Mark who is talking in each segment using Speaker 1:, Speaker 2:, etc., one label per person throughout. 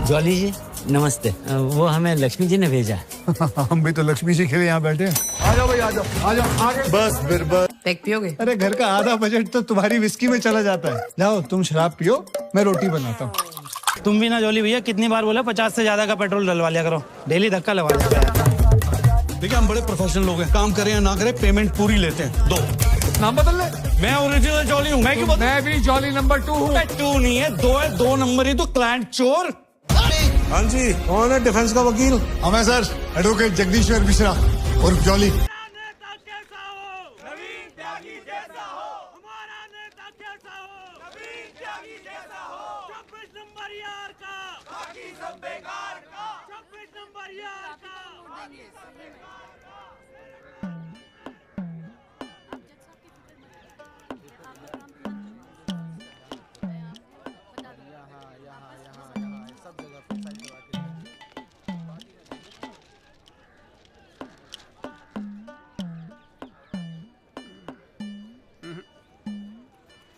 Speaker 1: Jolly जी नमस्ते। वो हमें लक्ष्मी जी ने भेजा।
Speaker 2: हम भी तो लक्ष्मी जी के लिए यहाँ बैठे हैं। आ जाओ भाई, आ जाओ आ जाओ आगे। बस फिर बस।
Speaker 3: पैक पियोगे?
Speaker 2: अरे घर का आधा बजट तो तुम्हारी विस्की में चला जाता है। जाओ तुम शराब पियो, मैं रोटी बनाता हूँ।
Speaker 4: तुम भी ना जॉली भैया, कितनी बार बोला 50 से ज्यादा का पेट्रोल डलवा लिया करो, डेली धक्का लगा देता है।
Speaker 5: देखिए हम बड़े प्रोफेशनल लोग हैं, काम करें या ना करें पेमेंट पूरी लेते हैं। दो
Speaker 2: नाम बदल ले।
Speaker 4: मैं ओरिजिनल जॉली हूँ। मैं क्यों
Speaker 2: मैं भी जॉली नंबर 2 हूँ।
Speaker 4: 2 नहीं है, 2 है। 2 नंबर ही तो क्लाइंट चोर।
Speaker 5: हाँ जी, कौन है डिफेंस का वकील?
Speaker 2: हमें सर एडवोकेट जगदीश्वर मिश्रा और जॉली।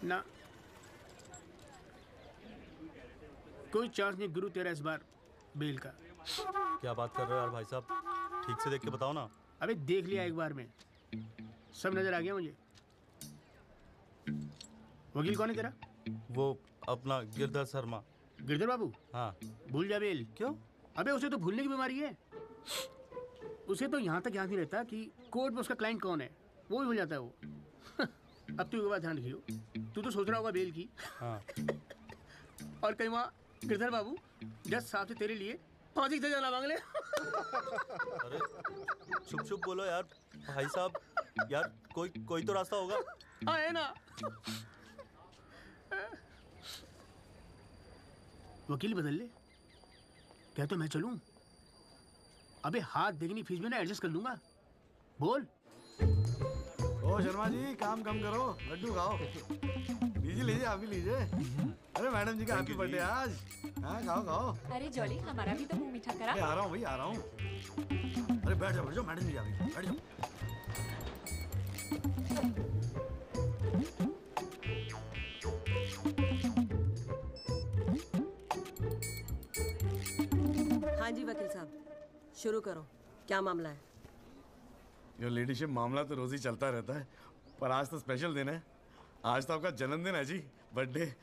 Speaker 6: ना कोई चांस नहीं गुरु तेरा इस बार बेल का।
Speaker 7: क्या बात कर रहे हो यार भाई साहब, ठीक से देख के बताओ ना।
Speaker 6: अबे देख लिया एक बार में, सब नजर आ गया मुझे। वकील कौन है तेरा?
Speaker 7: वो अपना गिरधर शर्मा।
Speaker 6: गिरधर बाबू?
Speaker 7: हाँ।
Speaker 6: भूल जा बेल।
Speaker 7: क्यों?
Speaker 6: अबे उसे तो भूलने की बीमारी है। उसे तो यहाँ तक याद नहीं रहता कि कोर्ट में उसका क्लाइंट कौन है, वो भी भूल जाता है वो। अब तू एक बात ध्यान रखियो, तू तो सोच रहा होगा बेल की।
Speaker 7: हाँ।
Speaker 6: और कहीं वहाँ गिरधर बाबू जज साहब से तेरे लिए फांसी से जाना मांग ले।
Speaker 7: अरे चुप चुप बोलो यार भाई साहब, यार कोई तो रास्ता होगा।
Speaker 6: हाँ है ना। वकील बदल ले, क्या तो मैं चलूं? अबे हाथ देखनी फीस में ना एडजस्ट कर लूंगा। बोल।
Speaker 5: ओ शर्मा जी, काम कम करो, लड्डू खाओ। लीजिए लीजिए, आप भी लीजिए। अरे मैडम जी का हैप्पी बर्थडे आज। हाँ खाओ खाओ।
Speaker 8: अरे जॉली हमारा भी तो मुंह मीठा करा।
Speaker 5: आ रहा हूँ भाई, आ रहा हूँ। अरे बैठ जाओ मैडम जी आ गई, बैठ जाओ।
Speaker 3: हाँ जी वकील साहब, शुरू करो, क्या मामला है?
Speaker 5: योर लेडीशिप, मामला तो रोज ही चलता रहता है, पर आज तो स्पेशल दिन है। आज तो आपका जन्मदिन है जी, बर्थडे।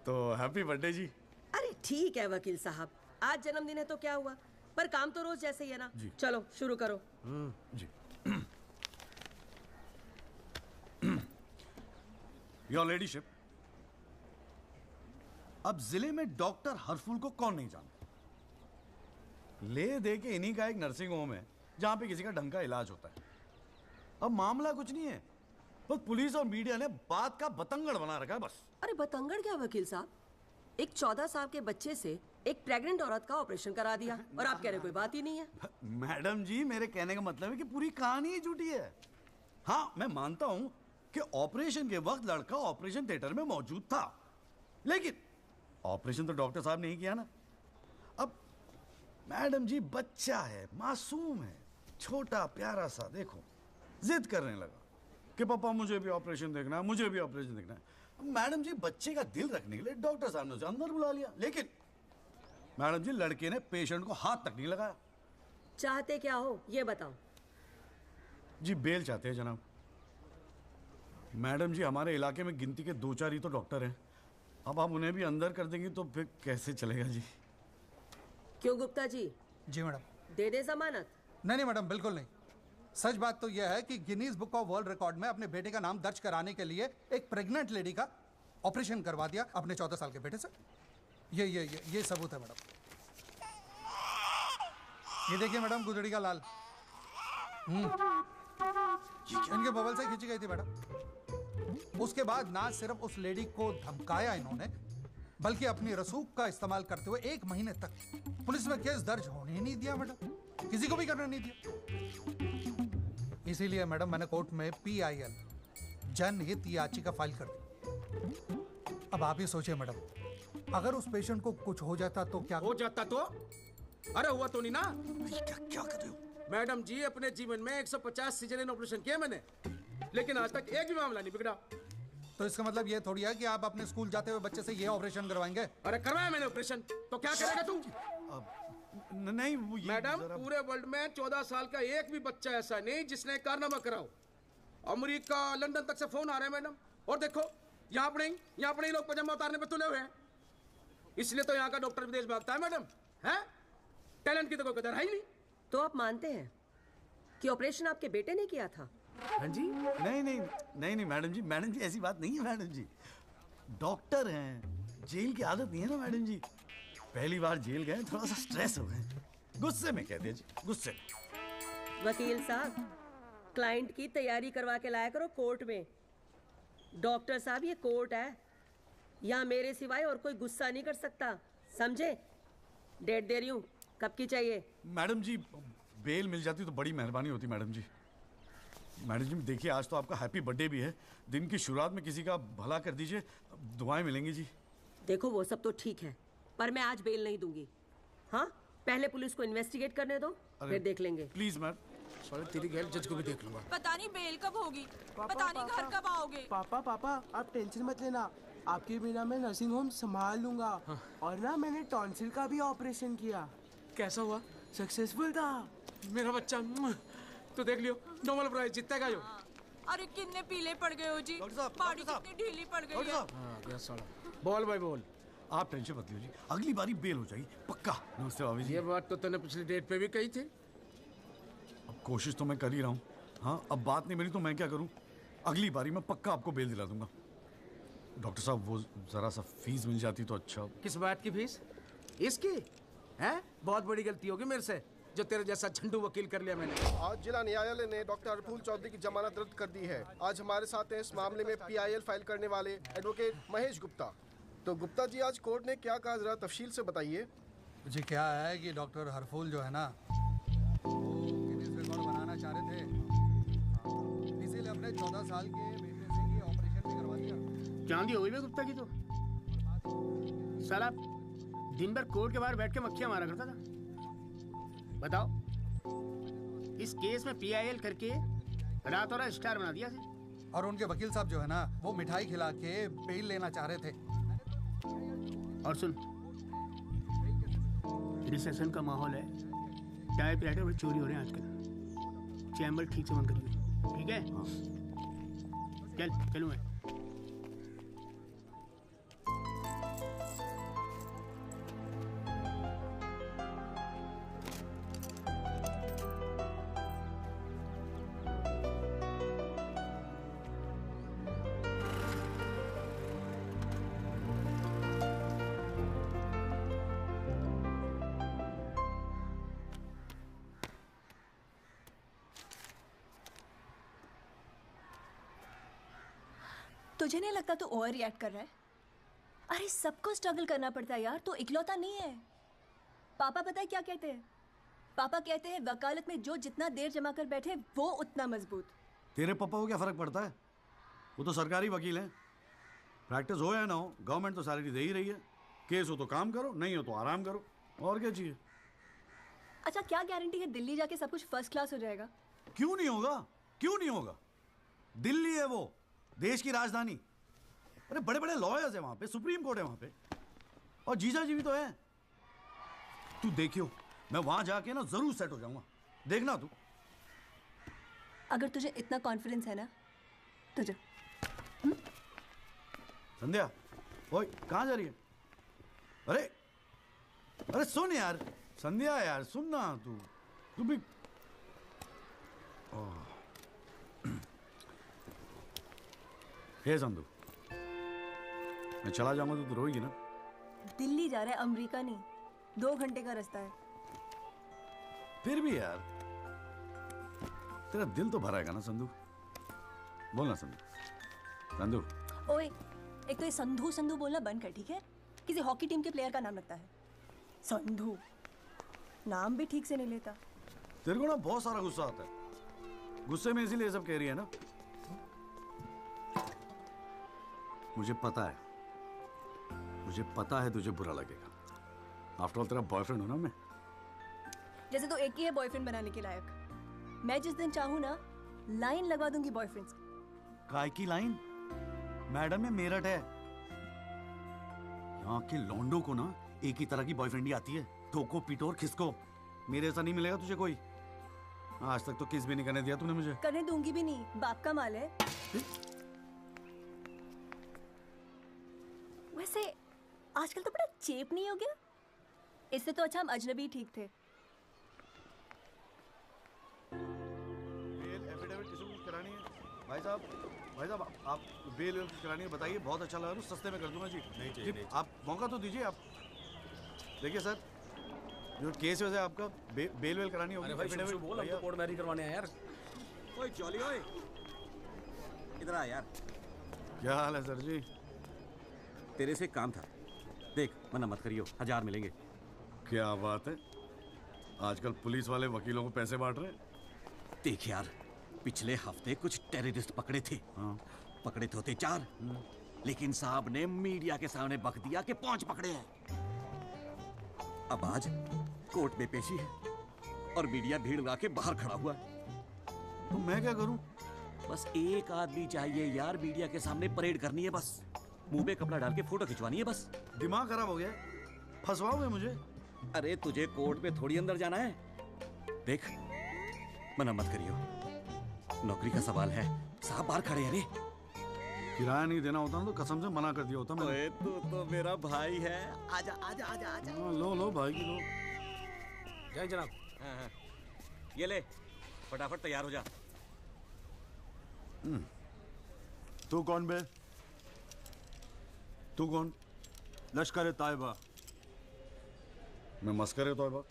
Speaker 5: तो हैप्पी बर्थडे जी।
Speaker 3: अरे ठीक है वकील साहब, आज जन्मदिन है तो क्या हुआ, पर काम तो रोज जैसे ही है ना। चलो शुरू करो।
Speaker 5: जी। योर लेडीशिप, अब जिले में डॉक्टर हरफुल को कौन नहीं जानता? ले दे के इन्हीं का एक नर्सिंग होम है जहां पे किसी का ढंग का इलाज होता है। अब मामला कुछ नहीं है, बस पुलिस और मीडिया ने बात का बतंगड़ बना रखा है बस।
Speaker 3: अरे बतंगड़ क्या वकील साहब, एक 14 साल के बच्चे से एक प्रेग्नेंट औरत का ऑपरेशन करा दिया और आप कह रहे कोई बात ही नहीं है।
Speaker 5: मैडम जी, मेरे कहने का मतलब है कि पूरी कहानी ही झूठी है। हाँ मैं मानता हूं कि ऑपरेशन के वक्त लड़का ऑपरेशन थिएटर में मौजूद था, लेकिन ऑपरेशन तो डॉक्टर साहब ने ही किया ना। अब मैडम जी बच्चा है, मासूम है, छोटा प्यारा सा, देखो जिद करने लगा कि पापा मुझे भी ऑपरेशन देखना है, मुझे भी ऑपरेशन देखना है। मैडम जी बच्चे का दिल रखने के लिए डॉक्टर साहब ने उसे अंदर बुला लिया, लेकिन मैडम जी लड़के ने पेशेंट को हाथ तक नहीं लगाया।
Speaker 3: चाहते क्या हो ये बताओ।
Speaker 5: जी बेल चाहते हैं जनाब। मैडम जी हमारे इलाके में गिनती के 2-4 ही तो डॉक्टर हैं, अब आप उन्हें भी अंदर कर देंगी तो फिर कैसे चलेगा जी?
Speaker 3: क्यों गुप्ता जी?
Speaker 9: जी मैडम।
Speaker 3: दे दे जमानत?
Speaker 9: नहीं मैडम, बिल्कुल नहीं। सच बात तो यह है कि Guinness book of world record में अपने बेटे का नाम दर्ज कराने के लिए एक प्रेग्नेंट लेडी का ऑपरेशन करवा दिया अपने 14 साल के बेटे से। ये सबूत है मैडम। ये देखिए मैडम, गुदड़ी का लाल इनके बबल से खींची गई थी मैडम। उसके बाद ना सिर्फ उस लेडी को धमकाया इन्होंने, बल्कि अपनी रसूख का इस्तेमाल करते हुए 1 महीने तक पुलिस में केस दर्ज होने ही नहीं दिया मैडम, किसी को भी करने नहीं दिया। इसीलिए मैडम मैंने कोर्ट में PIL जनहित याचिका फाइल कर दी। अब आप ही सोचिए मैडम, अगर उस पेशेंट को कुछ हो जाता तो क्या
Speaker 6: हो जाता तो? अरे हुआ तो नहीं ना।
Speaker 5: क्या कर रहे हो
Speaker 6: मैडम जी? अपने जीवन में 150 सीजरियन ऑपरेशन किए मैंने, लेकिन आज तक एक भी मामला नहीं बिगड़ा।
Speaker 9: तो इसका मतलब ये थोड़ी है कि आप अपने स्कूल जाते हुए बच्चे से ये ऑपरेशन करवाएंगे।
Speaker 6: अरे करवाया मैंने ऑपरेशन, तो क्या करेगा तू?
Speaker 5: नहीं वो ये
Speaker 6: मैडम,
Speaker 5: जरा-
Speaker 6: पूरे वर्ल्ड में 14 साल का एक भी बच्चा ऐसा नहीं जिसने कारनामा कराओ। अमेरिका, लंदन तक से फोन आ रहे हैं मैडम। और देखो यहाँ पर ही लोग पजामा उतारने पे तुले हुए हैं। इसलिए तो यहाँ का डॉक्टर विदेश भागता है मैडम। है टैलेंट की तो कोई कदर है ही नहीं।
Speaker 3: तो आप मानते हैं कि ऑपरेशन आपके बेटे ने किया था?
Speaker 6: हाँ जी।
Speaker 5: नहीं मैडम जी ऐसी बात नहीं है मैडम जी। डॉक्टर हैं, जेल की आदत नहीं है ना मैडम जी। पहली बार जेल गए, थोड़ा सा स्ट्रेस हो गए, गुस्से में कह दिया जी, गुस्से में।
Speaker 3: वकील साहब, क्लाइंट की तैयारी करवा के लाया करो कोर्ट में। डॉक्टर साहब, ये कोर्ट है, यहाँ मेरे सिवाय और कोई गुस्सा नहीं कर सकता, समझे? डेट दे रही हूँ, कब की चाहिए?
Speaker 5: मैडम जी बेल मिल जाती तो बड़ी मेहरबानी होती मैडम जी। मैडम जी देखिए, आज तो आपका हैप्पी बर्थडे भी है, दिन की शुरुआत में किसी का भला कर दीजिए, दुआएं मिलेंगी जी।
Speaker 3: देखो वो सब तो ठीक है, पर मैं आज बेल नहीं दूंगी। हाँ, पहले पुलिस को इन्वेस्टिगेट करने दो, फिर देख लेंगे।
Speaker 5: Please ma'am.
Speaker 6: साले तेरी गैर जज को भी देख लूंगा।
Speaker 8: पता नहीं बेल कब होगी, पता नहीं घर कब आओगे।
Speaker 10: पापा आप टेंशन मत लेना, आपके बिना मैं नर्सिंग होम संभाल लूंगा। और ना मैंने टॉन्सिल का भी ऑपरेशन किया।
Speaker 6: कैसा हुआ?
Speaker 10: सक्सेसफुल था।
Speaker 6: मेरा बच्चा तो देख लियो, नोबेल प्राइज जीतेगा यो।
Speaker 8: अरे कितने पीले पड़ गए हो जी, बाड़ी कितनी ढीली पड़ गई है।
Speaker 6: बोल भाई बोल।
Speaker 5: आप टेंशन मत लीजिए जी, अगली बारी बेल हो जाएगी पक्का। नमस्ते भाभी जी।
Speaker 6: ये बात तो तूने पिछली डेट पे भी कही थी।
Speaker 5: अब कोशिश तो मैं कर ही रहा हूँ। हाँ, अब बात नहीं मिली तो मैं क्या करूँ? अगली बारी मैं पक्का आपको बेल दिला दूंगा। डॉक्टर साहब वो जरा सा फीस मिल जाती तो अच्छा।
Speaker 6: किस बात की फीस? इसकी है? बहुत बड़ी गलती होगी मेरे से, जो तेरे जैसा झंडू वकील कर लिया मैंने।
Speaker 11: आज जिला न्यायालय ने डॉक्टर हरफूल चौधरी की जमानत रद्द कर दी है। आज हमारे साथ हैं इस मामले में PIL फाइल करने वाले एडवोकेट महेश गुप्ता। तो गुप्ता जी, आज कोर्ट ने क्या कहा, जरा तफसील से बताइए।
Speaker 9: जी क्या है कि डॉक्टर हरफूल जो है ना, वो गिनीज रिकॉर्ड बनाना चाह रहे थे, इसीलिए अपने 14 साल के बेटे से ये ऑपरेशन भी करवा दिया।
Speaker 6: चांदी हो गई गुप्ता की तो। साला दिन भर कोर्ट के बाहर बैठ के मक्खियां मारा करता था। बताओ, इस केस में PIL करके रातों रात स्टार बना दिया था।
Speaker 9: और उनके वकील साहब जो है ना, वो मिठाई खिला के बेल लेना चाह रहे थे।
Speaker 6: और सुन, रिसेशन का माहौल है, टाइपराइटर में चोरी हो रहे हैं आजकल। चैम्बर ठीक से बंद करिए, ठीक है? चलूँ मैं।
Speaker 12: तुझे नहीं लगता तू ओवर रिएक्ट कर रहा है? अरे सबको स्ट्रगल करना पड़ता है यार, तो इकलौता नहीं है। पापा पता है क्या कहते हैं? पापा कहते हैं वकालत में जो जितना देर जमा कर बैठे वो उतना मजबूत।
Speaker 5: तेरे पापा को क्या फर्क पड़ता है? वो तो सरकारी वकील हैं। प्रैक्टिस हो या ना हो, गवर्नमेंट तो सैलरी दे ही रही है। केस हो तो काम करो, नहीं हो तो आराम करो, और क्या चाहिए?
Speaker 12: अच्छा, क्या गारंटी है दिल्ली जाके सब कुछ फर्स्ट क्लास हो जाएगा?
Speaker 5: क्यों नहीं होगा? क्यों नहीं होगा? दिल्ली है वो, देश की राजधानी। अरे बड़े बड़े लॉयर्स है वहां पे, सुप्रीम कोर्ट है वहां पे, और जीजा जी भी तो है। तू देखियो, मैं वहां जाके ना जरूर सेट हो जाऊंगा, देखना तू।
Speaker 12: अगर तुझे इतना कॉन्फिडेंस है ना, तुझे
Speaker 5: संध्या, ओए कहाँ जा रही है? अरे अरे सुन यार, संध्या यार सुन ना, तू भी। हे संधू, मैं चला जाऊंगा तो तू रोएगी ना?
Speaker 12: दिल्ली जा रहा है, अमेरिका नहीं। 2 घंटे का रास्ता है।
Speaker 5: फिर भी यार, तेरा दिल तो भराएगा ना संधू? बोल ना संधू। संधू
Speaker 12: ओए, एक तो ये संधू संधू बोलना बंद कर, ठीक है? किसी हॉकी टीम के प्लेयर का नाम लगता है संधू, नाम भी ठीक से नहीं लेता।
Speaker 5: तेरे को ना बहुत सारा गुस्सा आता है, गुस्से में इसीलिए सब कह रही है ना? मुझे पता है तुझे बुरा लगेगा। आफ्टर ऑल तेरा बॉयफ्रेंड हूं ना मैं।
Speaker 12: जैसे तो एक ही है बॉयफ्रेंड बनाने के लायक। मैं जिस दिन चाहूँ ना, लाइन लगवा दूंगी बॉयफ्रेंड्स।
Speaker 5: काय की लाइन? मैडम में मेरठ है। यहाँ के लौंडों को ना एक ही तरह की बॉयफ्रेंड ही आती है, ठोको पीटो और खिसको। मेरे ऐसा नहीं मिलेगा तुझे कोई। आज तक तो किस भी नहीं करने दिया तूने मुझे।
Speaker 12: करने दूंगी भी नहीं, बाप का माल है। वैसे आजकल तो बड़ा चेप नहीं हो गया? इससे तो अच्छा हम अजनबी ठीक थे।
Speaker 5: बेल एफिडेविट किसी को करानी है? भाई साहब आप बेल करानी है बताइए, बहुत अच्छा लगा, सस्ते में कर दूंगा जी। नहीं चाहिए। आप मौका तो दीजिए। आप देखिए सर, जो केस है आपका बेल वेल करानी होगी।
Speaker 6: अरे भाई शुभ बोल, हम तो कोर्ट मैरिज करवाने हैं यार।
Speaker 13: ओए चौली ओए, इधर आ यार।
Speaker 5: क्या हाल है सर जी?
Speaker 13: तेरे से काम था, देख मना मत करियो, 1000 मिलेंगे।
Speaker 5: क्या बात है, आजकल पुलिस वाले वकीलों को पैसे बांट रहे हैं।
Speaker 13: देख यार, पिछले हफ्ते कुछ टेररिस्ट पकड़े थे।
Speaker 5: हाँ।
Speaker 13: पकड़े तो थे 4, लेकिन साहब ने मीडिया के सामने बक दिया कि 5 पकड़े हैं। अब आज कोर्ट में पेशी है और मीडिया भीड़ लगा के बाहर खड़ा हुआ है।
Speaker 5: तो मैं क्या करूं?
Speaker 13: बस एक आदमी चाहिए यार, मीडिया के सामने परेड करनी है बस, मुंह पे कपड़ा डाल के फोटो खिंचवानी है बस।
Speaker 5: दिमाग खराब हो गया, फंसवाओगे मुझे?
Speaker 13: अरे तुझे कोर्ट में थोड़ी अंदर जाना है। देख मना मत करियो, नौकरी का सवाल है, साहब बाहर खड़े हैं। रे
Speaker 5: किराया नहीं देना होता ना तो कसम से मना कर दिया होता मैंने।
Speaker 13: तू तो मेरा भाई है, आजा आजा आजा आजा।
Speaker 5: लो भाई की लो।
Speaker 6: जय जनाब।
Speaker 13: हाँ। ये ले, फटाफट तैयार हो जा।
Speaker 5: तू कौन बे? तू कौन?
Speaker 14: लश्कर तायबा।
Speaker 5: मैं मस्कर तौबा।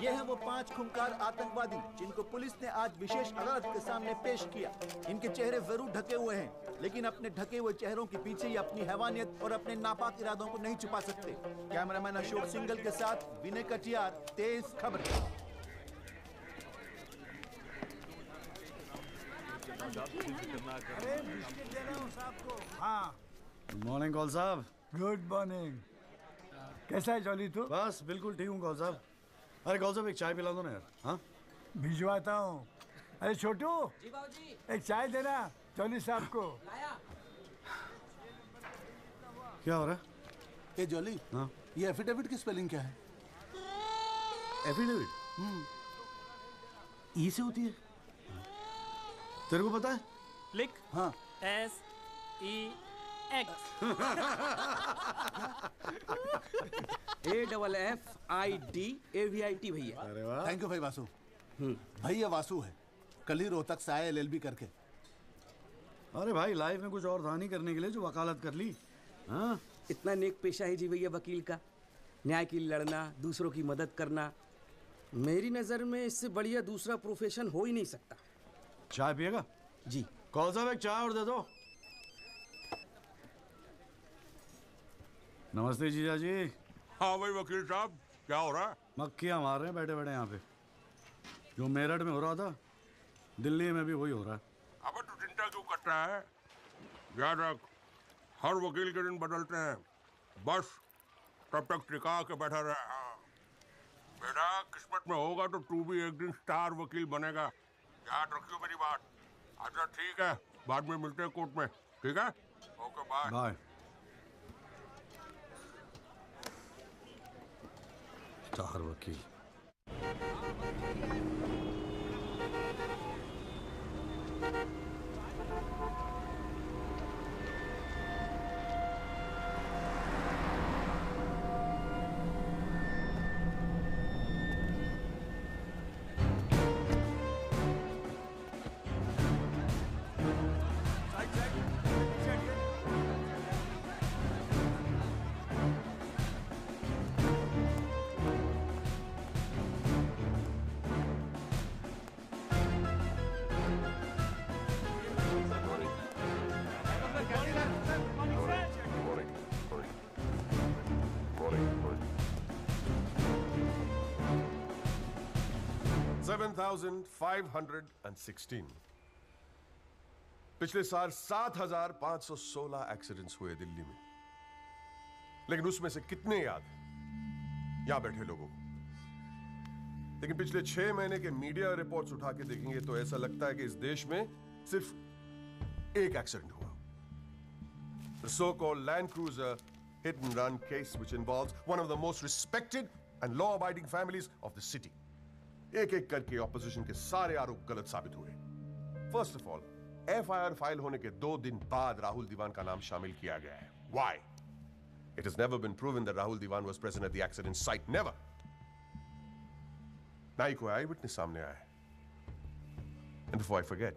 Speaker 14: ये हैं वो 5 खूंखार आतंकवादी जिनको पुलिस ने आज विशेष अदालत के सामने पेश किया। इनके चेहरे जरूर ढके हुए हैं, लेकिन अपने ढके हुए चेहरों के पीछे ये अपनी हैवानियत और अपने नापाक इरादों को नहीं छुपा सकते। कैमरामैन अशोक सिंगल के साथ विनय कटियार, तेज खबरें।
Speaker 5: गुड मॉर्निंग कौल साहब।
Speaker 2: Good morning. कैसा है जॉली तू?
Speaker 5: बस बिल्कुल ठीक हूँ कौल साहब। अरे कौल साहब एक चाय पिला दो ना यार। हाँ
Speaker 2: भिजवाता हूँ। अरे छोटू,
Speaker 6: जी बाबूजी।
Speaker 2: एक चाय देना जॉली साहब को।
Speaker 6: लाया।
Speaker 5: क्या हो रहा है?
Speaker 14: ए जॉली,
Speaker 5: हाँ
Speaker 14: ये एफिडेविट की स्पेलिंग क्या है?
Speaker 5: एफिडेविट ई से होती है, तेरे को पता है?
Speaker 4: लिख।
Speaker 14: हाँ
Speaker 4: SEX।
Speaker 6: AFFIDAVIT भैया।
Speaker 5: अरे वाह,
Speaker 14: थैंक यू भाई वासु। भैया वासु है, कल ही रोहतक से आया LLB करके।
Speaker 5: अरे भाई लाइफ में कुछ और था नहीं करने के लिए जो वकालत कर ली। हाँ
Speaker 6: इतना नेक पेशा है जी भैया वकील का, न्याय के लिए लड़ना, दूसरों की मदद करना। मेरी नज़र में इससे बढ़िया दूसरा प्रोफेशन हो ही नहीं सकता।
Speaker 5: चाय पिएगा?
Speaker 6: जी।
Speaker 5: कौन साहब एक चाय और दे दो। नमस्ते जीजा जी।
Speaker 15: हाँ भाई वकील साहब, क्या हो रहा है?
Speaker 5: मक्खियाँ मार रहे हैं बैठे बैठे यहाँ पे। जो मेरठ में हो रहा था दिल्ली में भी वही हो रहा है।
Speaker 15: अबे तू चिंता क्यों करता है? याद रख, हर वकील के दिन बदलते हैं, बस तब तक टिका के बैठा रहे। हाँ। बेटा किस्मत में होगा तो तू भी एक दिन स्टार वकील बनेगा, याद रखियो मेरी बात। अच्छा ठीक है, बाद में मिलते हैं कोर्ट में, ठीक है? Okay bye.
Speaker 5: बाय। स्टार वकील।
Speaker 15: $7,516। पिछले साल 7,516 एक्सीडेंट्स हुए दिल्ली में, लेकिन उसमें से कितने याद हैं यहां बैठे लोगों को? लेकिन पिछले 6 महीने के मीडिया रिपोर्ट्स उठा के देखेंगे तो ऐसा लगता है कि इस देश में सिर्फ
Speaker 16: एक एक्सीडेंट हुआ. The so-called Land Cruiser hit and run case, which involves one of the most respected and law-abiding families of the city. एक-एक करके ऑपोजिशन के सारे आरोप गलत साबित हुए. First of all, FIR file होने के 2 दिन बाद राहुल दीवान का नाम शामिल किया गया है. Why? It has never been proven that Rahul Diwan was present at the accident site. Never. ना ही कोई आई विटनेस सामने आया है. And before I forget,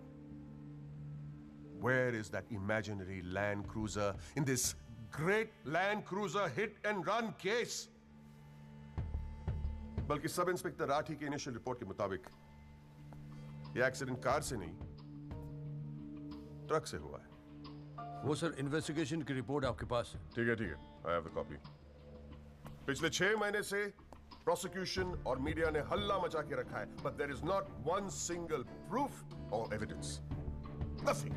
Speaker 16: where is that imaginary Land Cruiser in this great Land Cruiser hit and run case? बल्कि sub inspector Rathi की initial report के मुताबिक ये एक्सीडेंट कार से नहीं ट्रक से हुआ है.
Speaker 5: वो सर इन्वेस्टिगेशन की रिपोर्ट आपके पास है.
Speaker 16: ठीक है, आई हैव द कॉपी. पिछले 6 महीने से प्रोसिक्यूशन और मीडिया ने हल्ला मचा के रखा है, but there is not one single proof और एविडेंस. नथिंग.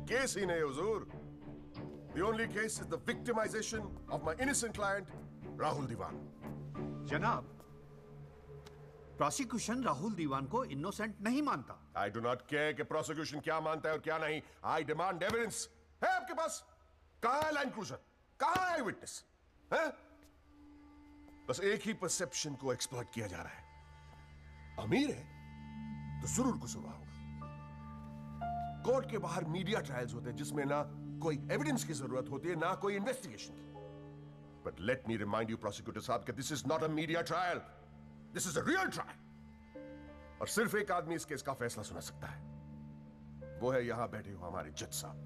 Speaker 16: केस ही नहीं हुजूर. The only case is the victimisation of my innocent client Rahul Diwan.
Speaker 14: जनाब, प्रोसिक्यूशन राहुल दीवान को इनोसेंट नहीं मानता.
Speaker 16: आई डू नॉट केयर कि प्रोसिक्यूशन क्या मानता है और क्या नहीं. I demand evidence. है आपके पास? कहां है लैंड क्रूजर? कहां है विटनेस? है? बस एक ही परसेप्शन को एक्सप्लॉइट किया जा रहा है. अमीर है तो जरूर कसूरवार होगा. कोर्ट के बाहर मीडिया ट्रायल्स होते हैं जिसमें ना कोई एविडेंस की जरूरत होती है ना कोई इन्वेस्टिगेशन की. But let me remind you prosecutor साहब कि this is not a media trial. This is a real trial. और सिर्फ एक आदमी इस केस का फैसला सुना सकता है. वो है यहां बैठे हो हमारे जज साहब.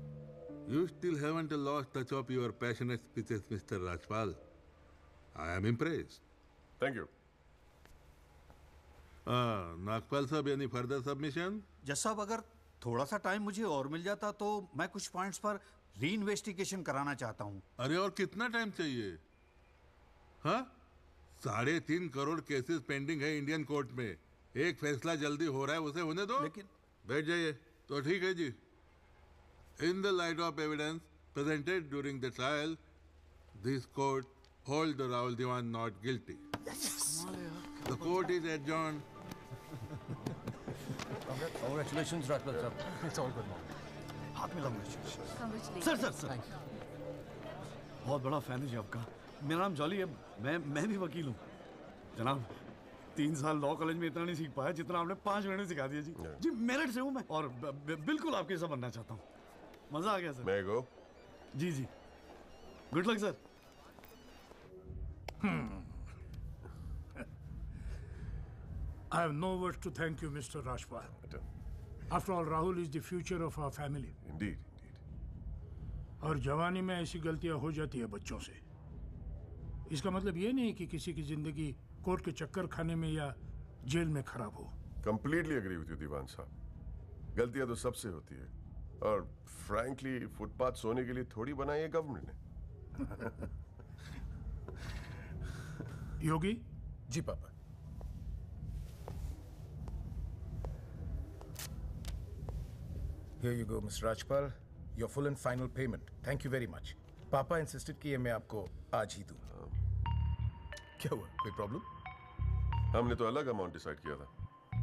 Speaker 17: You still haven't lost touch of your passionate speeches, Mr. Rajpal. I am impressed.
Speaker 16: Thank you.
Speaker 17: Nagpal साहब, any further submission?
Speaker 14: जज साहब, अगर थोड़ा सा टाइम मुझे और मिल जाता तो मैं कुछ पॉइंट्स पर री इन्वेस्टिगेशन कराना चाहता हूँ.
Speaker 17: अरे और कितना टाइम चाहिए? हाँ, 3.5 करोड़ केसेस पेंडिंग है इंडियन कोर्ट में. एक फैसला जल्दी हो रहा है, उसे होने दो.
Speaker 14: लेकिन
Speaker 17: बैठ जाइए. तो ठीक है जी. In the light of evidence presented during the trial, this court holds the Rahul Diwan not guilty. Yes. The court is adjourned.
Speaker 5: Congratulations, Rajpal sir.
Speaker 14: It's all good now. हाथ मिलाऊंगा. सर.
Speaker 5: बहुत बड़ा फैन है जी आपका. मेरा नाम jolly है. मैं भी वकील हूँ. जनाब, 3 साल लॉ कॉलेज में इतना नहीं सीख पाया जितना आपने 5 महीने सिखा दिया जी. जी मेरिट से हूँ मैं और बिल्कुल आपके जैसा बनना चाहता हूँ. मजा आ गया सर.
Speaker 16: मैं गो.
Speaker 5: जी. Good luck sir.
Speaker 18: I have no words to thank you, Mr. Rajpal. After all, Rahul is the future of our family.
Speaker 16: Indeed.
Speaker 18: और जवानी में ऐसी गलतियां हो जाती है बच्चों से. इसका मतलब ये नहीं कि किसी की जिंदगी कोर्ट के चक्कर खाने में या जेल में खराब हो.
Speaker 16: Completely agree with you, दीवान साहब. गलतियां तो सबसे होती है. और फ्रैंकली फुटपाथ सोने के लिए थोड़ी बनाई है गवर्नमेंट ने.
Speaker 18: योगी.
Speaker 19: जी पापा. Here you go, Mr. Rajpal. Your full and final payment. Thank you very much. पापा इंसिस्टेड किए मैं आपको आज ही दूं. क्या हुआ? कोई प्रॉब्लम?
Speaker 16: हमने तो अलग अमाउंट डिसाइड किया था.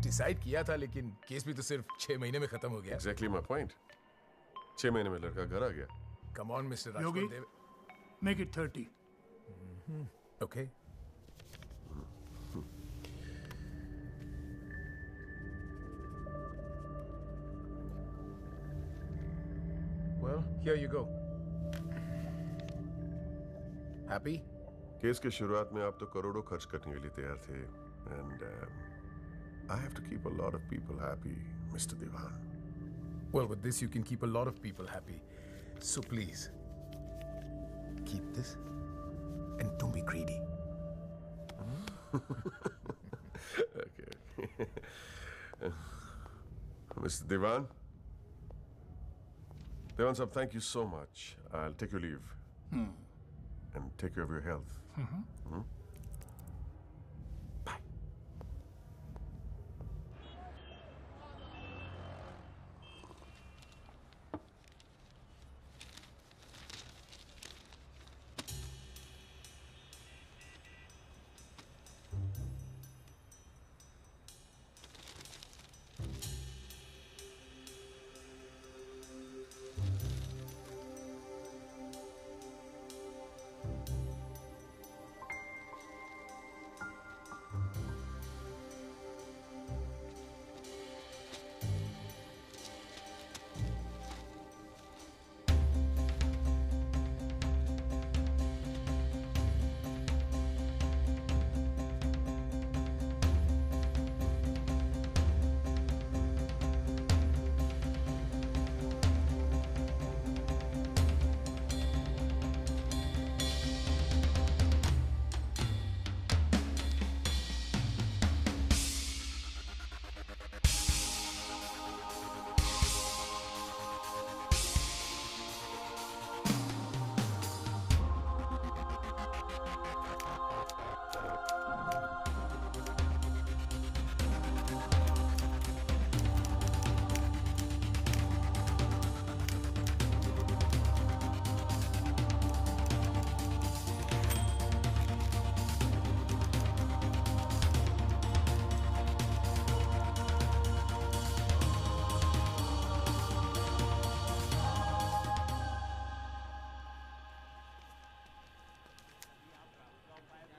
Speaker 19: डिसाइड किया था, लेकिन केस भी तो सिर्फ 6 महीने में खत्म हो गया.
Speaker 16: Exactly my point. 6 महीने में लड़का घर आ गया.
Speaker 19: Come on, Mr. Rajpal.
Speaker 18: Yogi, make it 30.
Speaker 19: Okay. Well, here you go. Happy?
Speaker 16: Case के शुरुआत में आप तो करोड़ों खर्च करने के लिए तैयार थे. And I have to keep a lot of people happy, Mr. Diwan.
Speaker 19: Well, with this you can keep a lot of people happy. So please, keep this and don't be greedy.
Speaker 16: Okay. Mr. Diwan? Diwan sahab, thank you so much. I'll take your leave. And take care of your health. Bye.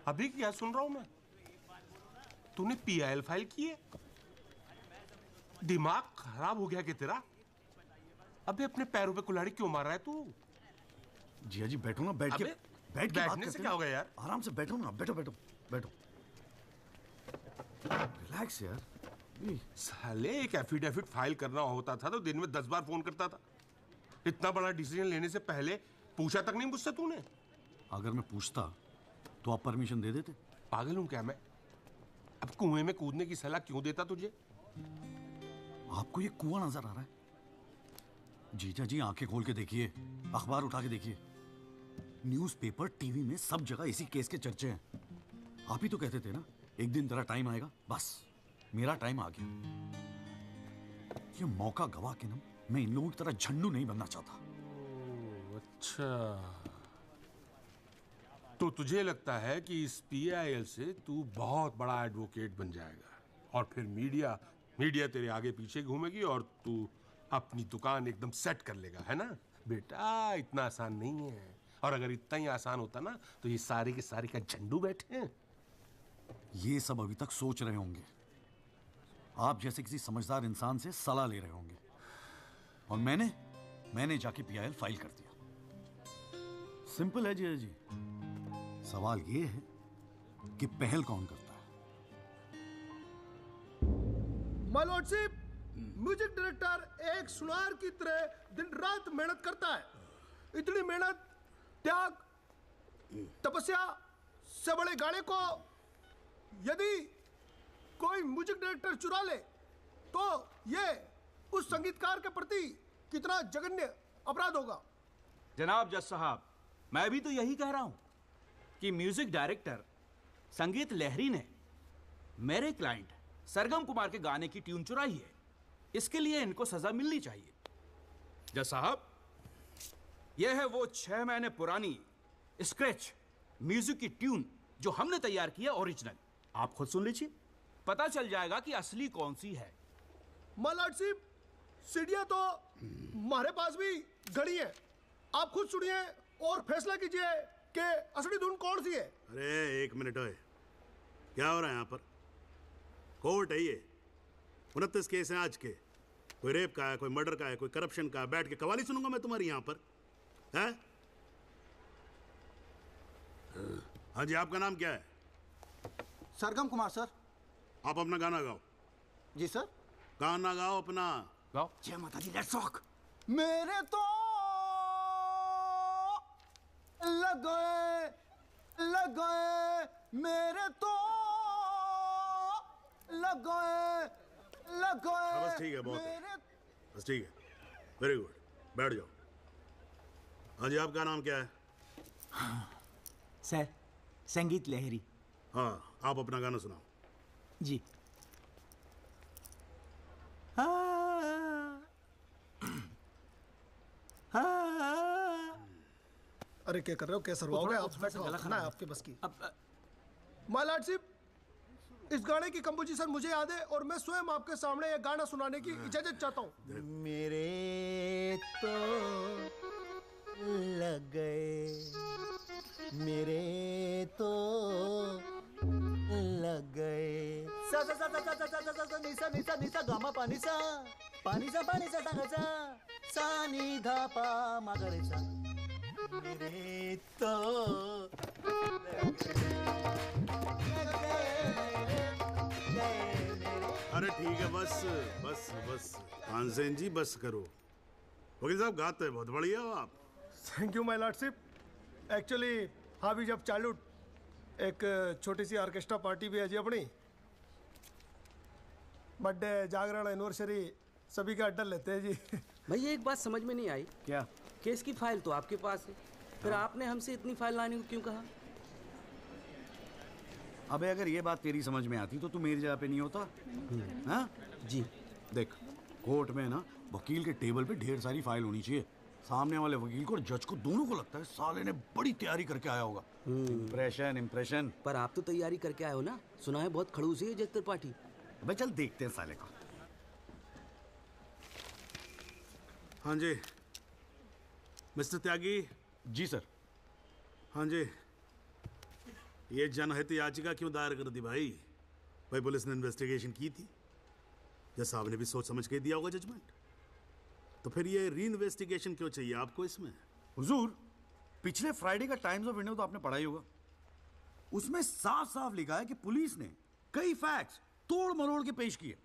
Speaker 15: अभी क्या सुन रहा हूं मैं? तूने PIL file की है? दिमाग खराब हो गया क्या तेरा? अबे अपने पैरों पे कुल्हाड़ी क्यों मार रहा है तू?
Speaker 5: जिया जी बैठो ना, बैठ के
Speaker 15: बैठने से क्या हो गया यार?
Speaker 5: आराम से बैठो ना, बैठो बैठो बैठो, रिलैक्स यार।
Speaker 15: साले एक एफिडेविट फाइल करना होता था तो दिन में 10 बार फोन करता था। इतना बड़ा डिसीजन लेने से पहले पूछा तक नहीं मुझसे तूने?
Speaker 5: अगर मैं पूछता तो आप परमिशन दे देते?
Speaker 15: पागल हूं क्या मैं? अब कुएं में कूदने की सलाह क्यों देता तुझे?
Speaker 5: आपको ये कुआं नजर आ रहा है? जीजा जी आंखें खोल के देखिए, अखबार उठा के देखिए, न्यूज़पेपर, टीवी में सब जगह इसी केस के चर्चे हैं। आप ही तो कहते थे ना एक दिन तेरा टाइम आएगा। बस मेरा टाइम आ गया। ये मौका गवा के ना मैं इन लोगों की तरह झंडू नहीं बनना चाहता।
Speaker 15: अच्छा, तो तुझे लगता है कि इस पीआईएल से तू बहुत बड़ा एडवोकेट बन जाएगा और फिर मीडिया तेरे आगे पीछे घूमेगी और तू अपनी दुकान एकदम सेट कर लेगा, है ना? बेटा इतना आसान नहीं है, और अगर इतना ही आसान होता ना तो ये सारे के सारे का झंडू बैठे हैं।
Speaker 5: ये सब अभी तक सोच रहे होंगे, आप जैसे किसी समझदार इंसान से सलाह ले रहे होंगे, और मैंने जाके पीआईएल फाइल कर दिया। सिंपल है जी। सवाल ये है कि पहल कौन करता है?
Speaker 11: माय लॉर्डशिप, म्यूजिक डायरेक्टर एक सुनार की तरह दिन रात मेहनत करता है। इतनी मेहनत, त्याग, तपस्या से बड़े गाने को यदि कोई म्यूजिक डायरेक्टर चुरा ले तो ये उस संगीतकार के प्रति कितना जघन्य अपराध होगा।
Speaker 20: जनाब जज साहब, मैं भी तो यही कह रहा हूं कि म्यूजिक डायरेक्टर संगीत लहरी ने मेरे क्लाइंट सरगम कुमार के गाने की ट्यून चुराई है। इसके लिए इनको सजा मिलनी चाहिए। जज साहब, यह है वो 6 महीने पुरानी स्क्रैच म्यूजिक की ट्यून जो हमने तैयार की है, ओरिजिनल। आप खुद सुन लीजिए, पता चल जाएगा कि असली कौन सी है।
Speaker 11: माय लॉर्डशिप, सीढ़ियां तो हमारे पास भी घड़ी है। आप खुद सुनिए और फैसला कीजिए कि असली धुन कौन सी है।
Speaker 21: अरे एक मिनट है, क्या हो रहा है यहाँ पर? कोर्ट है ये, 29 केस हैं आज के। कोई रेप का है, कोई मर्डर का है, कोई करप्शन का है। बैठ के कवाली सुनूंगा मैं तुम्हारी यहाँ पर, है? हाँ जी, आपका नाम क्या है?
Speaker 9: सरगम कुमार सर।
Speaker 21: आप अपना गाना गाओ।
Speaker 9: जी सर।
Speaker 21: गाना गाओ अपना।
Speaker 20: गाओ।
Speaker 9: जय माता दी, लेट्स रॉक। मेरे तो लग गए मेरे तो लग गए।
Speaker 21: बस ठीक है, बहुत है। बस ठीक है, वेरी गुड, बैठ जाओ। हाँ जी, आपका नाम क्या है?
Speaker 22: सर, संगीत लहरी।
Speaker 21: हाँ, आप अपना गाना सुनाओ।
Speaker 22: जी।
Speaker 11: अरे क्या कर रहे हो, क्या सरवाओगे आप? खाना है आपके बस की। माय लॉर्डशिप, इस गाने की कंपोजिशन मुझे याद है और मैं स्वयं आपके सामने ये गाना सुनाने की इजाजत चाहता हूँ।
Speaker 22: मेरे तो लग गए, मेरे तो लग गए। सा सा सा सा सा सा सा सा निसा निसा निसा गामा पानी सा सा सा नी धा पा मा गा रे सा। मेरे तो
Speaker 21: अरे ठीक है, बस बस बस तानसेन जी, बस करो। वकील साहब, गाते हैं बहुत बढ़िया हो आप।
Speaker 11: Thank you my lordship. Actually हाँ भी जब चाइल्डहुड एक छोटी सी ऑर्केस्ट्रा पार्टी भी है जी अपनी। बर्थडे, जागरण, एनिवर्सरी सभी का अड्डा लेते हैं जी।
Speaker 23: भैया एक बात समझ में नहीं आई।
Speaker 20: क्या?
Speaker 23: केस की फाइल तो आपके पास है, फिर आपने हमसे इतनी फाइल लाने को क्यों कहा?
Speaker 5: अबे अगर ये बात तेरी समझ में आती तो तू मेरी जगह पे नहीं होता। हाँ
Speaker 23: जी।
Speaker 5: देख, कोर्ट में ना वकील के टेबल पे ढेर सारी फाइल होनी चाहिए। सामने वाले वकील को और जज को दोनों को लगता है साले ने बड़ी तैयारी करके आया होगा। इम्प्रेशन।
Speaker 23: पर आप तो तैयारी करके आए हो ना, सुना है बहुत खड़ूस है जज त्रिपाठी।
Speaker 5: भाई चल देखते हैं साले को।
Speaker 21: हाँ जी मिस्टर त्यागी।
Speaker 5: जी सर।
Speaker 21: हाँ जी, ये जनहित याचिका क्यों दायर कर दी भाई? भाई पुलिस ने इन्वेस्टिगेशन की थी, जज साहब ने भी सोच समझ के दिया होगा जजमेंट, तो फिर ये री इन्वेस्टिगेशन क्यों चाहिए आपको इसमें?
Speaker 5: हुजूर, पिछले फ्राइडे का टाइम्स ऑफ इंडिया तो आपने पढ़ा ही होगा। उसमें साफ साफ लिखा है कि पुलिस ने कई फैक्ट्स तोड़ मरोड़ के पेश किए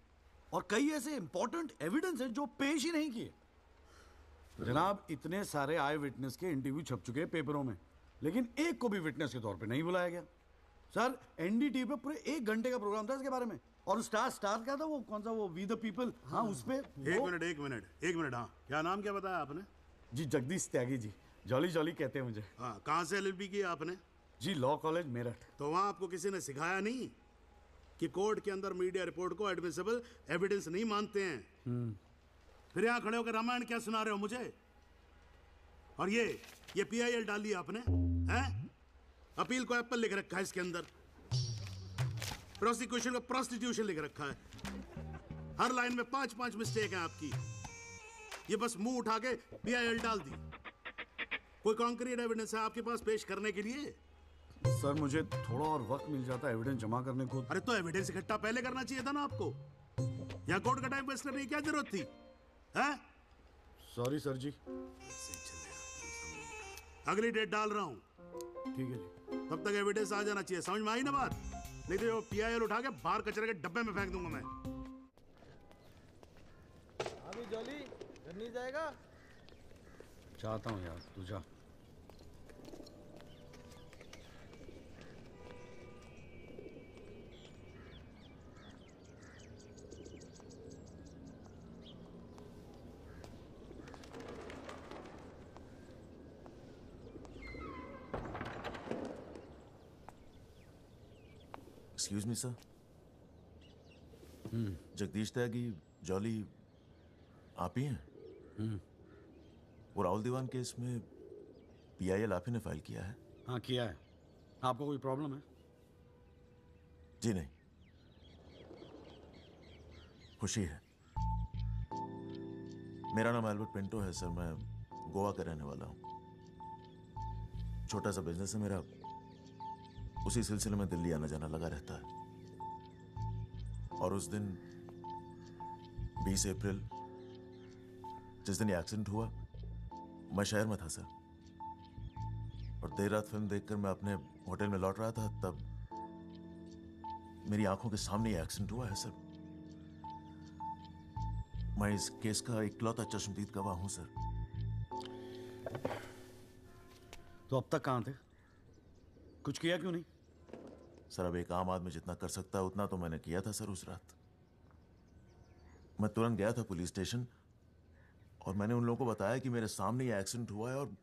Speaker 5: और कई ऐसे इंपॉर्टेंट एविडेंस हैं जो पेश ही नहीं किए। जनाब, इतने सारे आई विटनेस के इंटरव्यू छप चुके हैं पेपरों में, लेकिन एक को भी विटनेस के तौर पे नहीं बुलाया गया। सर, एनडीटीवी पे पूरे 1 घंटे का प्रोग्राम था इसके बारे में, और स्टार क्या था वो, कौन सा वो, वी द पीपल, हाँ उस पे
Speaker 21: एक मिनट, हाँ क्या नाम क्या बताया आपने?
Speaker 5: जी जगदीश त्यागी जी, जॉली जॉली कहते हैं मुझे।
Speaker 21: हाँ, कहाँ से एलएलबी की आपने?
Speaker 5: जी लॉ कॉलेज मेरठ।
Speaker 21: तो वहाँ आपको किसी ने सिखाया नहीं कि कोर्ट के अंदर मीडिया रिपोर्ट को एडमिसिबल एविडेंस नहीं मानते हैं? फिर यहाँ खड़े होकर रामायण क्या सुना रहे हो मुझे? और ये पीआईएल डाल दिया आपने, हैं? अपील को एप्पल लिख रखा है इसके अंदर, प्रोसिक्यूशन को प्रोस्टिट्यूशन लिख रखा है। हर लाइन में 5-5 मिस्टेक है आपकी। ये बस मुंह उठा के पीआईएल डाल दी। कोई कॉन्क्रीट एविडेंस है आपके पास पेश करने के लिए?
Speaker 5: सर, मुझे थोड़ा और वक्त मिल जाता है एविडेंस जमा करने को।
Speaker 21: अरे तो एविडेंस इकट्ठा पहले करना चाहिए था ना आपको। यहाँ कोर्ट का टाइम वेस्ट करने की क्या जरूरत थी, हैं?
Speaker 5: सॉरी सर जी।
Speaker 21: अगली डेट डाल रहा हूँ।
Speaker 5: ठीक है जी।
Speaker 21: तब तक एविडेंस आ जाना चाहिए, समझ में आई ना बात? नहीं तो पीआईएल उठा के बाहर कचरे के डब्बे में फेंक दूंगा मैं।
Speaker 22: अभी जॉली घर नहीं जाएगा?
Speaker 5: चाहता हूँ यार, तू जा।
Speaker 1: Excuse me sir. Jagdish Tyagi, Jolly आप ही हैं? वो राहुल दीवान केस में पीआईएल आप ही ने फाइल किया है?
Speaker 5: हाँ किया है। आपको कोई प्रॉब्लम है?
Speaker 1: जी नहीं, खुशी है। मेरा नाम एल्बर्ट पिंटो है सर, मैं गोवा का रहने वाला हूँ। छोटा सा बिजनेस है मेरा, उसी सिलसिले में दिल्ली आना जाना लगा रहता है। और उस दिन 20 अप्रैल जिस दिन ये एक्सीडेंट हुआ, मैं शहर में था सर, और देर रात फिल्म देखकर मैं अपने होटल में लौट रहा था, तब मेरी आंखों के सामने ये एक्सीडेंट हुआ है सर। मैं इस केस का इकलौता चश्मदीद गवाह हूं सर।
Speaker 5: तो अब तक कहां थे? कुछ किया क्यों नहीं?
Speaker 1: सर, अब एक आम आदमी जितना कर सकता है उतना तो मैंने किया था सर। उस रात मैं तुरंत गया था पुलिस स्टेशन और मैंने उन लोगों को बताया कि मेरे सामने ये एक्सीडेंट हुआ है, और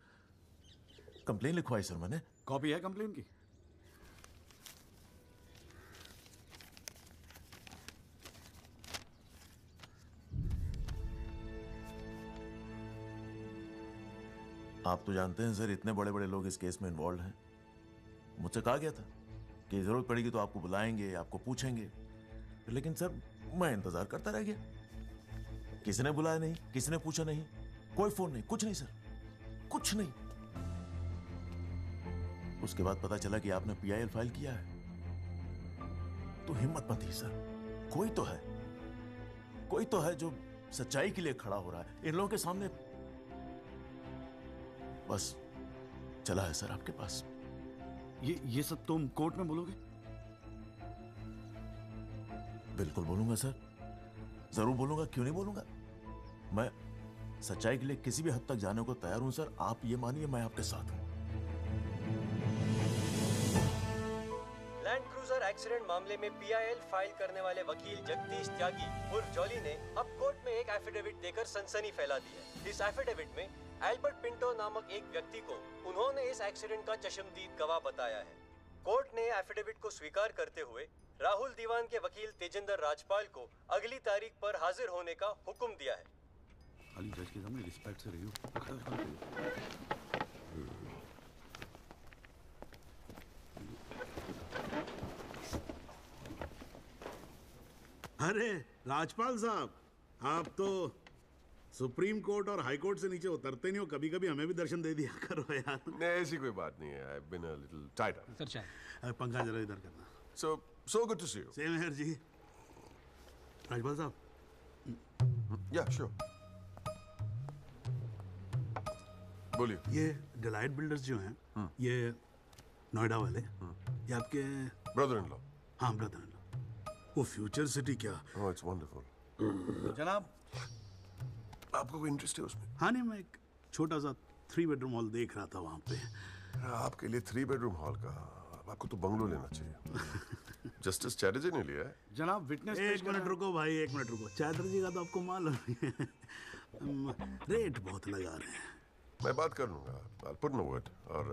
Speaker 1: कंप्लेन लिखवाई सर मैंने।
Speaker 5: कॉपी है कंप्लेन की?
Speaker 1: आप तो जानते हैं सर, इतने बड़े बड़े लोग इस केस में इन्वॉल्व हैं। मुझसे कहा गया था कि जरूरत पड़ेगी तो आपको बुलाएंगे, आपको पूछेंगे, लेकिन सर मैं इंतजार करता रह गया। किसी ने बुलाया नहीं, किसी ने पूछा नहीं, कोई फोन नहीं, कुछ नहीं सर, कुछ नहीं। उसके बाद पता चला कि आपने पीआईएल फाइल किया है, तो हिम्मत मत ही सर। कोई तो है जो सच्चाई के लिए खड़ा हो रहा है इन लोगों के सामने। बस चला है सर आपके पास।
Speaker 5: ये सब तुम कोर्ट में बोलोगे?
Speaker 1: बिल्कुल बोलूंगा सर, जरूर बोलूंगा, क्यों नहीं बोलूंगा। मैं सच्चाई के लिए किसी भी हद तक जाने को तैयार हूं सर। आप ये मानिए मैं आपके साथ हूं।
Speaker 3: लैंड क्रूजर एक्सीडेंट मामले में पीआईएल फाइल करने वाले वकील जगदीश त्यागी उर्फ जॉली ने अब कोर्ट में एक एफिडेविट देकर सनसनी फैला दी है। इस एफिडेविट में एल्बर्ट पिंटो नामक एक व्यक्ति को उन्होंने इस एक्सीडेंट का चश्मदीद गवाह बताया है। कोर्ट ने एफिडेविट को स्वीकार करते हुए राहुल दीवान के वकील तेजिंदर राजपाल को अगली तारीख पर हाजिर होने का हुक्म दिया है।
Speaker 5: खाली जज के सामने रिस्पेक्ट से रहियो।
Speaker 21: अरे राजपाल साहब, आप तो सुप्रीम कोर्ट और हाई कोर्ट से नीचे उतरते नहीं हो, कभी कभी हमें भी दर्शन दे दिया करो यार।
Speaker 16: नहीं, ऐसी कोई बात नहीं है। I been a little tight up.
Speaker 21: Sir चाय। पंखा जरा इधर करना।
Speaker 16: So good to see you.
Speaker 21: Same here जी। राजपाल साहब।
Speaker 16: या श्योर, बोलिए।
Speaker 21: ये डिलाइट बिल्डर्स जो हैं, ये नोएडा वाले, ये आपके
Speaker 16: ब्रदर इन लॉ?
Speaker 21: हाँ, ब्रदर इन लॉ। वो फ्यूचर सिटी क्या?
Speaker 16: ओह, इट्स वंडरफुल।
Speaker 5: जनाब,
Speaker 16: आपको कोई इंटरेस्ट है उसमें?
Speaker 21: हाँ नहीं, मैं एक छोटा सा 3 बेडरूम हॉल देख रहा था वहाँ पे।
Speaker 16: आपके लिए 3 बेडरूम हॉल का? आपको तो बंगलो लेना चाहिए। जस्टिस चैटर्जी ने लिया है।
Speaker 5: जनाब विटनेस।
Speaker 21: एक मिनट रुको भाई, एक मिनट रुको। चैटर्जी का तो आपको मालूम है रेट बहुत लगा रहे हैं।
Speaker 16: मैं बात कर लूंगा, I'll put in a word और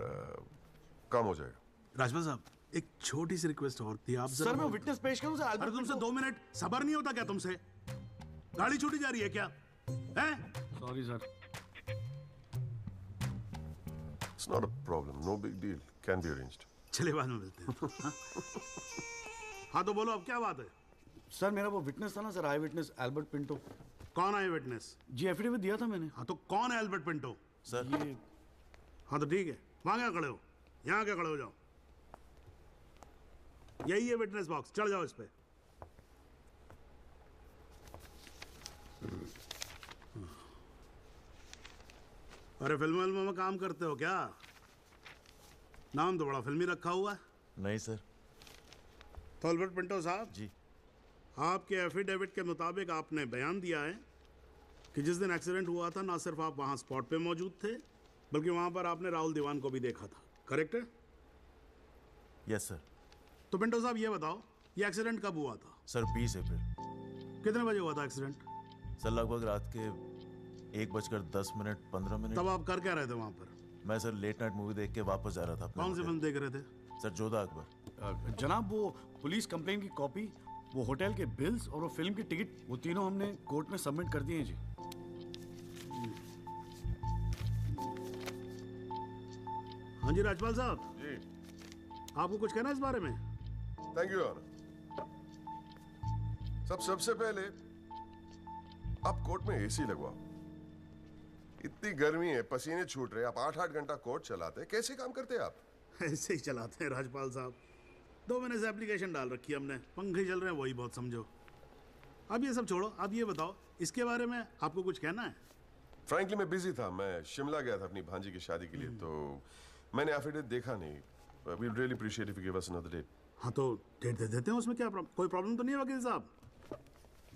Speaker 16: काम हो जाएगा।
Speaker 21: राजपाल साहब, एक छोटी सी रिक्वेस्ट और थी। आप
Speaker 5: सर, मैं विटनेस पेश करूं सर?
Speaker 21: अरे तुमसे 2 मिनट सबर नहीं होता क्या तुमसे? गाड़ी छूटी जा रही है क्या? हैं?
Speaker 5: Sorry sir.
Speaker 16: It's not a problem, no big deal, can be arranged.
Speaker 21: चलिए बाद में मिलते हैं। हाँ? हाँ तो बोलो, अब क्या बात है?
Speaker 5: सर, मेरा वो विटनेस था ना सर, आई विटनेस एल्बर्ट पिंटो।
Speaker 21: कौन है विटनेस?
Speaker 5: जी, एफिडेविट दिया था मैंने।
Speaker 21: हाँ तो कौन है एल्बर्ट पिंटो?
Speaker 1: सर
Speaker 5: ये।
Speaker 21: हाँ तो ठीक है, वहां क्या खड़े हो? यहाँ क्या खड़े हो जाओ। यही है विटनेस बॉक्स, चढ़ जाओ इस पे। अरे फिल्म में काम करते हो क्या? नाम तो बड़ा फिल्मी रखा हुआ है।
Speaker 1: नहीं सर।
Speaker 21: तो एल्बर्ट पिंटो साहब
Speaker 1: जी,
Speaker 21: आपके एफिडेविट के मुताबिक आपने बयान दिया है कि जिस दिन एक्सीडेंट हुआ था, ना सिर्फ आप वहां स्पॉट पे मौजूद थे, बल्कि वहां पर आपने राहुल दीवान को भी देखा था। करेक्ट है?
Speaker 1: Yes sir.
Speaker 21: तो पिंटो साहब ये बताओ, ये एक्सीडेंट कब हुआ था?
Speaker 1: सर 20 अप्रैल।
Speaker 21: कितने बजे हुआ था एक्सीडेंट?
Speaker 1: सर लगभग रात के 1:10
Speaker 21: तब आप कर क्या रहे थे वहां पर?
Speaker 1: मैं सर लेट नाइट मूवी देख के वापस जा रहा था अपने
Speaker 21: कौन सी
Speaker 1: होटल।
Speaker 21: फिल्म देख रहे थे?
Speaker 1: सर जोधा अकबर।
Speaker 5: जनाब, वो पुलिस कंप्लेंट की कॉपी, वो होटल के बिल्स और वो फिल्म की टिकट, वो तीनों हमने कोर्ट में सबमिट कर दिए हैं जी।
Speaker 21: हाँ जी राजपाल साहब।
Speaker 16: जी।
Speaker 21: आपको कुछ कहना है इस बारे में?
Speaker 16: Thank you honour. सबसे पहले आप कोर्ट में एसी लगवाओ। इतनी गर्मी है, पसीने छूट रहे, आप 8-8 घंटा कोर्ट चलाते, कैसे काम करते हैं आप?
Speaker 21: ऐसे ही चलाते हैं राजपाल साहब। 2 महीने से एप्लीकेशन डाल रखी है हमने, पंखे चल रहे हैं, वही बहुत समझो। अब ये सब छोड़ो, अब ये बताओ, इसके बारे में आपको कुछ कहना है?
Speaker 16: फ्रैंकली मैं बिजी था, मैं शिमला गया था अपनी भांजी की शादी के लिए, तो मैंने एफिडेविट देखा नहीं। We really appreciate if you give us another date.
Speaker 21: हाँ तो डेट दे देते हैं, उसमें क्या कोई प्रॉब्लम तो नहीं है वकील साहब?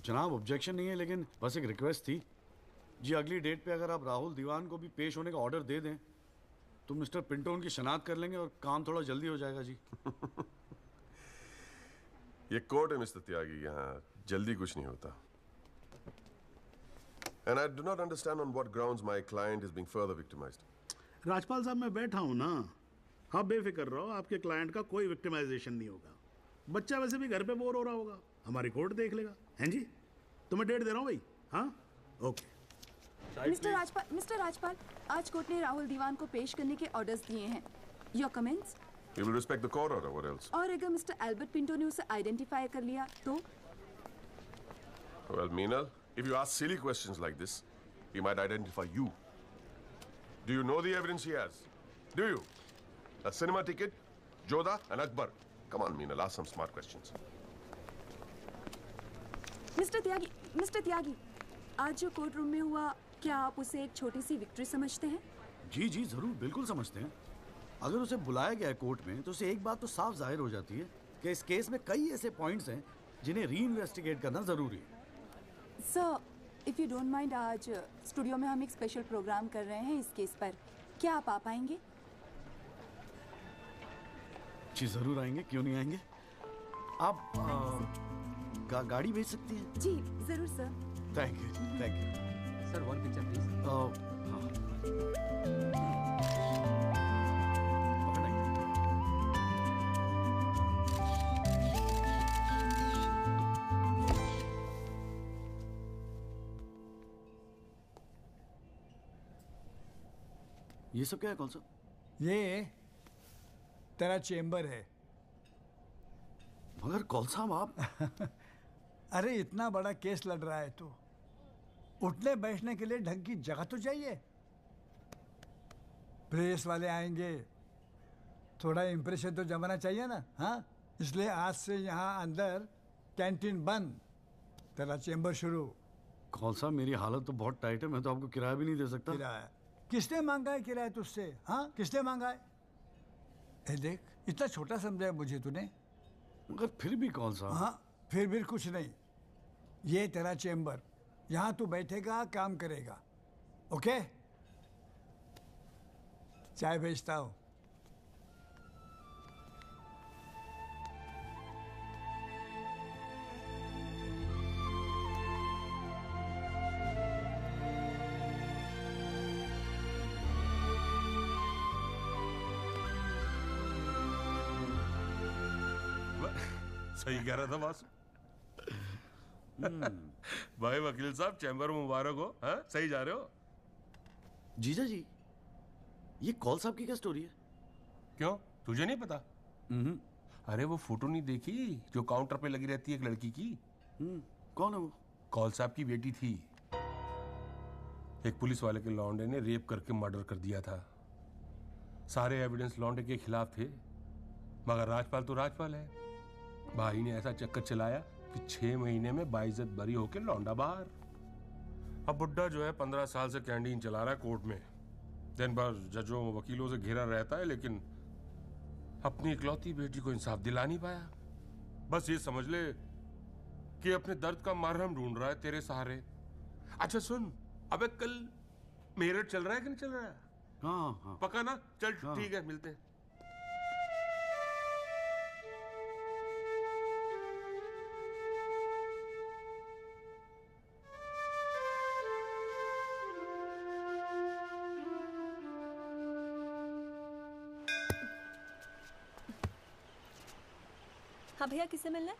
Speaker 5: जनाब ऑब्जेक्शन नहीं है, लेकिन बस एक रिक्वेस्ट थी जी, अगली डेट पे अगर आप राहुल दीवान को भी पेश होने का ऑर्डर दे दें तो मिस्टर पिंटो उनकी शनाख्त कर लेंगे और काम थोड़ा जल्दी हो जाएगा जी।
Speaker 16: ये कोर्ट है मिस्टर त्यागी, यहाँ जल्दी कुछ नहीं होता। And I do not understand on what grounds my client is being further victimized.
Speaker 21: Rajpal साहब मैं बैठा हूँ ना, आप बेफिक्र रहो, आपके क्लाइंट का कोई विक्टिमाइजेशन नहीं होगा। बच्चा वैसे भी घर पे बोर हो रहा होगा, हमारी कोर्ट देख लेगा। हैं जी? तो मैं डेट दे रहा हूँ भाई। हाँ ओके।
Speaker 7: मिस्टर राजपाल, आज कोर्ट ने राहुल दीवान को पेश करने के ऑर्डर्स दिए हैं। Your comments?
Speaker 16: We will respect the court order. What else?
Speaker 7: और अगर मिस्टर एल्बर्ट पिंटो ने उसे आइडेंटिफाई कर लिया तो?
Speaker 16: Well, Meenal, if you ask silly questions like this, he might identify you. Do you know the evidence he has? Do you? A cinema ticket, Jodha and Akbar. Come on, Meenal, ask some smart questions.
Speaker 7: Mister Tyagi, आज जो court room में हुआ, क्या आप उसे एक छोटी सी victory समझते हैं?
Speaker 5: जी जी जरूर, बिल्कुल समझते हैं। अगर उसे बुलाया गया है कोर्ट में तो उसे एक बात तो साफ जाहिर हो जाती है कि इस केस में कई ऐसे पॉइंट्स हैं जिन्हें री इन्वेस्टिगेट करना जरूरी है।
Speaker 7: Sir, if you don't mind, आज स्टूडियो में हम एक स्पेशल प्रोग्राम कर रहे हैं इस केस पर, क्या आप आ पाएंगे?
Speaker 5: जी जरूर आएंगे, क्यों नहीं आएंगे। आप गाड़ी भेज सकती हैं?
Speaker 7: जी जरूर sir.
Speaker 5: Thank you, thank you
Speaker 23: sir. 1 picture please.
Speaker 5: हाँ। ये सब क्या है? कौन सा?
Speaker 2: ये तेरा चेम्बर है।
Speaker 5: मगर कौन सा आप?
Speaker 2: अरे इतना बड़ा केस लड़ रहा है तो उठने बैठने के लिए ढंग की जगह तो चाहिए। प्रेस वाले आएंगे, थोड़ा इंप्रेशन तो जमाना चाहिए ना। हाँ, इसलिए आज से यहाँ अंदर कैंटीन बंद, तेरा चेंबर शुरू।
Speaker 5: कौन सा, मेरी हालत तो बहुत टाइट है, मैं तो आपको किराया भी नहीं दे सकता।
Speaker 2: किराया किसने मांगा है? किराया तुझसे? हाँ, किसने मांगा है? ए देख, इतना छोटा समझा है मुझे तूने।
Speaker 5: मगर फिर भी कौन सा?
Speaker 2: हाँ, फिर भी कुछ नहीं। ये तेरा चेंबर, यहाँ तू बैठेगा, काम करेगा। ओके, चाय भेजता हूँ।
Speaker 15: सही कह रहा था बॉस। भाई वकील साहब, चैम्बर में मुबारक हो। हाँ, सही जा रहे हो।
Speaker 5: जीजा जी, ये कौल साहब की क्या स्टोरी है?
Speaker 15: क्यों, तुझे नहीं पता? अरे वो फोटो नहीं देखी जो काउंटर पे लगी रहती है एक लड़की की?
Speaker 5: कौन है वो?
Speaker 15: कौल साहब की बेटी थी। एक पुलिस वाले के लौंडे ने रेप करके मर्डर कर दिया था। सारे एविडेंस लौंडे के खिलाफ थे, मगर राजपाल तो राजपाल है। भाई ने ऐसा चक्कर चलाया कि 6 महीने में बाइज्जत बरी होके लौंडा बाहर। अब बुड्ढा जो है 15 साल से कैंटीन चला रहा है कोर्ट में। दिन भर जजों वकीलों से घिरा रहता है, लेकिन अपनी इकलौती बेटी को इंसाफ दिला नहीं पाया। बस ये समझ ले कि अपने दर्द का मरहम ढूंढ रहा है तेरे सहारे। अच्छा सुन, अबे कल मेरठ चल रहा है कि नहीं चल रहा है?
Speaker 5: हाँ।
Speaker 15: पक्का ना? चल ठीक है, मिलते हैं।
Speaker 8: हाँ भैया, किससे मिलना है?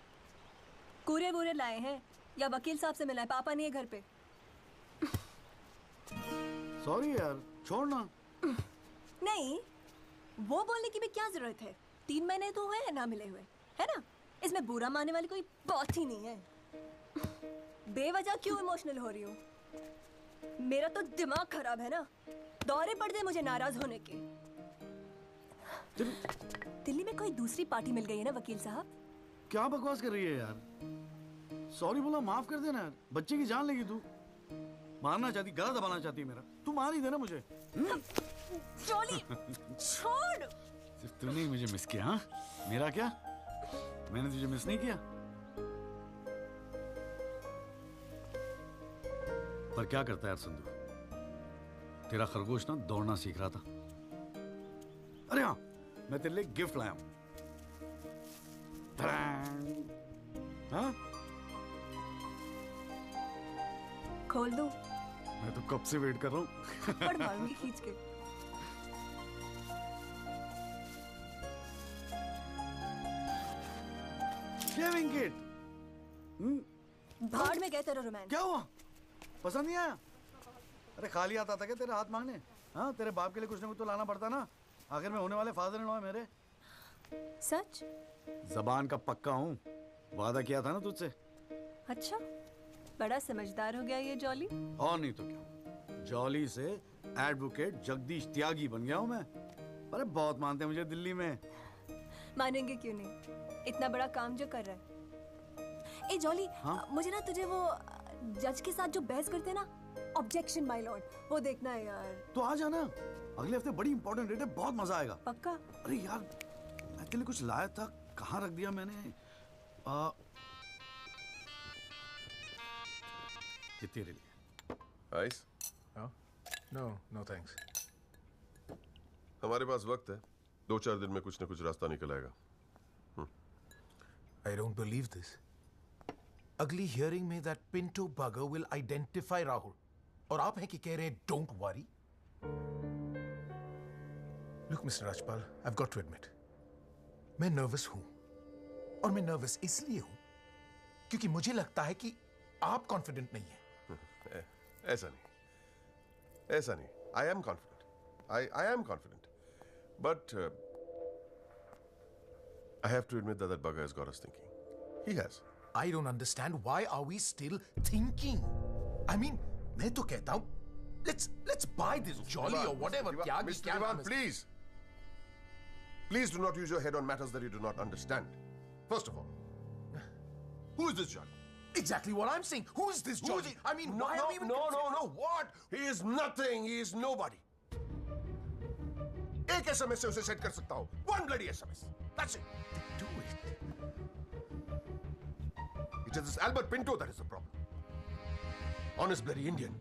Speaker 8: कूरे वूरे लाए हैं या वकील साहब से मिलना है? पापा नहीं है घर पे।
Speaker 5: सॉरी यार, छोड़ ना।
Speaker 8: नहीं, वो बोलने की भी क्या जरूरत है? 3 महीने तो हुए हैं ना मिले हुए, है ना? इसमें बुरा मानने वाली कोई बात ही नहीं है। बेवजह क्यों इमोशनल हो रही हूँ? मेरा तो दिमाग खराब है ना। दौरे पड़ गए मुझे नाराज होने के। दिल्ली में कोई दूसरी पार्टी मिल गई है ना वकील साहब?
Speaker 5: क्या बकवास कर रही है यार? सॉरी बोला, माफ कर देना यार। बच्चे की जान लेगी तू। मारना चाहती, गला दबाना चाहती है मेरा। तू मार ही देना मुझे।
Speaker 8: जॉली, छोड़।
Speaker 5: सिर्फ तूने ही मुझे मिस किया। हाँ, मेरा क्या? मैंने तुझे मिस नहीं किया। पर क्या करता है यार संधू, तेरा खरगोश ना दौड़ना सीख रहा था। अरे हाँ, मैं तेरे लिए गिफ्ट लाया हूं। हाँ?
Speaker 8: खोल दो।
Speaker 5: मैं तो कब से वेट कर रहा हूँ।
Speaker 8: पड़ मारूंगी खींच के।
Speaker 5: Shaving kit.
Speaker 8: भाड़ में गए तेरा रोमांस।
Speaker 5: क्या हुआ? पसंद नहीं आया? अरे खाली आता था क्या तेरे हाथ मांगने? हाँ, तेरे बाप के लिए कुछ ना कुछ तो लाना पड़ता ना। आखिर में होने वाले फादर इन लॉ है मेरे।
Speaker 8: सच?
Speaker 5: जबान का पक्का हूँ, वादा किया था ना तुझसे।
Speaker 8: अच्छा, बड़ा समझदार हो गया ये जॉली।
Speaker 5: और नहीं तो क्या, जॉली से एडवोकेट जगदीश त्यागी बन गया हूँ मैं। अरे बहुत मानते हैं मुझे दिल्ली में।
Speaker 8: मानेंगे क्यों नहीं, इतना बड़ा काम जो कर रहा है। ए जॉली,
Speaker 5: हाँ?
Speaker 8: मुझे ना तुझे वो जज के साथ जो बहस करते हैं ना, ऑब्जेक्शन माय लॉर्ड, वो देखना है यार।
Speaker 5: तो आ जाना, अगले हफ्ते बड़ी इंपॉर्टेंट डेट है, बहुत मजा आएगा।
Speaker 8: पक्का?
Speaker 5: अरे यार, मैं तेरे लिए कुछ लाया था, कहाँ रख दिया मैंने? ये तेरे लिए।
Speaker 16: आइस?
Speaker 19: No thanks.
Speaker 16: हमारे पास वक्त है, 2-4 दिन में कुछ न कुछ रास्ता निकल आएगा।
Speaker 19: I don't believe this. अगली हियरिंग में that Pinto bugger will identify Rahul. और आप हैं कि कह रहे हैं don't worry? Look, Mr. Rajpal, I've got to admit, मैं नर्वस हूं। और मैं नर्वस इसलिए हूं क्योंकि मुझे लगता है कि आप कॉन्फिडेंट नहीं हैं।
Speaker 16: ऐसा नहीं। I am confident. I am confident. But I have to admit that bugger has got us thinking. He has.
Speaker 19: I don't understand why are we still thinking? I mean, मैं तो कहता हूं let's buy this jolly or whatever.
Speaker 16: Mr. Diwan, please. Please do not use your head on matters that you do not understand. First of all, who is this Jolly?
Speaker 19: Exactly what I'm saying. Who is this Jolly? I mean,
Speaker 16: no,
Speaker 19: why are we even
Speaker 16: no. What? He is nothing. He is nobody. एक SMS से उसे set कर सकता हूं. One bloody SMS. That's it.
Speaker 19: Do it.
Speaker 16: It is this Albert Pinto that is the problem. Honest bloody Indian.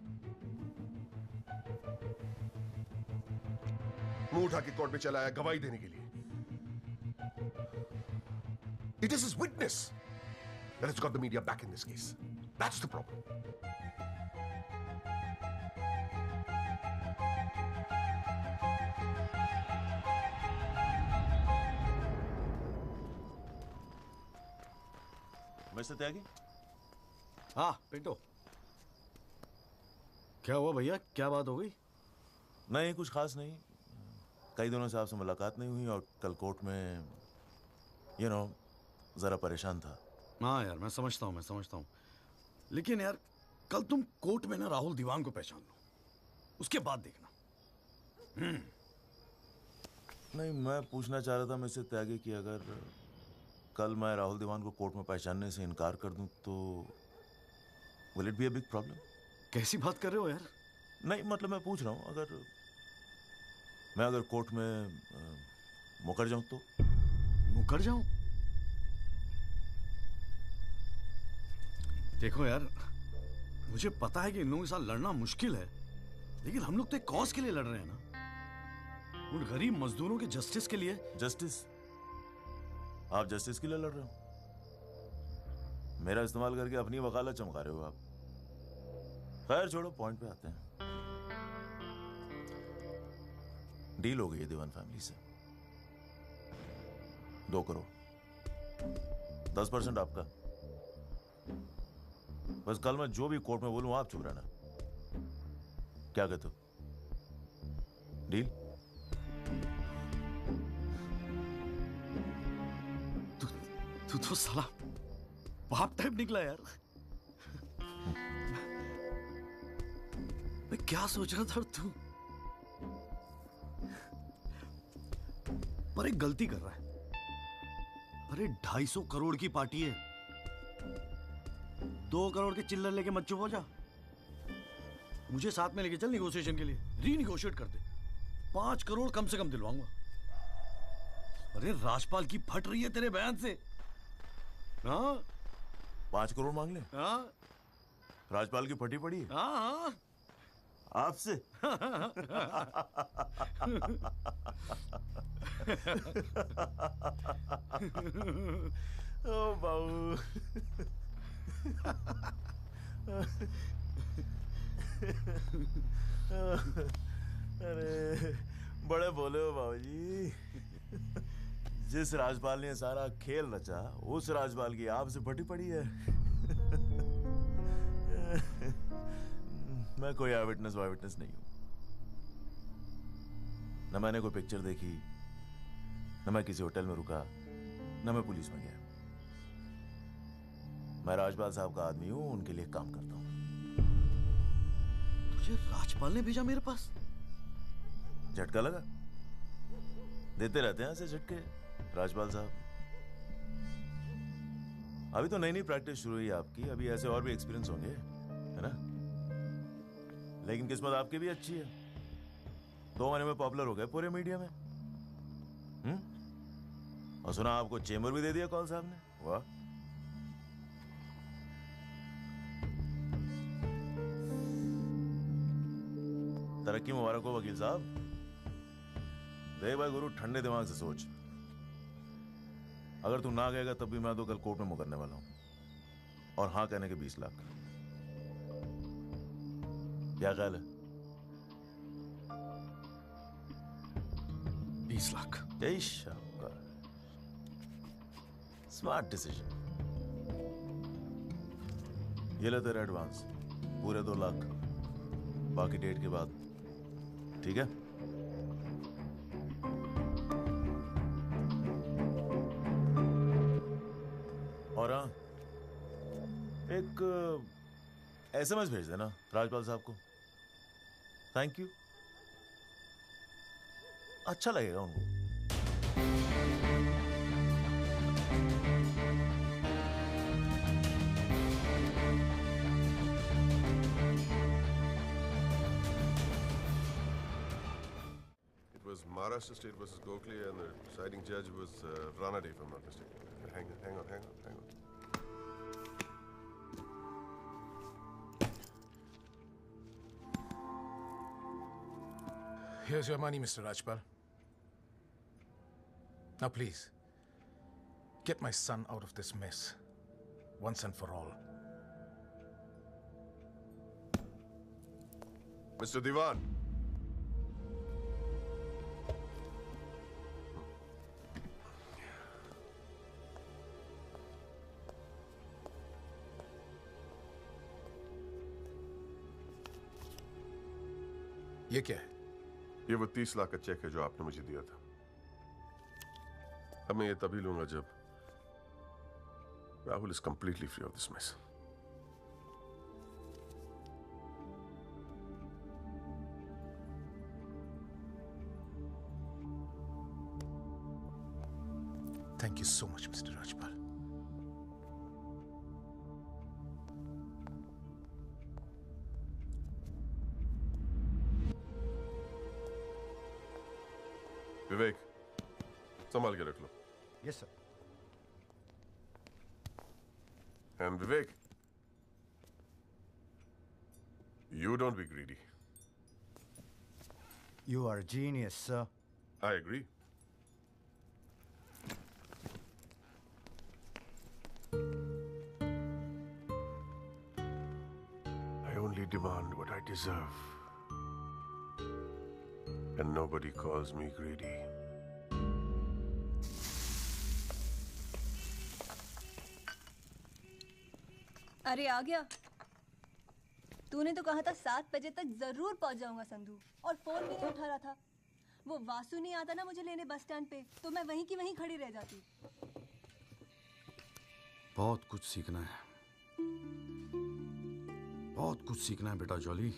Speaker 16: मुंह उठा के court में चला आया गवाही देने के लिए. It is his witness that has got the media back in this case. That's the problem.
Speaker 1: Mister Tyagi?
Speaker 5: हाँ पिंटो, क्या हुआ भैया? क्या बात हो गई?
Speaker 1: नहीं, कुछ खास नहीं. कई दिनों से आपसे मुलाकात नहीं हुई और कल कोर्ट में जरा परेशान था.
Speaker 5: हाँ यार, मैं समझता हूँ. लेकिन यार, कल तुम कोर्ट में ना राहुल दीवान को पहचान लो, उसके बाद देखना.
Speaker 1: नहीं, मैं पूछना चाह रहा था मिस्टर त्यागी कि अगर कल मैं राहुल दीवान को कोर्ट में पहचानने से इनकार कर दूं तो will it be a big problem?
Speaker 5: कैसी बात कर रहे हो यार?
Speaker 1: नहीं, मतलब मैं पूछ रहा हूं, अगर कोर्ट में मुकर जाऊं तो?
Speaker 5: मुकर जाऊं? देखो यार, मुझे पता है कि इन लोगों के साथ लड़ना मुश्किल है, लेकिन हम लोग तो एक कॉज के लिए लड़ रहे हैं ना, उन गरीब मजदूरों के जस्टिस के लिए.
Speaker 1: जस्टिस? आप जस्टिस के लिए लड़ रहे हो? मेरा इस्तेमाल करके अपनी वकालत चमका रहे हो आप. खैर छोड़ो, पॉइंट पे आते हैं. डील हो गई है दीवान फैमिली से. 2 करोड़, 10% आपका. बस कल मैं जो भी कोर्ट में बोलूं आप चुप रहना. क्या कहते हो? डील?
Speaker 5: तू तो साला बाप टाइप निकला यार. मैं क्या सोच रहा था तू? पर एक गलती कर रहा है. अरे 250 करोड़ की पार्टी है. 2 करोड़ के चिल्लर लेके मत चुप हो जा. मुझे साथ में लेके चल निगोशिएशन के लिए. रीनिगोशिएट कर दे. 5 करोड़ कम से कम दिलवाऊंगा. अरे राजपाल की फट रही है तेरे बयान से. हाँ,
Speaker 1: 5 करोड़ मांग ले?
Speaker 5: हाँ,
Speaker 1: राजपाल की फटी पड़ी है?
Speaker 5: हाँ.
Speaker 1: आपसे? ओ बाबू. अरे बड़े बोले हो बाबूजी. जिस राजपाल ने सारा खेल रचा, उस राजपाल की आपसे फटी पड़ी है. मैं कोई आई विटनेस नहीं हूं. न मैंने कोई पिक्चर देखी, न मैं किसी होटल में रुका, न मैं पुलिस में गया. मैं राजपाल साहब का आदमी हूं, उनके लिए काम करता हूं.
Speaker 5: तुझे राजपाल ने भेजा मेरे पास?
Speaker 1: झटका लगा? देते रहते हैं ऐसे झटके राजपाल साहब. अभी तो नई प्रैक्टिस शुरू हुई आपकी. अभी ऐसे और भी एक्सपीरियंस होंगे, है ना? लेकिन किस्मत आपकी भी अच्छी है. 2 महीने में पॉपुलर हो गए पूरे मीडिया में. और सुना आपको चेंबर भी दे दिया कौल साहब ने. वाह. तरक्की मुबारक हो वकील साहब. देख भाई गुरु, ठंडे दिमाग से सोच. अगर तू ना गएगा तब भी मैं तो कल कोर्ट में मुकरने वाला हूं. और हाँ कहने के 20 लाख. क्या ख्याल है?
Speaker 5: 20 लाख.
Speaker 1: Smart decision. ये ले तेरा एडवांस, पूरे 2 लाख. बाकी डेट के बाद. ठीक है? और हाँ, एक एसएमएस भेज देना राजपाल साहब को। थैंक यू, अच्छा लगेगा उनको।
Speaker 16: It was Maharashtra State versus Gokhale, and the deciding judge was Ranade, if I'm not mistaken. Hang on.
Speaker 19: Here's your money, Mr. Rajpal. Now, please, get my son out of this mess, once and for all.
Speaker 16: Mr. Diwan.
Speaker 19: ये क्या है?
Speaker 16: ये वो 30 लाख का check है जो आपने मुझे दिया था। अब मैं ये तभी लूंगा जब Rahul is completely free of this mess.
Speaker 19: Thank you so much, Mr. Rajpal.
Speaker 16: Vivek, संभाल के रख लो।
Speaker 11: Yes sir.
Speaker 16: And Vivek, you don't be greedy.
Speaker 11: You are a genius, sir.
Speaker 16: I agree. I only demand what I deserve. And nobody calls me greedy.
Speaker 8: अरे आ गया। तूने तो कहा था 7 बजे तक जरूर पहुंच जाऊंगा संधू, और फोन भी नहीं उठा रहा था। वो वासु नहीं आता ना मुझे लेने बस स्टैंड पे, तो मैं वहीं की वहीं खड़ी रह जाती।
Speaker 5: बहुत कुछ सीखना है, बहुत कुछ सीखना है बेटा जॉली।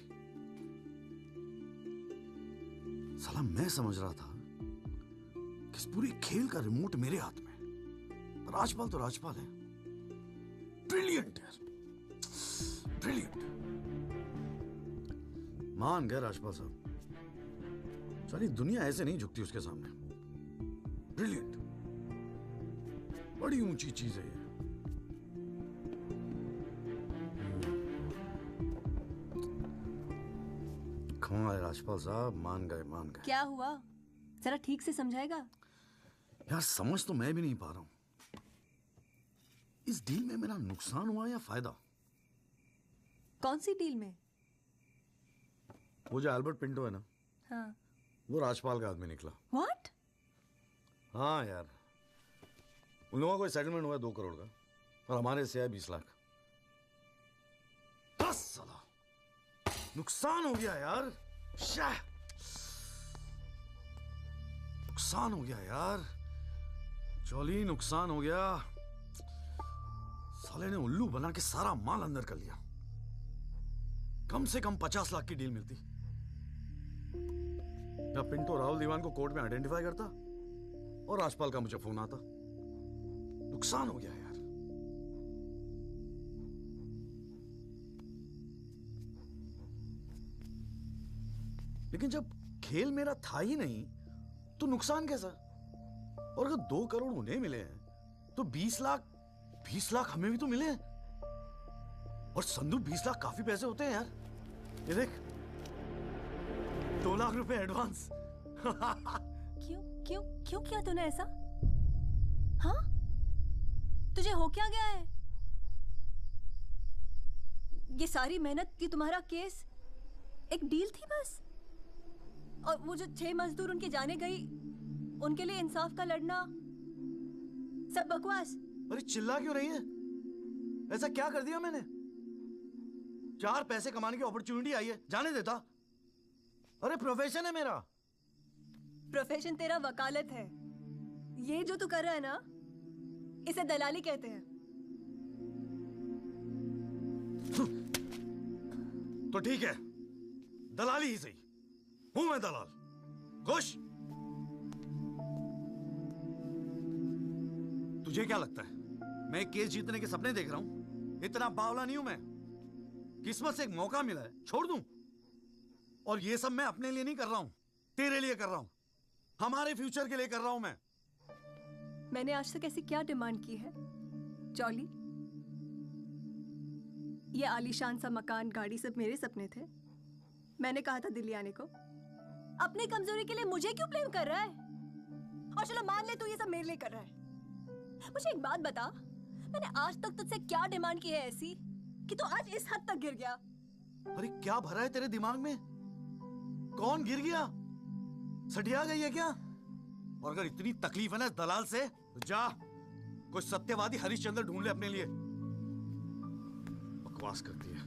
Speaker 5: साला मैं समझ रहा था कि इस पूरे खेल का रिमोट मेरे हाथ में। राजपाल तो राजपाल है, ब्रिलियंट है, ब्रिलियंट। मान गए राजपाल साहब, सारी दुनिया ऐसे नहीं झुकती उसके सामने। ब्रिलियंट, बड़ी ऊंची चीज है ये। कमाल है राजपाल साहब, मान गए मान गए।
Speaker 8: क्या हुआ, जरा ठीक से समझाएगा?
Speaker 5: यार समझ तो मैं भी नहीं पा रहा हूं, इस डील में मेरा नुकसान हुआ या फायदा?
Speaker 8: कौन सी डील में?
Speaker 5: वो जो एल्बर्ट पिंटो है ना,
Speaker 8: हाँ।
Speaker 5: वो राजपाल का आदमी निकला।
Speaker 8: What?
Speaker 5: हाँ यार, उन लोगों को सेटलमेंट हुआ 2 करोड़ का, और हमारे से है 20 लाख। 10 साला नुकसान हो गया यार। नुकसान हो गया यार, जॉली नुकसान हो गया। साले ने उल्लू बना के सारा माल अंदर कर लिया। कम से कम 50 लाख की डील मिलती। या पिंटो राहुल दीवान को कोर्ट में आइडेंटिफाई करता और राजपाल का मुझे फोन आता। नुकसान हो गया यार। लेकिन जब खेल मेरा था ही नहीं तो नुकसान कैसा? और अगर 2 करोड़ उन्हें मिले हैं तो 20 लाख हमें भी तो मिले हैं। और संधू 20 लाख काफी पैसे होते हैं यार। ये देख, 2 लाख रुपए एडवांस।
Speaker 8: क्यों किया तूने ऐसा? हाँ, तुझे हो क्या गया है? ये सारी मेहनत की तुम्हारा केस एक डील थी बस? और वो जो 6 मजदूर उनके जाने गई, उनके लिए इंसाफ का लड़ना सब बकवास?
Speaker 5: अरे चिल्ला क्यों रही है? ऐसा क्या कर दिया मैंने? 4 पैसे कमाने की अपॉर्चुनिटी आई है, जाने देता? अरे प्रोफेशन है मेरा।
Speaker 8: प्रोफेशन तेरा वकालत है। ये जो तू कर रहा है ना, इसे दलाली कहते हैं।
Speaker 5: तो ठीक है, दलाली ही सही, हूं मैं दलाल। खुश? तुझे क्या लगता है मैं केस जीतने के सपने देख रहा हूं? इतना बावला नहीं हूं मैं। किस्मत से एक मौका मिला है, छोड़ दूं? और ये सब मैं अपने लिए नहीं कर रहा हूं, तेरे लिए कर रहा हूं, हमारे फ्यूचर के लिए कर रहा हूं मैं।
Speaker 8: मैंने आज तक ऐसी क्या डिमांड की है जॉली? ये आलीशान सा मकान, गाड़ी सब मेरे सपने थे। मैंने कहा था दिल्ली आने को। अपनी कमजोरी के लिए मुझे क्यों ब्लेम कर रहा है? और चलो मान ले तू ये सब मेरे लिए कर रहा है। मुझे एक बात बता, मैंने आज तक तुझसे क्या डिमांड की है ऐसी कि तू आज इस हद तक गिर गया?
Speaker 5: अरे क्या भरा है तेरे दिमाग में? कौन गिर गया? सटिया गई है क्या? और अगर इतनी तकलीफ है ना दलाल से, तो जा कोई सत्यवादी हरिश्चंद्र ढूंढ ले अपने लिए। बकवास करती है।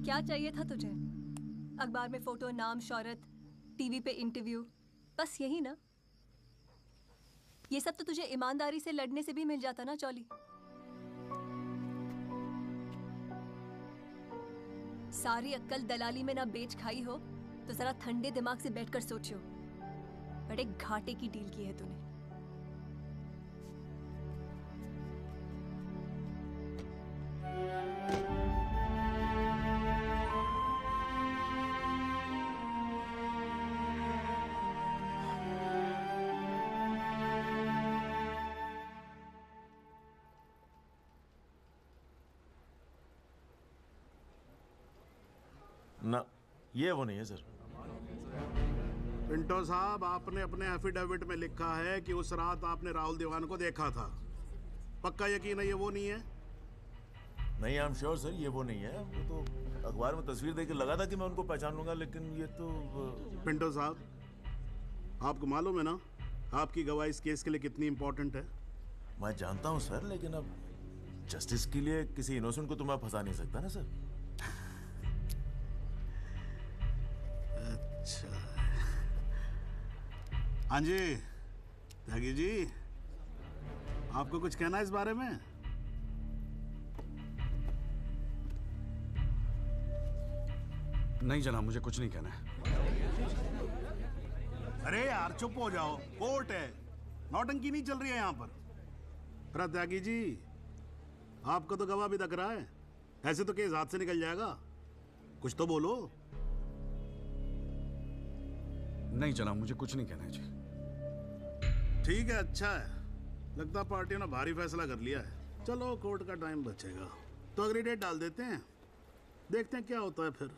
Speaker 8: क्या चाहिए था तुझे? अखबार में फोटो, नाम, शोहरत, टीवी पे इंटरव्यू, बस यही ना? ये सब तो तुझे ईमानदारी से लड़ने से भी मिल जाता ना चौली। सारी अक्कल दलाली में ना बेच खाई हो तो जरा ठंडे दिमाग से बैठकर सोचो, बड़े घाटे की डील की है तूने।
Speaker 1: ना, ये वो नहीं है सर।
Speaker 21: पिंटो साहब, आपने अपने एफिडेविट में लिखा है कि उस रात आपने राहुल दीवान को देखा था। पक्का यकीन है ये वो नहीं है?
Speaker 1: नहीं, आई एम श्योर सर, ये वो नहीं है। वो तो अखबार में तस्वीर देख के लगा था कि मैं उनको पहचान लूंगा, लेकिन ये तो
Speaker 21: पिंटो साहब, आपको मालूम है ना आपकी गवाही इस केस के लिए कितनी इंपॉर्टेंट है?
Speaker 1: मैं जानता हूँ सर, लेकिन अब जस्टिस के लिए किसी इनोसेंट को तो मैं फंसा नहीं सकता ना सर।
Speaker 21: अच्छा, हाँ जी त्यागी जी, आपको कुछ कहना है इस बारे में?
Speaker 5: नहीं जनाब, मुझे कुछ नहीं कहना है।
Speaker 21: अरे यार चुप हो जाओ, कोर्ट है, नौटंकी नहीं चल रही है यहाँ पर। अरे त्यागी जी, आपको तो गवाह भी दिख रहा है, ऐसे तो केस हाथ से निकल जाएगा, कुछ तो बोलो।
Speaker 5: नहीं जनाब, मुझे कुछ नहीं कहना है जी।
Speaker 21: ठीक है, अच्छा है, लगता पार्टियों ने भारी फैसला कर लिया है। चलो कोर्ट का टाइम बचेगा तो अगली डेट डाल देते हैं, देखते हैं क्या होता है फिर।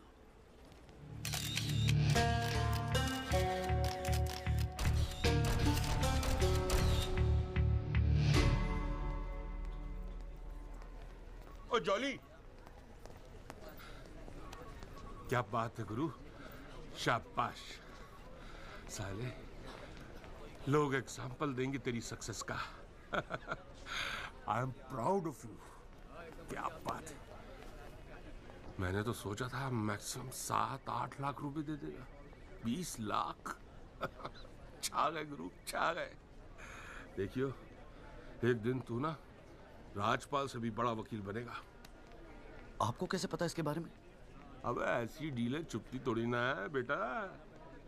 Speaker 15: ओ जॉली, क्या बात है गुरु, शाबाश। साले लोग एग्जाम्पल देंगे तेरी सक्सेस का। I am proud of you. क्या बात है, मैंने तो सोचा था मैक्सिमम 7-8 लाख रुपए दे देगा। 20 लाख। छा गए गुरु, छा गए। देखियो, एक दिन तू ना राजपाल से भी बड़ा वकील बनेगा।
Speaker 5: आपको कैसे पता इसके बारे में?
Speaker 15: अब ऐसी डीलें चुपती थोड़ी ना है बेटा।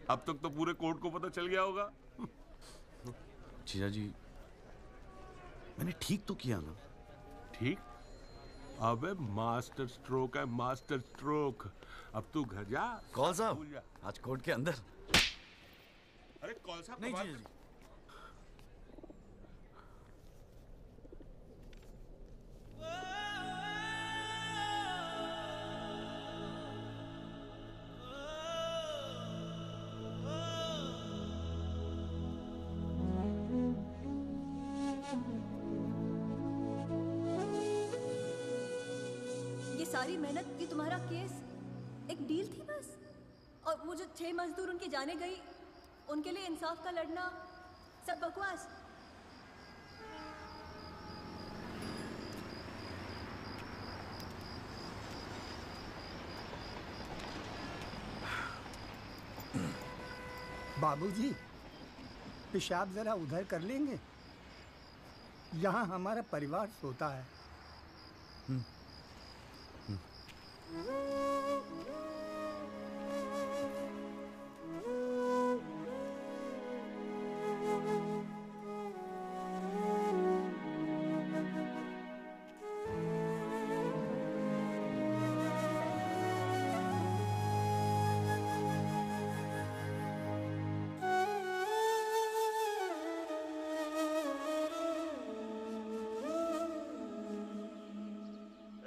Speaker 15: अब तक तो पूरे कोर्ट को पता चल गया होगा।
Speaker 5: जीजा जी, मैंने ठीक तो किया ना?
Speaker 15: ठीक? अबे मास्टर स्ट्रोक है, मास्टर स्ट्रोक। अब तू घर जा।
Speaker 5: कौल साहब, आज कोर्ट के अंदर।
Speaker 15: अरे कौल साहब
Speaker 5: नहीं जीजा जी।
Speaker 8: सारी मेहनत, ये तुम्हारा केस एक डील थी बस? और वो जो 6 मजदूर उनके जाने गई, उनके लिए इंसाफ का लड़ना सब बकवास?
Speaker 2: बाबूजी, पेशाब जरा उधर कर लेंगे? यहाँ हमारा परिवार सोता है।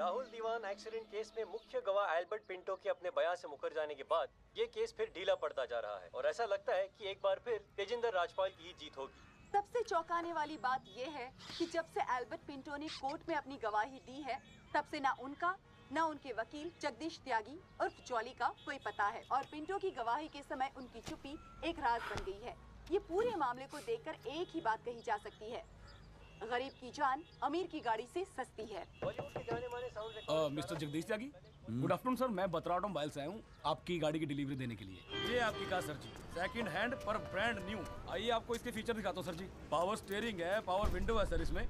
Speaker 3: राहुल दीवान एक्सीडेंट केस में मुख्य गवाह एल्बर्ट पिंटो के अपने बयान से मुकर जाने के बाद ये केस फिर ढीला पड़ता जा रहा है और ऐसा लगता है कि एक बार फिर तेजिंदर राजपाल की ही जीत होगी।
Speaker 7: सबसे चौंकाने वाली बात यह है कि जब से एल्बर्ट पिंटो ने कोर्ट में अपनी गवाही दी है तब से ना उनका न उनके वकील जगदीश त्यागी उर्फ जॉली का कोई पता है और पिंटो की गवाही के समय उनकी चुप्पी एक राज बन गई है। ये पूरे मामले को देखकर एक ही बात कही जा सकती है, गरीब की जान अमीर की गाड़ी से सस्ती है।
Speaker 10: मिस्टर जगदीश त्यागी, गुड आफ्टरनून सर। मैं बतराट मोबाइल से आया हूँ आपकी गाड़ी की डिलीवरी देने के लिए। ये आपकी कार सर जी, सेकंड हैंड पर ब्रांड न्यू। आइए आपको इसके फीचर दिखाता हूँ सर जी। पावर स्टीयरिंग है, पावर विंडो है सर इसमें,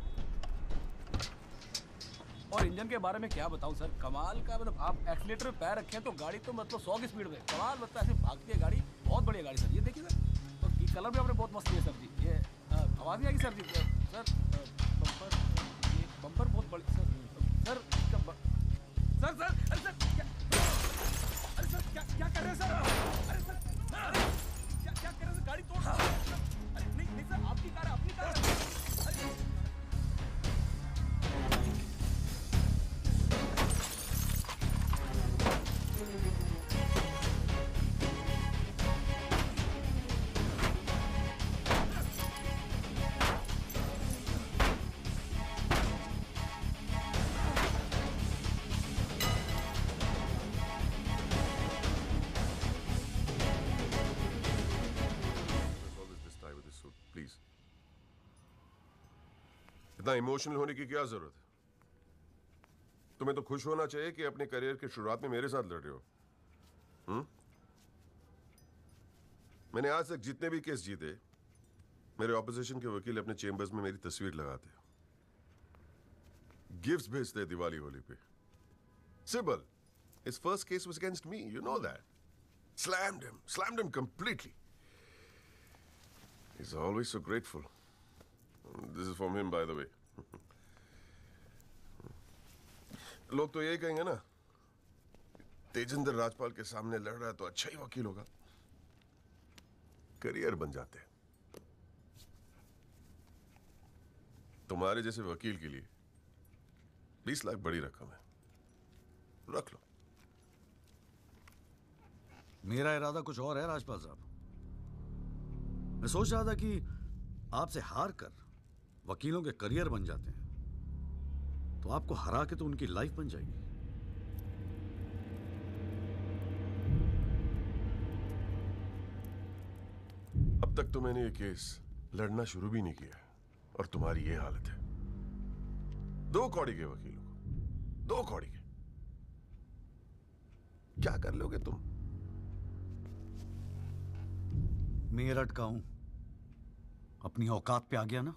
Speaker 10: और इंजन के बारे में क्या बताऊं सर, कमाल का। मतलब आप एक्सीलेटर पे पैर रखें तो गाड़ी तो मतलब 100 की स्पीड में कमाल लगता है, ऐसे भागती है गाड़ी। बहुत बढ़िया गाड़ी सर, ये देखिए सर। तो कलर भी आपने बहुत मस्त है सर जी। ये आवाज़ नहीं आएगी सर जी। सर बम्पर, ये बम्पर बहुत बड़ी सर। सर इसका सर सर अरे सर क्या, अरे सर क्या कर रहे हैं सर? अरे सर क्या कर रहे हैं सर? गाड़ी तोड़ अरे नहीं सर, आपकी कार है, अपनी कार है।
Speaker 16: प्लीज, इतना इमोशनल होने की क्या जरूरत है? तुम्हें तो खुश होना चाहिए कि अपने करियर की शुरुआत में मेरे साथ लड़ रहे हो। मैंने आज तक जितने भी केस जीते, मेरे ऑपोजिशन के वकील अपने चेंबर्स में मेरी तस्वीर लगाते, गिफ्ट्स भेजते दिवाली होली पे। Sibal, his first case was against me, you know that. Slammed him completely. He's always so grateful. This is from him, by the way. लोग तो यही कहेंगे ना, तेजिंदर राजपाल के सामने लड़ रहा है तो अच्छा ही वकील होगा, करियर बन जाते हैं। तुम्हारे जैसे वकील के लिए 20 लाख बड़ी रकम है, रख लो।
Speaker 5: मेरा इरादा कुछ और है राजपाल साहब। मैं सोच रहा था कि आपसे हार कर वकीलों के करियर बन जाते हैं तो आपको हरा के तो उनकी लाइफ बन जाएगी।
Speaker 16: अब तक तो मैंने ये केस लड़ना शुरू भी नहीं किया और तुम्हारी ये हालत है। 2 कौड़ी के वकीलों को, 2 कौड़ी के, क्या कर लोगे तुम?
Speaker 5: मेरठ का हूं, अपनी औकात पे आ गया ना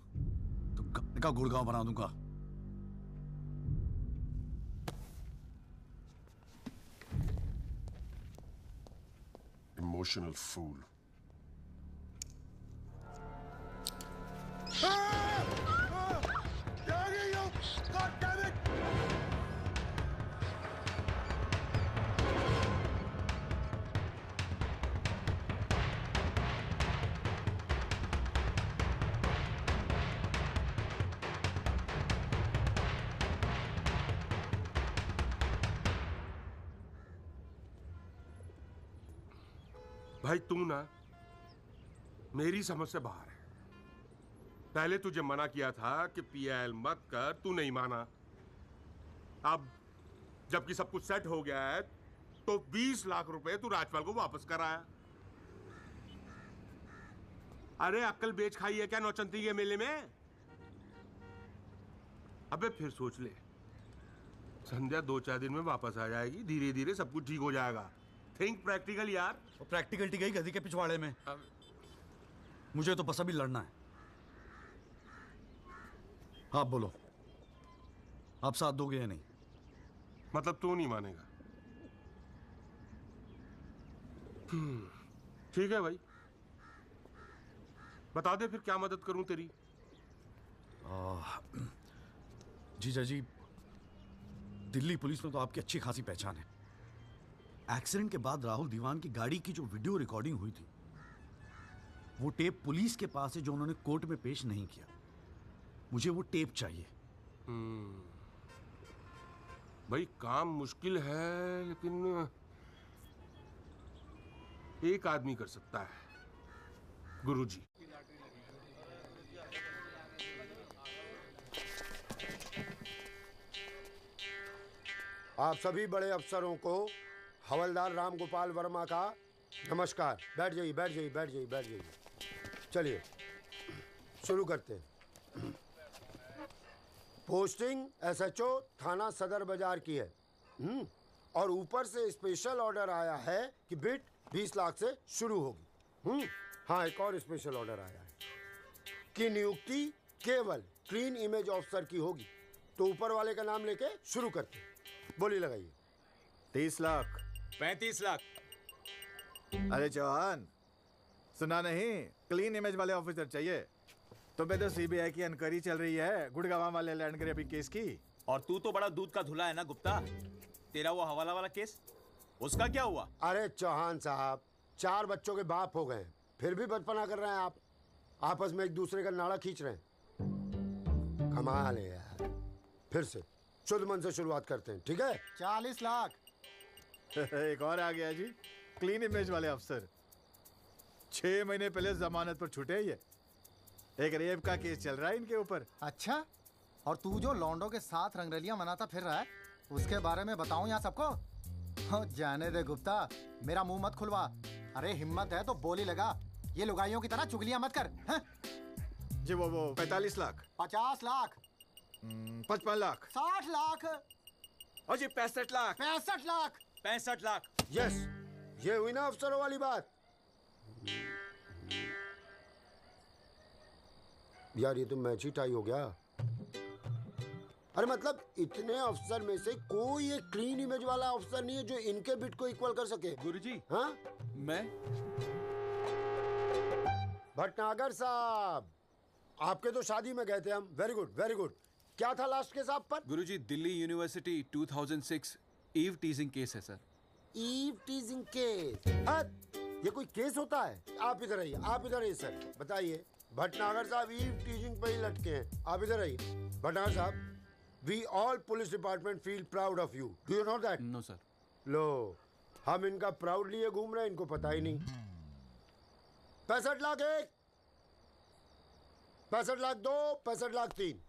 Speaker 5: तो गप्पे का गुड़गांव बना दूंगा।
Speaker 16: Emotional fool.
Speaker 15: भाई तू ना मेरी समझ से बाहर है। पहले तुझे मना किया था कि पीएल मत कर, तू नहीं माना। अब जबकि सब कुछ सेट हो गया है तो 20 लाख रुपए तू राजपाल को वापस कराया। अरे अक्ल बेच खाई है क्या नौचंती के मेले में? अबे फिर सोच ले, संध्या 2-4 दिन में वापस आ जाएगी, धीरे धीरे सब कुछ ठीक हो जाएगा। थिंक प्रैक्टिकल यार।
Speaker 5: प्रैक्टिकलिटी गई गधी के पिछवाड़े में। मुझे तो बस अभी लड़ना है। आप बोलो, आप साथ दोगे या नहीं?
Speaker 15: मतलब तू नहीं मानेगा? ठीक है भाई, बता दे फिर क्या मदद करूं तेरी।
Speaker 5: जीजा जी, दिल्ली पुलिस में तो आपकी अच्छी खासी पहचान है। एक्सीडेंट के बाद राहुल दीवान की गाड़ी की जो वीडियो रिकॉर्डिंग हुई थी, वो टेप पुलिस के पास है जो उन्होंने कोर्ट में पेश नहीं किया। मुझे वो टेप चाहिए।
Speaker 15: भाई काम मुश्किल है, लेकिन एक आदमी कर सकता है, गुरुजी।
Speaker 4: आप सभी बड़े अफसरों को हवलदार राम गोपाल वर्मा का नमस्कार। बैठ जाइए, बैठ जाइए, बैठ जाइए, बैठ जाइए। चलिए शुरू करते हैं। पोस्टिंग एसएचओ थाना सदर बाजार की है। और ऊपर से स्पेशल ऑर्डर आया है कि बिट 20 लाख से शुरू होगी। हाँ, एक और स्पेशल ऑर्डर आया है कि नियुक्ति केवल क्लीन इमेज ऑफिसर की होगी। तो ऊपर वाले का नाम लेके शुरू करते हैं। बोली लगाइए।
Speaker 14: 30 लाख।
Speaker 12: 35 लाख।
Speaker 14: अरे चौहान, सुना नहीं? क्लीन इमेज वाले ऑफिसर चाहिए। तुम्हें तो सीबीआई की इंक्वायरी चल रही है गुड़गांव वाले लैंड ग्रैबिंग केस की।
Speaker 12: और तू तो बड़ा दूध का धुला है ना गुप्ता। तेरा वो हवाला वाला केस, उसका क्या हुआ?
Speaker 4: अरे चौहान साहब, 4 बच्चों के बाप हो गए, फिर भी बचपना कर रहे हैं आप। आपस में एक दूसरे का नाड़ा खींच रहे हैं। कमाल है यार। फिर से शुद्ध मन से शुरुआत करते हैं, ठीक है?
Speaker 14: 40 लाख। एक और आ गया जी, क्लीन इमेज वाले अफसर। 6 महीने पहले जमानत पर छूटे ये। एक रेप का केस चल रहा है इनके ऊपर।
Speaker 13: अच्छा, और तू जो लौंडों के साथ रंगरलियां मनाता फिर रहा है, उसके बारे में बताऊं यहाँ सबको? हो जाने दे गुप्ता, मेरा मुंह मत खुलवा। अरे हिम्मत है तो बोली लगा, ये लुगाइयों की तरह चुगलियां मत कर। हैं?
Speaker 14: जी वो 45 लाख।
Speaker 13: 50 लाख।
Speaker 14: 55 लाख।
Speaker 13: 60 लाख।
Speaker 12: और जी 65 लाख।
Speaker 13: 65 लाख।
Speaker 12: 65 लाख।
Speaker 4: यस, ये हुई ना अफसरों वाली बात। यार ये तो मैच ही टाई हो गया। अरे मतलब इतने अफसर में से कोई एक क्लीन इमेज वाला अफसर नहीं है जो इनके बिट को इक्वल कर सके।
Speaker 12: गुरुजी,
Speaker 4: हाँ?
Speaker 12: मैं
Speaker 4: भटनागर साहब, आपके तो शादी में गए थे हम। Very good, very good. क्या था लास्ट केस आप पर?
Speaker 12: गुरुजी, Delhi university 2006 eve teasing case है सर।
Speaker 4: Eve teasing case? ये कोई केस होता है? आप इधर आइए, आप इधर आइए सर, बताइए। भटनागर साहब ईव टीजिंग पे ही लटके हैं। आप इधर आइए। भटनागर साहब, we all police department feel proud of you. Do you know that?
Speaker 12: No sir.
Speaker 4: लो, हम इनका प्राउड लिए घूम रहे हैं, इनको पता ही नहीं। 65 लाख 1, 65 लाख 2, 65 लाख 3।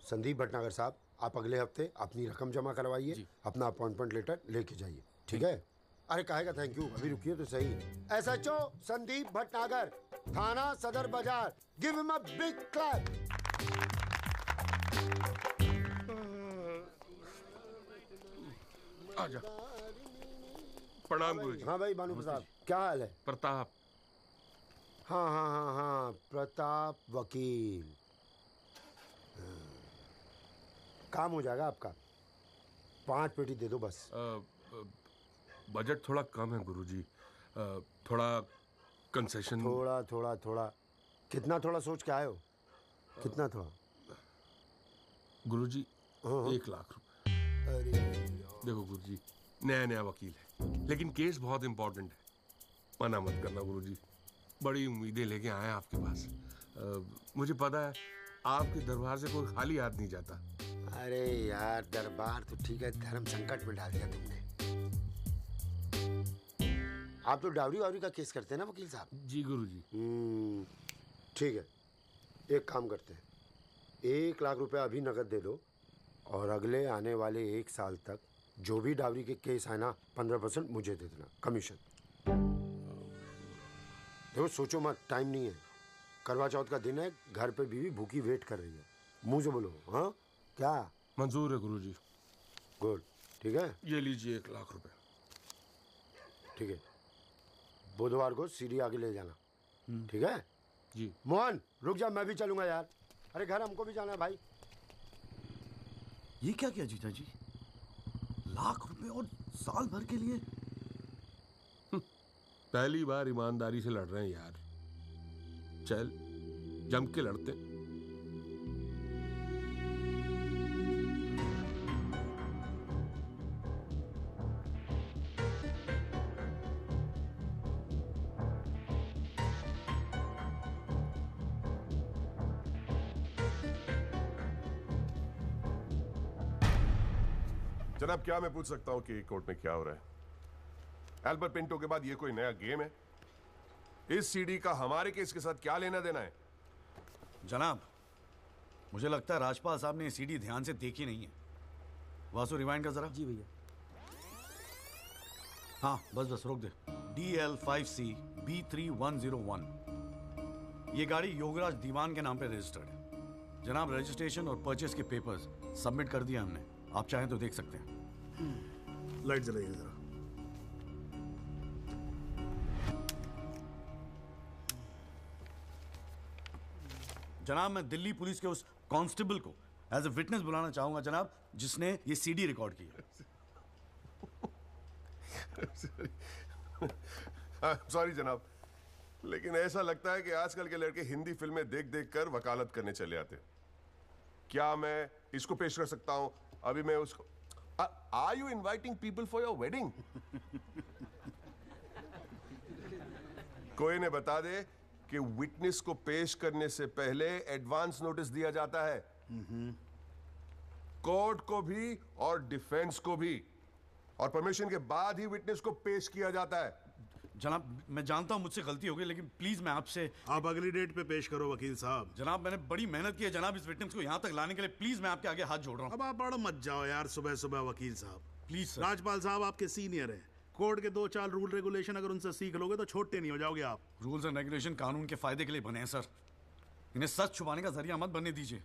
Speaker 4: संदीप भटनागर साहब, आप अगले हफ्ते अपनी रकम जमा करवाइए, अपना अपॉइंटमेंट लेटर लेके जाइए, ठीक है? अरे काहे का थैंक यू, अभी रुकिए तो सही। एसएचओ संदीप भटनागर, थाना सदर बाजार, give him a big clap.
Speaker 15: आजा। प्रणाम गुरुजी।
Speaker 4: हाँ भाई भानु प्रताप, क्या हाल है?
Speaker 15: प्रताप।
Speaker 4: हाँ हाँ हाँ हाँ, प्रताप वकील। काम हो जाएगा आपका। 5 पेटी दे दो बस।
Speaker 15: बजट थोड़ा कम है गुरुजी, थोड़ा कंसेशन।
Speaker 4: थोड़ा थोड़ा थोड़ा कितना थोड़ा सोच के आए हो? कितना थोड़ा?
Speaker 15: गुरुजी 1 लाख रुपए।
Speaker 4: अरे
Speaker 15: देखो गुरुजी, नया नया वकील है, लेकिन केस बहुत इंपॉर्टेंट है। मना मत करना गुरुजी, बड़ी उम्मीदें लेके आए आपके पास। मुझे पता है आपके दरबार से कोई खाली हाथ नहीं जाता।
Speaker 4: अरे यार, दरबार तो ठीक है, धर्म संकट में डाल दिया तुमने। आप तो डावरी वावरी का केस करते हैं ना वकील साहब?
Speaker 15: जी गुरुजी।
Speaker 4: ठीक है, एक काम करते हैं, 1 लाख रुपए अभी नकद दे दो, और अगले आने वाले 1 साल तक जो भी डावरी के केस आए ना, 15% मुझे दे देना कमीशन। देखो सोचो मत, टाइम नहीं है। करवा चौथ का दिन है, घर पे बीवी भूखी वेट कर रही है। मुंह से बोलो। हाँ क्या?
Speaker 15: मंजूर है गुरुजी।
Speaker 4: गुड, ठीक है।
Speaker 15: ये लीजिए 1 लाख रुपए।
Speaker 4: ठीक है, बुधवार को सीढ़ी आगे ले जाना, ठीक है?
Speaker 15: जी।
Speaker 4: मोहन रुक जा, मैं भी चलूंगा यार। अरे घर हमको भी जाना है भाई।
Speaker 5: ये क्या किया जीजा जी? 1 लाख रुपए और साल भर के लिए?
Speaker 15: पहली बार ईमानदारी से लड़ रहे हैं यार। चल जम के लड़ते हैं।
Speaker 16: जनाब, क्या मैं पूछ सकता हूं कि कोर्ट में क्या हो रहा है? एल्बर्ट पिंटो के बाद ये कोई नया गेम है? इस सीडी का हमारे केस के साथ क्या लेना देना है?
Speaker 5: जनाब, मुझे लगता है राजपाल साहब ने ये सीडी ध्यान से देखी नहीं है। वासु रिवाइंड कर जरा।
Speaker 23: जी भैया।
Speaker 5: हाँ बस रोक दे। DL5C B3101, ये गाड़ी योगराज दीवान के नाम पे रजिस्टर्ड है। जनाब, रजिस्ट्रेशन और परचेस के पेपर्स सबमिट कर दिया हमने, आप चाहें तो देख सकते हैं।
Speaker 21: लाइट जलाइए जरा।
Speaker 5: जनाब, मैं दिल्ली पुलिस के उस कांस्टेबल को एज ए विटनेस बुलाना चाहूंगा जनाब, जिसने ये सीडी रिकॉर्ड की है।
Speaker 16: सॉरी जनाब, लेकिन ऐसा लगता है कि आजकल के लड़के हिंदी फिल्में देख देख कर वकालत करने चले आते हैं। क्या मैं इसको पेश कर सकता हूं? अभी मैं उसको are you inviting people for your wedding? कोई ने बता दे कि विटनेस को पेश करने से पहले एडवांस नोटिस दिया जाता है, कोर्ट को भी और डिफेंस को भी, और परमिशन के बाद ही विटनेस को पेश किया जाता है।
Speaker 5: जनाब, मैं जानता हूं मुझसे गलती हो गई, लेकिन प्लीज मैं आपसे।
Speaker 21: आप अगली डेट पे पेश करो वकील साहब।
Speaker 5: जनाब, मैंने बड़ी मेहनत की है जनाब इस विटनेस को यहां तक लाने के लिए। प्लीज मैं आपके आगे हाथ जोड़ रहा हूं।
Speaker 21: अब आप बड़ा मत जाओ यार सुबह सुबह वकील साहब।
Speaker 5: Please sir.
Speaker 21: राजपाल साहब आपके सीनियर हैं, कोर्ट के 2-4 रूल रेगुलेशन अगर उनसे सीख लोगे तो छोटे नहीं हो जाओगे आप।
Speaker 5: रूल्स एंड रेगुलेशन कानून के फायदे के लिए बने हैं सर, इन्हें सच छुपाने का जरिया मत बनने दीजिए।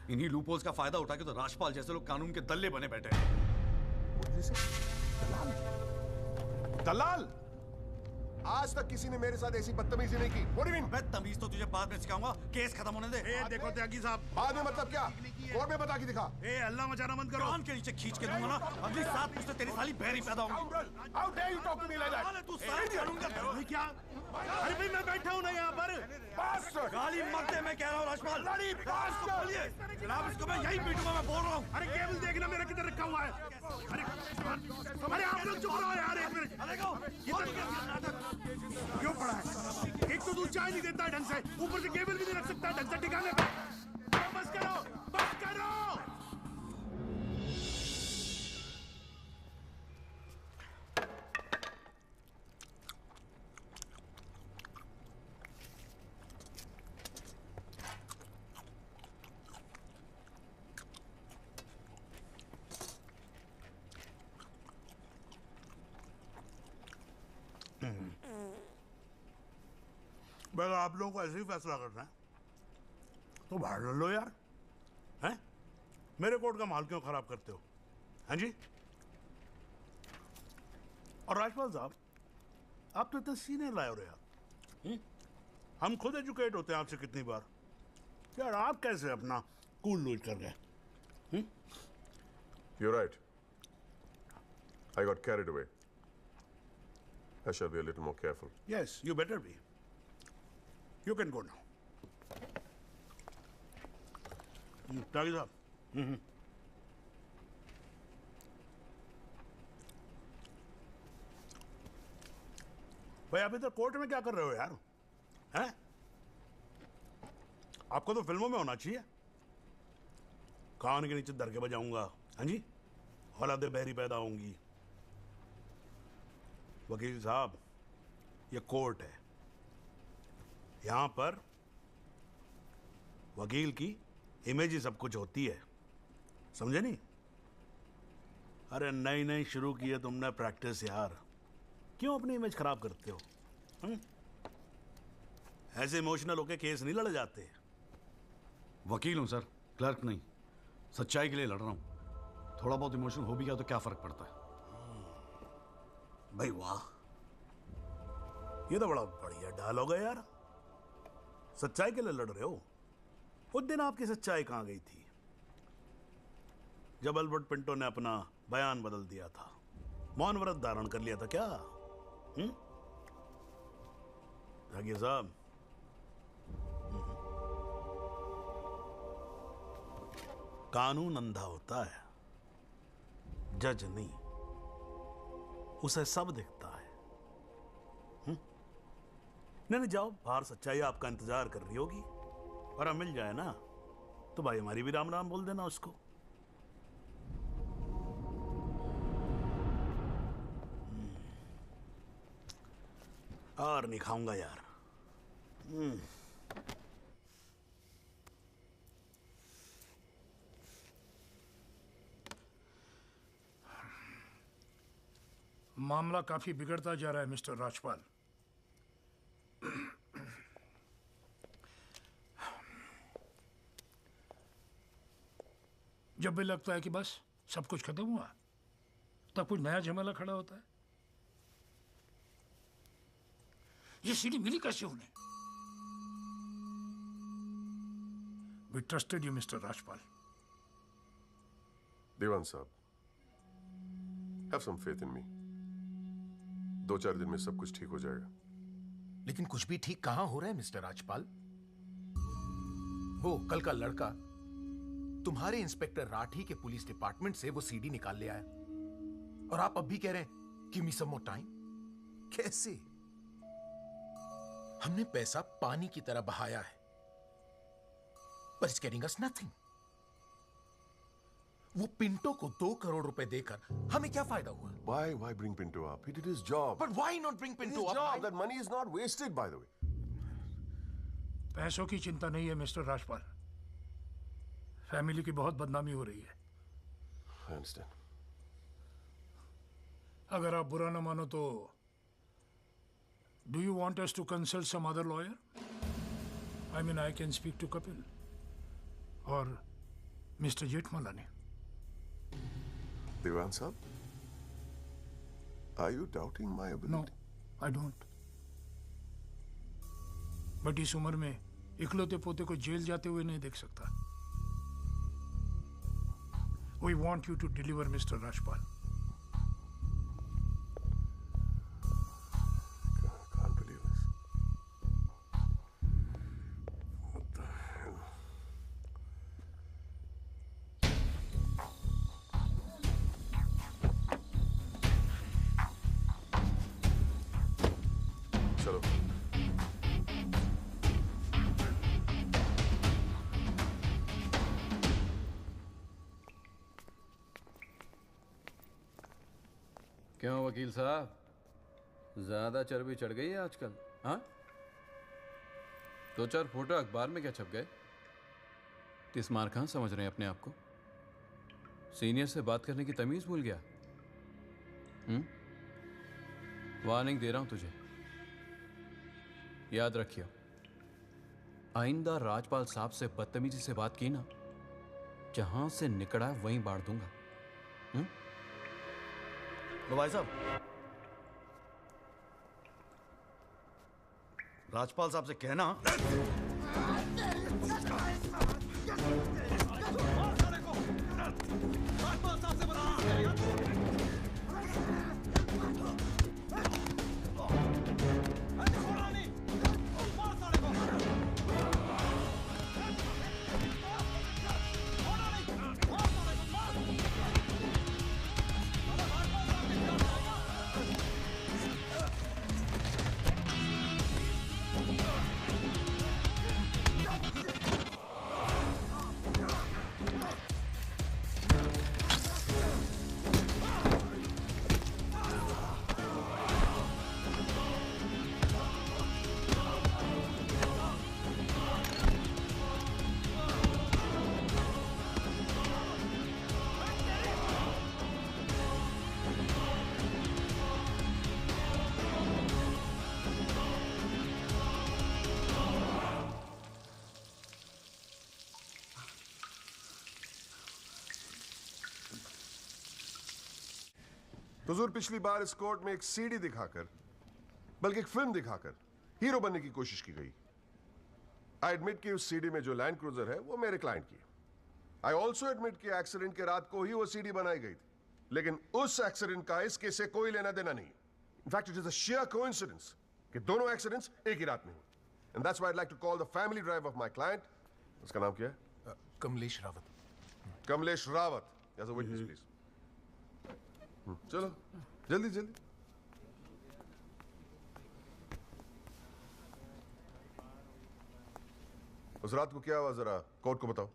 Speaker 5: इन्हीं लूपहोल्स का फायदा उठा के तो राजपाल जैसे लोग कानून के दल्ले बने बैठे हैं।
Speaker 16: दलाल? आज तक किसी ने मेरे साथ ऐसी बदतमीजी नहीं की। What do you mean?
Speaker 5: मैं तमीज तो तुझे बाद में सिखाऊंगा, केस खत्म होने दे।
Speaker 21: देखो त्यागी साहब,
Speaker 16: बाद में मतलब क्या? कोर्ट में बता के दिखा।
Speaker 21: अल्लाह मचाना बंद करो।
Speaker 5: कान के नीचे खींच के दूंगा ना, अगली 7 पुश्तें तेरी साली बहरी पैदा होंगी।
Speaker 16: How dare you talk to me like that?
Speaker 5: तू सारी कानून का
Speaker 21: क्या? अरे भाई मैं बैठा हूं ना यहाँ पर।
Speaker 5: गाली मत दे, मैं कह रहा हूँ राजपाल। जनाब, इसको मैं यही पीटूंगा, मैं बोल रहा हूँ।
Speaker 21: अरे केबल देखना मेरा किधर रखा हुआ है। अरे आप लोग चुप रहो यार, एक मिनट। क्यों पड़ा है? एक तो दूध चाय नहीं देता ढंग से, ऊपर से केबल भी नहीं रख सकता ढंग से ठिकाने पे। बस करो, बस करो। अगर आप लोगों को ऐसे ही फैसला करना है तो बाहर लड़ लो यार, हैं? मेरे कोर्ट का माहौल क्यों खराब करते हो? हाँ जी। और राजपाल साहब, आप तो इतने सीनियर लाए हो रहे यार। हम खुद एजुकेट होते हैं आपसे कितनी बार। यार आप कैसे अपना कूल लूज कर गए?
Speaker 16: You're right. I got carried away. I shall be a little more careful.
Speaker 21: Yes, you better be. You can go now. त्यागी साहब। भाई आप इधर कोर्ट में क्या कर रहे हो यार? हैं? आपको तो फिल्मों में होना चाहिए। कान के नीचे दर के बजाऊंगा, हाँ जी, औलादे बहरी पैदा होंगी। वकील साहब, ये कोर्ट है, यहां पर वकील की इमेज ही सब कुछ होती है, समझे नहीं? अरे नई नई शुरू की है तुमने प्रैक्टिस यार, क्यों अपनी इमेज खराब करते हो? ऐसे इमोशनल होके केस नहीं लड़े जाते।
Speaker 5: वकील हूं सर, क्लर्क नहीं। सच्चाई के लिए लड़ रहा हूं। थोड़ा बहुत इमोशनल हो भी गया तो क्या फर्क पड़ता है?
Speaker 21: भाई वाह, ये तो बड़ा बढ़िया डायलॉग है यार। सच्चाई के लिए लड़ रहे हो? उस दिन आपकी सच्चाई कहां गई थी जब एल्बर्ट पिंटो ने अपना बयान बदल दिया था, मौन व्रत धारण कर लिया था क्या? जागिर साहब, कानून अंधा होता है, जज नहीं, उसे सब दिखता है। नहीं जाओ, बाहर सच्चाई आपका इंतजार कर रही होगी, और अब मिल जाए ना तो भाई हमारी भी राम राम बोल देना उसको। और नहीं खाऊंगा यार।
Speaker 6: मामला काफी बिगड़ता जा रहा है मिस्टर राजपाल। जब भी लगता है कि बस सब कुछ खत्म हुआ, तब कुछ नया झमेला खड़ा होता है। ये सीढ़ी मिली कैसे उन्हें? We trusted you, Mr. Rajpal.
Speaker 16: देवान साहब, have some faith in me। 2-4 दिन में सब कुछ ठीक हो जाएगा।
Speaker 19: लेकिन कुछ भी ठीक कहां हो रहा है मिस्टर राजपाल? वो कल का लड़का तुम्हारे इंस्पेक्टर राठी के पुलिस डिपार्टमेंट से वो सीडी निकाल ले आया, और आप अब भी कह रहे हैं गिव मी सम मोर टाइम। कैसे? हमने पैसा पानी की तरह बहाया है, but it's getting us nothing। वो पिंटो को 2 करोड़ रुपए देकर हमें क्या फायदा हुआ?
Speaker 16: Why bring Pinto up? He did his job।
Speaker 19: But why not bring Pinto up?
Speaker 16: Job, that money is not wasted, by the way।
Speaker 6: पैसों की चिंता नहीं है मिस्टर राजपाल, फैमिली की बहुत बदनामी हो रही है।
Speaker 16: I understand।
Speaker 6: अगर आप बुरा ना मानो तो do you want us to consult some other lawyer? I mean, I can speak to Kapil or Mr. Jetmalani।
Speaker 16: देवान साहब, are you doubting my ability?
Speaker 6: No, I don't। But इस उम्र में इकलौते पोते को जेल जाते हुए नहीं देख सकता। We want you to deliver, Mr. Rajpal।
Speaker 16: Can't believe this। What the hell? चलो।
Speaker 17: क्यों वकील साहब, ज्यादा चर्बी चढ़ गई है आजकल? हाँ, 2-4 फोटो अखबार में क्या छप गए? किस मार खां समझ रहे हैं अपने आप को? सीनियर से बात करने की तमीज भूल गया? वार्निंग दे रहा हूं तुझे, याद रखियो, आइंदा राजपाल साहब से बदतमीजी से बात की ना, जहां से निकड़ा वहीं बांट दूंगा।
Speaker 5: तो भाई साहब, राजपाल साहब से कहना
Speaker 16: हुजूर, पिछली बार इस कोर्ट में एक सीडी दिखाकर, बल्कि एक फिल्म दिखाकर हीरो बनने की कोशिश की गई। आई एडमिट कि उस सीडी में जो लैंड क्रूजर है वो मेरे क्लाइंट की है। आई ऑल्सो एडमिट कि एक्सीडेंट के रात को ही वो सीडी बनाई गई थी, लेकिन उस एक्सीडेंट का इस केस से कोई लेना देना नहीं। In fact, it is a sheer coincidence कि दोनों एक्सीडेंट्स एक ही रात में हुए. And that's why I'd like to call the family driver of my client. उसका नाम क्या है?
Speaker 19: Kamlesh Rawat.
Speaker 16: Kamlesh Rawat. As a witness, please. चलो, जल्दी जल्दी. उस रात को क्या हुआ जरा कोर्ट को बताओ.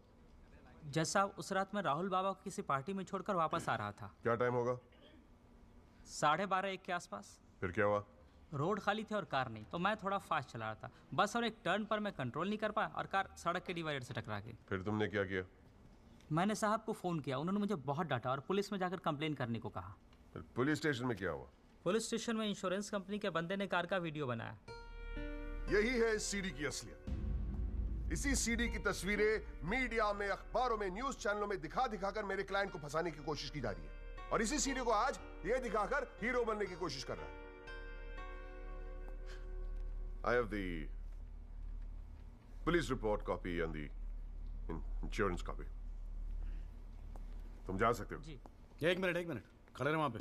Speaker 9: जज साहब, उस रात मैं राहुल बाबा को किसी पार्टी में छोड़कर वापस आ रहा था.
Speaker 16: क्या टाइम होगा?
Speaker 9: 12:30-1 के आसपास.
Speaker 16: फिर क्या हुआ?
Speaker 9: रोड खाली थे और कार नहीं, तो मैं थोड़ा फास्ट चला रहा था. बस और एक टर्न पर मैं कंट्रोल नहीं कर पाया और कार सड़क के डिवाइडर से टकरा गई.
Speaker 16: फिर तुमने क्या किया?
Speaker 9: मैंने साहब को फ़ोन किया, उन्होंने मुझे बहुत डांटा और पुलिस में जाकर कंप्लेन करने को कहा.
Speaker 16: फिर पुलिस स्टेशन में क्या हुआ?
Speaker 9: पुलिस स्टेशन में इंश्योरेंस कंपनी के बंदे ने कार का वीडियो बनाया.
Speaker 16: यही है इस सीडी की असलियत. इसी सीडी की तस्वीरें मीडिया में, अखबारों में, न्यूज चैनलों में दिखा दिखाकर मेरे क्लाइंट को फंसाने की कोशिश की जा रही है. और इसी सीडी को आज ये दिखाकर हीरो बनने की कोशिश कर रहा है. I have the police report copy and the insurance copy. तुम जा सकते हो.
Speaker 9: जी.
Speaker 5: एक मिनट खड़े रहे वहां पे.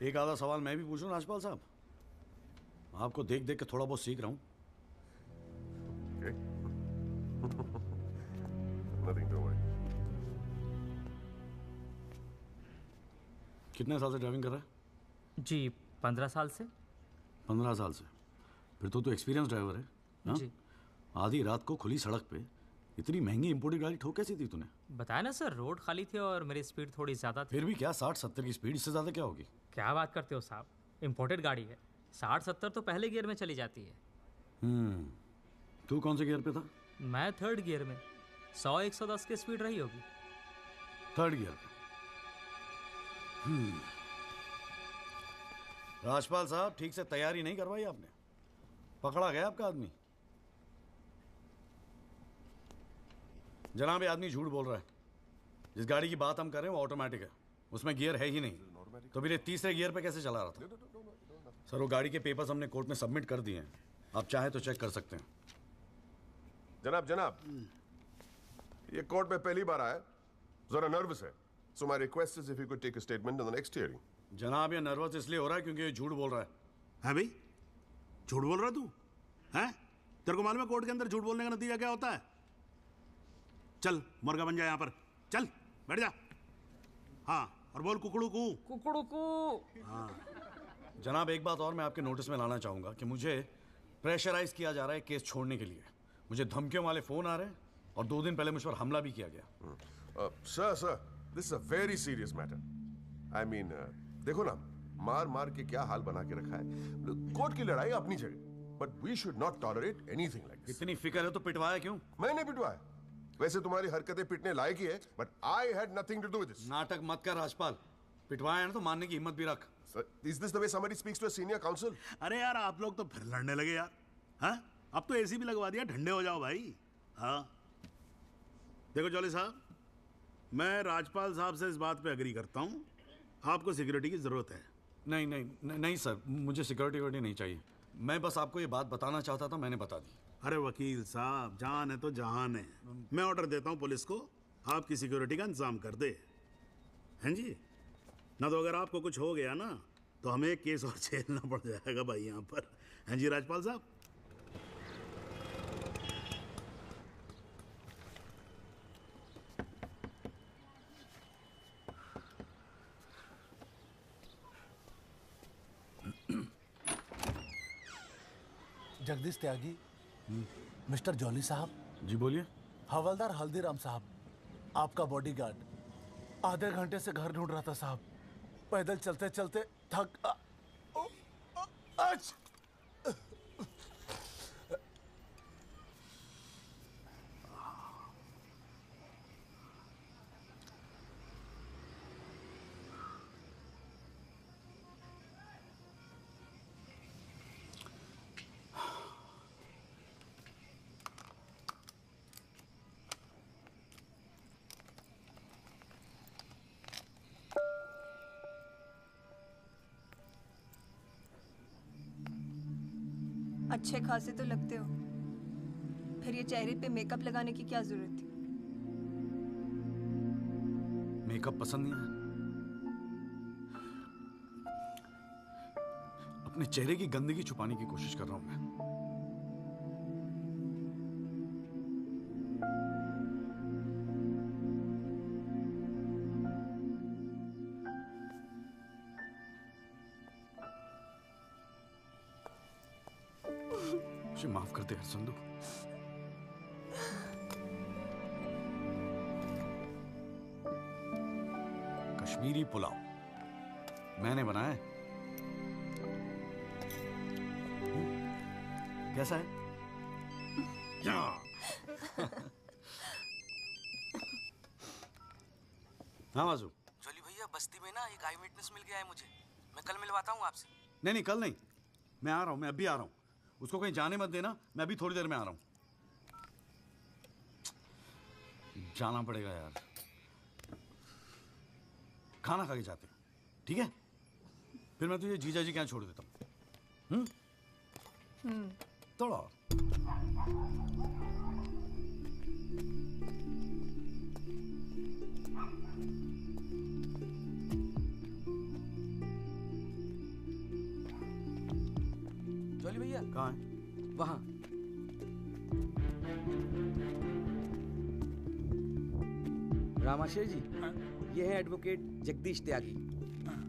Speaker 5: एक आधा सवाल मैं भी पूछूं राजपाल साहब? आपको देख देख के थोड़ा बहुत सीख रहा हूं.
Speaker 16: Nothing to worry.
Speaker 5: कितने साल से ड्राइविंग कर रहा है?
Speaker 9: जी 15 साल से.
Speaker 5: 15 साल से. फिर तो तू एक्सपीरियंस ड्राइवर है. हाँ?
Speaker 9: जी.
Speaker 5: आधी रात को खुली सड़क पे इतनी महंगी इंपोर्टेड गाड़ी ठोक कैसी थी तूने?
Speaker 9: बताया ना सर, रोड खाली थी और मेरी स्पीड थोड़ी ज़्यादा थी.
Speaker 5: फिर भी क्या 60-70 की स्पीड, इससे ज़्यादा क्या होगी?
Speaker 9: क्या बात करते हो साहब, इंपोर्टेड गाड़ी है. 60-70 तो पहले गियर में चली जाती है.
Speaker 5: तू कौन से गियर पे था?
Speaker 9: मैं 3rd गियर में. 100-110 की स्पीड रही होगी.
Speaker 5: 3rd गियर पे. राजपाल साहब, ठीक से तैयारी नहीं करवाई आपने. पकड़ा गया आपका आदमी. जनाब, ये आदमी झूठ बोल रहा है. जिस गाड़ी की बात हम कर रहे हैं वो ऑटोमेटिक है, उसमें गियर है ही नहीं. तो फिर ये 3रे गियर पे कैसे चला रहा था? सर, वो गाड़ी के पेपर्स हमने कोर्ट में सबमिट कर दिए हैं. आप चाहे तो चेक कर सकते हैं.
Speaker 16: जनाब, ये कोर्ट में पहली बार आया, जरा नर्वस है. So my request is if you could take a statement in the next hearing.
Speaker 5: जनाब, ये नर्वस इसलिए हो रहा है क्योंकि ये झूठ बोल रहा है.
Speaker 21: है भाई? झूठ बोल रहा तू? हैं? तेरे को मालूम है कोर्ट के अंदर झूठ बोलने का नतीजा क्या होता है? चल मुर्गा बन जा यहाँ पर. चल बैठ जा. हाँ, और बोल कुकड़ू कू.
Speaker 9: कुकड़ू कू.
Speaker 21: हाँ.
Speaker 5: जनाब, एक बात और मैं आपके नोटिस में लाना चाहूंगा कि मुझे प्रेशराइज किया जा रहा है केस छोड़ने के लिए. मुझे धमकियों वाले फोन आ रहे हैं और 2 दिन पहले मुझ पर हमला भी किया गया.
Speaker 16: Sir, this is a very serious matter. I mean, देखो ना, मार के क्या हाल बना के रखा है. कोर्ट की लड़ाई अपनी जगह, but we should not tolerate anything like this.
Speaker 5: इतनी फिक्र है तो पिटवाया क्यों?
Speaker 16: मैंने पिटवाया. वैसे तुम्हारी हरकतें पिटने लायक ही है, but I had nothing to do with this.
Speaker 5: नाटक मत कर राजपाल. पिटवाया ना तो मानने की हिम्मत भी रख.
Speaker 16: Sir, is this the way somebody speaks to a senior counsel?
Speaker 21: अरे यार, आप लोग तो फिर लड़ने लगे यार. हाँ? अब तो एसी भी लगवा दिया, ठंडे हो जाओ भाई. हाँ, देखो जॉली साहब, मैं राजपाल साहब से इस बात पे एग्री करता हूँ. आपको सिक्योरिटी की जरूरत है.
Speaker 5: नहीं सर, मुझे सिक्योरिटी नहीं चाहिए. मैं बस आपको ये बात बताना चाहता था, मैंने बता दी.
Speaker 21: अरे वकील साहब, जान है तो जहान है. मैं ऑर्डर देता हूँ पुलिस को, आपकी सिक्योरिटी का इंतजाम कर दे. हैं जी? ना तो अगर आपको कुछ हो गया ना तो हमें केस और झेलना पड़ जाएगा भाई यहाँ पर. हैं जी राजपाल साहब?
Speaker 22: जगदीश त्यागी. मिस्टर जॉली साहब.
Speaker 5: जी बोलिए.
Speaker 22: हवलदार हल्दीराम साहब, आपका बॉडीगार्ड. आधे घंटे से घर ढूंढ रहा था साहब. पैदल चलते चलते थक.
Speaker 8: अच्छे खासे तो लगते हो, फिर ये चेहरे पे मेकअप लगाने की क्या जरूरत थी?
Speaker 5: मेकअप पसंद नहीं आया? अपने चेहरे की गंदगी छुपाने की कोशिश कर रहा हूं मैं। मुझे माफ कर दे यार संधू। कश्मीरी पुलाव मैंने बनाया है। कैसा है? हाँ वाजू।
Speaker 23: जोली भैया बस्ती में ना एक आई विटनेस मिल गया है मुझे। मैं कल मिलवाता हूँ आपसे।
Speaker 5: नहीं कल नहीं, मैं आ रहा हूँ, मैं अभी आ रहा हूँ। उसको कहीं जाने मत देना, मैं अभी थोड़ी देर में आ रहा हूँ। जाना पड़ेगा यार, खाना खा के जाते हैं, ठीक है? फिर मैं तुझे जीजा जी के यहाँ छोड़ देता हूँ। थोड़ा और।
Speaker 23: जोली भैया
Speaker 5: कहाँ है?
Speaker 23: वहाँ। रामाशय जी, ये है एडवोकेट जगदीश त्यागी।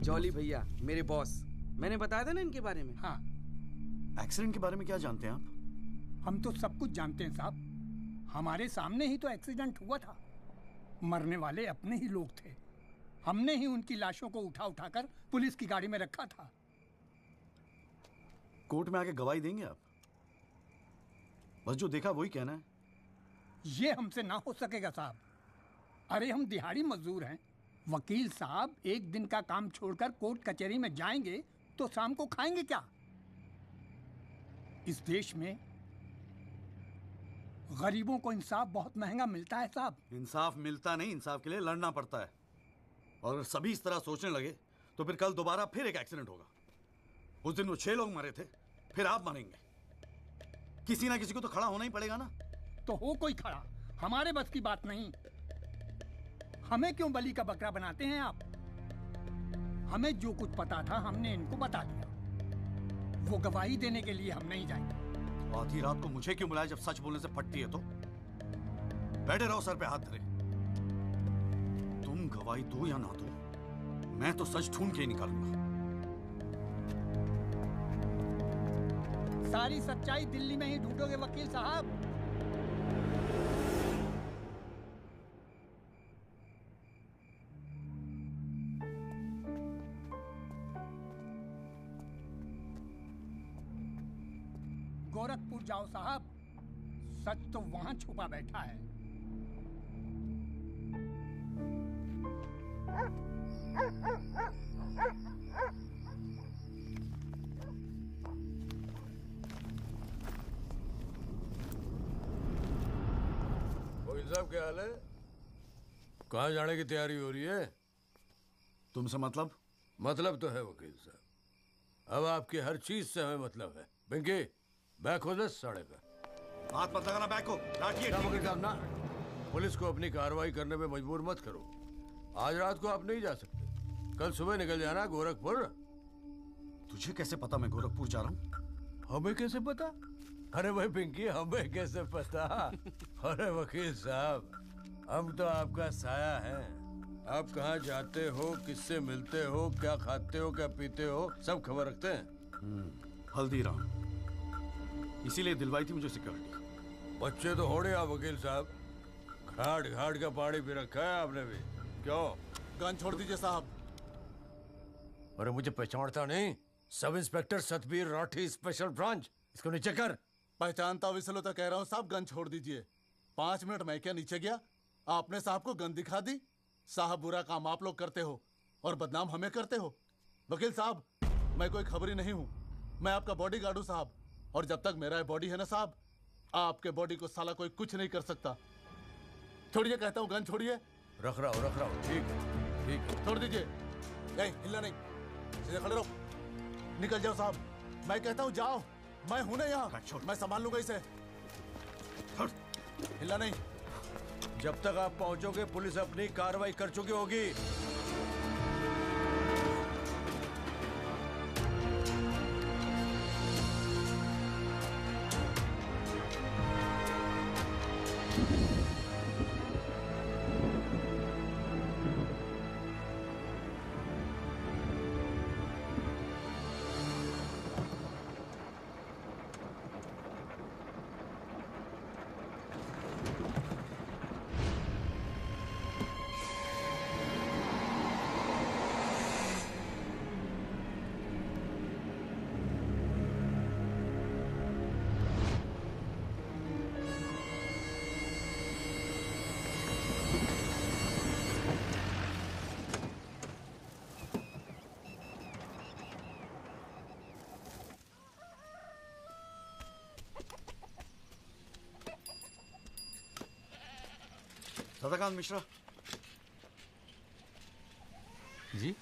Speaker 23: जॉली भैया मेरे बॉस। मैंने बताया था ना इनके बारे में।
Speaker 2: हाँ।
Speaker 5: एक्सीडेंट के बारे में क्या जानते हैं आप?
Speaker 2: हम तो सब कुछ जानते हैं साहब। हमारे सामने ही तो एक्सीडेंट हुआ था। मरने वाले अपने ही लोग थे। हमने ही उनकी लाशों को उठा उठाकर पुलिस की गाड़ी में रखा था।
Speaker 5: कोर्ट में आके गवाही देंगे आप? बस जो देखा वही कहना है।
Speaker 2: ये हमसे ना हो सकेगा साहब। अरे हम दिहाड़ी मजदूर हैं। वकील साहब एक दिन का काम छोड़कर कोर्ट कचहरी में जाएंगे तो शाम को खाएंगे क्या? इस देश में गरीबों को इंसाफ बहुत महंगा मिलता है साहब।
Speaker 5: इंसाफ मिलता नहीं, इंसाफ के लिए लड़ना पड़ता है। और अगर सभी इस तरह सोचने लगे तो फिर कल दोबारा फिर एक एक्सीडेंट होगा। उस दिन वो 6 लोग मरे थे, फिर आप मरेंगे। किसी ना किसी को तो खड़ा होना ही पड़ेगा ना।
Speaker 2: तो हो कोई खड़ा, हमारे बस की बात नहीं। हमें क्यों बलि का बकरा बनाते हैं आप? हमें जो कुछ पता था हमने इनको बता दिया। वो गवाही देने के लिए हम नहीं जाएंगे।
Speaker 5: आधी रात को मुझे क्यों बुलाया जब सच बोलने से फटती है तो? बैठे रहो सर पे हाथ धरे। तुम गवाही दो या ना दो, मैं तो सच ढूंढ के ही निकालूंगा।
Speaker 2: सारी सच्चाई दिल्ली में ही ढूंढोगे वकील साहब। गोरखपुर जाओ साहब, सच तो वहां छुपा बैठा है।
Speaker 11: वकील साहब क्या हाल है? कहाँ जाने की तैयारी हो रही है?
Speaker 5: तुमसे मतलब?
Speaker 11: मतलब तो है वकील साहब। अब आपकी हर चीज से हमें मतलब है। पिंकी बैग खोल दे साढ़े का।
Speaker 5: हाथ मत लगाना बैग को।
Speaker 11: वकील साहब ना, पुलिस को अपनी कार्रवाई करने में मजबूर मत करो। आज रात को आप नहीं जा सकते, कल सुबह निकल जाना गोरखपुर।
Speaker 5: तुझे कैसे पता मैं गोरखपुर जा रहा हूँ?
Speaker 11: हमें कैसे पता? अरे भाई पिंकी, हमें कैसे पता? अरे वकील साहब, हम तो आपका साया है। आप कहाँ जाते हो, किससे मिलते हो, क्या खाते हो, क्या पीते हो, सब खबर रखते हैं।
Speaker 5: हल्दीराम, इसीलिए दिलवाई थी मुझे सिक्योरिटी।
Speaker 11: बच्चे तो होड़े आप वकील साहब, घाट घाट का पानी पी रखा है आपने भी। क्यों?
Speaker 22: गन छोड़ दीजिए साहब।
Speaker 11: अरे मुझे पहचानता नहीं? Sub inspector Satbir Rathi, special branch. इसको नीचे कर।
Speaker 22: पहचानता हूँ इसलिए तो कह रहा हूँ साहब, गन छोड़ दीजिए। 5 मिनट मैं क्या नीचे गया, आपने साहब को गन दिखा दी। साहब बुरा काम आप लोग करते हो और बदनाम हमें करते हो। वकील साहब, मैं कोई खबरी नहीं हूँ, मैं आपका बॉडीगार्ड हूँ साहब। और जब तक मेरा बॉडी है ना साहब, आपके बॉडी को साला कोई कुछ नहीं कर सकता। छोड़िए कहता हूँ, गन छोड़िए।
Speaker 11: रख रहा हूँ। ठीक है।
Speaker 22: छोड़ दीजिए। नहीं हिलना नहीं, सीधे खड़े रहो। निकल जाओ साहब, मैं कहता हूँ जाओ। मैं हूं ना यहाँ, मैं संभाल लूंगा इसे। हिलना नहीं।
Speaker 11: जब तक आप पहुंचोगे पुलिस अपनी कार्रवाई कर चुकी होगी।
Speaker 5: सदाकांत मिश्रा
Speaker 17: जी।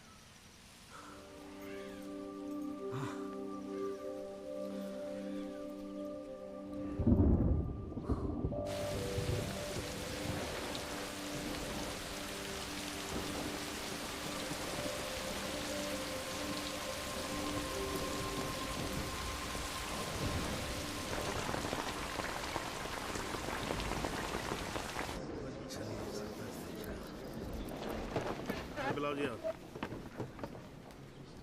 Speaker 21: बुलाओ जी आप।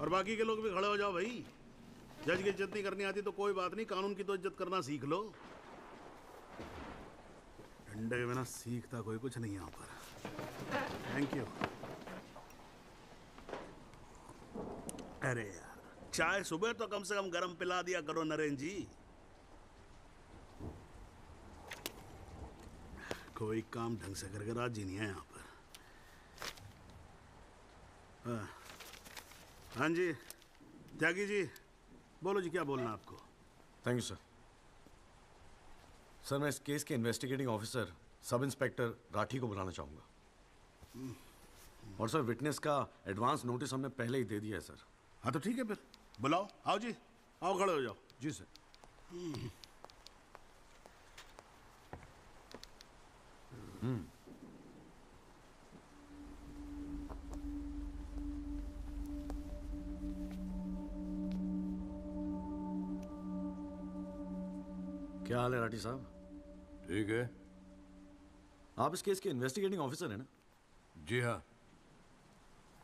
Speaker 21: और बाकी के लोग भी खड़े हो जाओ भाई। जज की इज्जत नहीं करनी आती तो कोई बात नहीं, कानून की तो इज्जत करना सीख लो। डंडे के बिना सीखता कोई कुछ नहीं यहाँ पर। Thank you. अरे यार, चाय सुबह तो कम से कम गर्म पिला दिया करो नरेंद्र जी। कोई काम ढंग से करके राजी नहीं है यहाँ पर। हाँ जी त्यागी जी, बोलो जी क्या बोलना आपको।
Speaker 5: Thank you sir. सर मैं इस केस के investigating officer sub inspector Rathi को बुलाना चाहूँगा। और सर विटनेस का एडवांस नोटिस हमने पहले ही दे दिया है सर।
Speaker 21: हाँ तो ठीक है फिर बुलाओ। आओ जी, आओ खड़े हो जाओ।
Speaker 5: जी सर। क्या हाल है राठी साहब?
Speaker 11: ठीक है।
Speaker 5: आप इस केस के इन्वेस्टिगेटिंग ऑफिसर हैं ना?
Speaker 11: जी हाँ।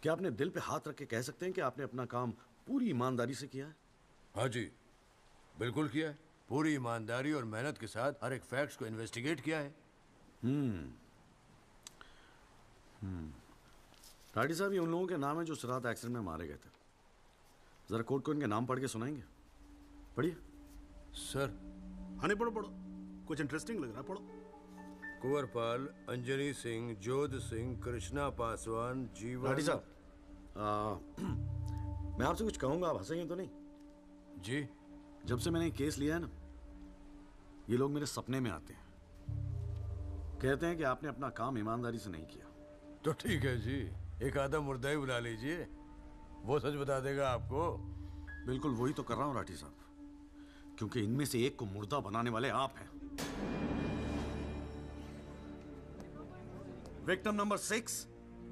Speaker 5: क्या आपने दिल पे हाथ रख के कह सकते हैं कि आपने अपना काम पूरी ईमानदारी से किया है?
Speaker 11: हाँ जी, बिल्कुल किया है। पूरी ईमानदारी और मेहनत के साथ हर एक फैक्ट्स को इन्वेस्टिगेट किया है।
Speaker 5: राठी साहब ये उन लोगों के नाम है जो उस रात एक्सीडेंट में मारे गए थे। जरा कोर्ट को इनके नाम पढ़ के सुनाएंगे? पढ़िए।
Speaker 11: सर।
Speaker 21: हाँ नहीं, पढ़ो पढ़ो, कुछ इंटरेस्टिंग लग रहा है, पढ़ो।
Speaker 11: कुंवरपाल, अंजनी सिंह, जोध सिंह, कृष्णा पासवान, जीवन।
Speaker 5: राठी साहब मैं आपसे कुछ कहूंगा, आप हंसेंगे तो नहीं?
Speaker 11: जी।
Speaker 5: जब से मैंने केस लिया है ना, ये लोग मेरे सपने में आते हैं, कहते हैं कि आपने अपना काम ईमानदारी से नहीं किया।
Speaker 11: तो ठीक है जी, एक आधा मुर्दा ही बुला लीजिए, वो सच बता देगा आपको।
Speaker 5: बिल्कुल वही तो कर रहा हूं राठी साहब, क्योंकि इनमें से एक को मुर्दा बनाने वाले आप हैं। विक्टिम नंबर 6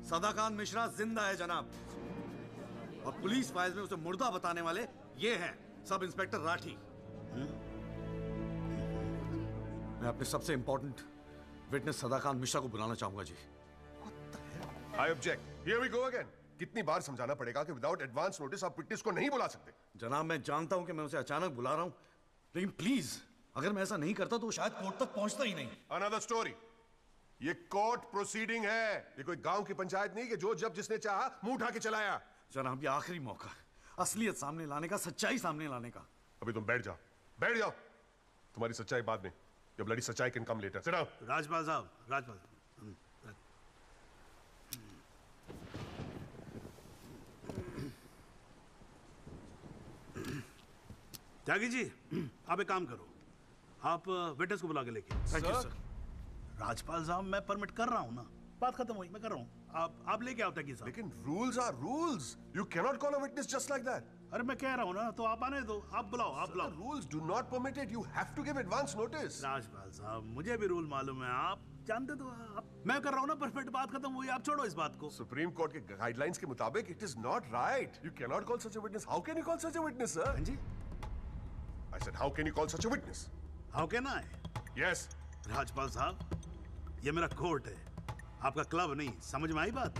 Speaker 5: सदाकांत मिश्रा जिंदा है जनाब, और पुलिस फाइल्स में उसे मुर्दा बताने वाले ये हैं सब इंस्पेक्टर राठी। मैं अपने सबसे इंपॉर्टेंट विटनेस सदाकांत मिश्रा को बुलाना चाहूंगा जी।
Speaker 16: I object. Here we go again. कितनी बार समझाना पड़ेगा कि विदाउट एडवांस नोटिस आप विटनेस को नहीं बुला सकते।
Speaker 5: जनाब मैं जानता हूं कि मैं उसे अचानक बुला रहा हूं, लेकिन प्लीज अगर मैं ऐसा नहीं करता तो शायद कोर्ट तक पहुंचता ही नहीं।
Speaker 16: Another story. ये कोर्ट प्रोसीडिंग है, ये कोई गांव की पंचायत नहीं कि जो जब जिसने चाहा मुंह उठा के चलाया।
Speaker 5: जनाब ये आखिरी मौका है असलियत सामने लाने का, सच्चाई सामने लाने का।
Speaker 16: अभी तुम बैठ जाओ, बैठ जाओ। तुम्हारी सच्चाई बाद में, जब लड़ी सच्चाई can come later. Sit down.
Speaker 21: Rajpal साहब, राजपाल त्यागी जी, आप एक काम करो, आप विटनेस को बुला के लेके।
Speaker 5: Thank you sir.
Speaker 21: राजपाल साहब मैं परमिट कर रहा हूं ना, बात खत्म हुई, मैं कर रहा हूँ। आप लेके आओ तकी साहब।
Speaker 16: लेकिन rules are rules, you cannot call a witness just like that.
Speaker 21: अरे मैं कह रहा हूँ ना, तो आप आने दो, आप बुलाओ, आप बुलाओ।
Speaker 16: Rules do not permit it, you have to give advance notice.
Speaker 21: Rajpal साहब, मुझे भी रूल मालूम है, आप जानते तो आप। मैं कर रहा हूँ ना, परफेक्ट, बात खत्म हुई, आप छोड़ो इस बात को।
Speaker 16: सुप्रीम कोर्ट के गाइडलाइंस के मुताबिक it is not right, you cannot call such a witness. How can you call such a witness sir?
Speaker 21: हाँ जी,
Speaker 16: I said how can you call such a witness?
Speaker 21: How can I?
Speaker 16: Yes
Speaker 21: Rajpal साहब, ये मेरा court है, आपका club नहीं, समझ में आई बात?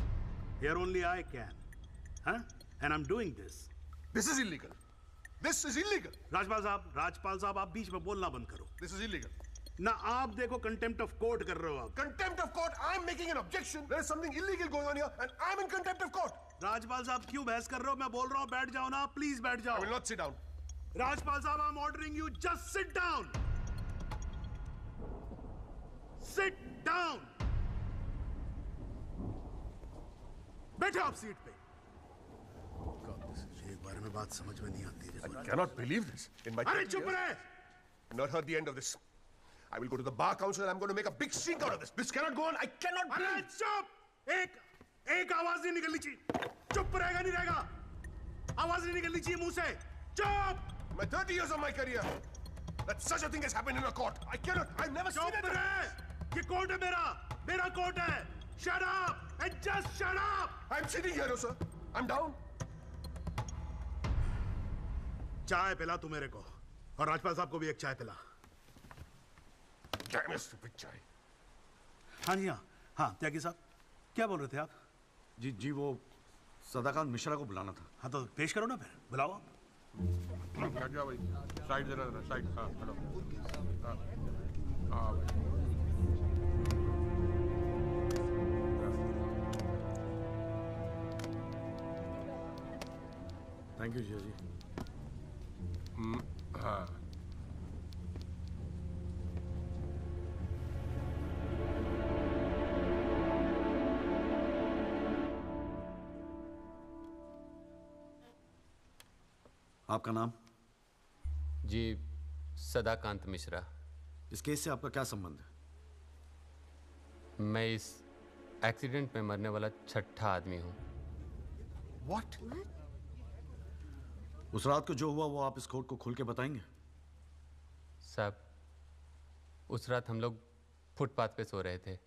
Speaker 21: Here only I can, huh? And I'm doing this.
Speaker 16: This is illegal. This is illegal.
Speaker 21: Rajpal साहब, आप बीच में बोलना बंद करो।
Speaker 16: This is illegal.
Speaker 21: ना आप देखो कंटेम्प्ट ऑफ कोर्ट कर रहे हो आप।
Speaker 16: Contempt of court. I'm making an objection. There is something illegal going on here, and I'm in contempt of court.
Speaker 21: Rajpal साहब क्यों बहस कर रहे हो? मैं बोल रहा हूँ, बैठ जाओ ना, प्लीज बैठ जाओ।
Speaker 16: I will not sit down.
Speaker 21: Rajpal साहब, I'm ordering you, just sit down. Sit down. बैठो आप सीट पे। एक बार में बात समझ में नहीं आती।
Speaker 16: I cannot believe this. In my
Speaker 21: अरे चुप रहे!
Speaker 16: Not heard the end of this. I will go to the bar council and I'm going to make a big stink out of this. This cannot go on. I cannot.
Speaker 21: अरे चुप! एक आवाज नहीं निकलनी चाहिए। चुप रहेगा नहीं रहेगा। आवाज नहीं निकलनी चाहिए मुंह से। चुप!
Speaker 16: My 30 years of my career, that such a thing has happened in a court. I cannot. I've never seen it.
Speaker 21: चुप रहे! ये कोर्ट है मेरा कोर्ट है। Shut up and just shut up.
Speaker 16: I'm sitting here, sir. I'm down.
Speaker 21: चाय पिला तू मेरे को, और राजपाल साहब को भी एक चाय पिला।
Speaker 16: Damn it, stupid चाय।
Speaker 21: हाँ जी, हाँ त्यागी साहब, क्या बोल रहे थे आप?
Speaker 5: जी वो सदाकांत मिश्रा को बुलाना था।
Speaker 21: हाँ तो पेश करो ना फिर, बुलाओ आप।
Speaker 15: हट जाओ भाई, साइड जरा, साइड। हाँ हेलो, हाँ भाई।
Speaker 5: थैंक यू जी।
Speaker 15: हाँ
Speaker 5: आपका नाम?
Speaker 1: जी सदाकांत मिश्रा।
Speaker 5: इस केस से आपका क्या संबंध है?
Speaker 1: मैं इस एक्सीडेंट में मरने वाला छठा आदमी हूँ।
Speaker 5: What? उस रात को जो हुआ वो आप इस कोर्ट को खुल के बताएंगे?
Speaker 1: साहब, उस रात हम लोग फुटपाथ पे सो रहे थे।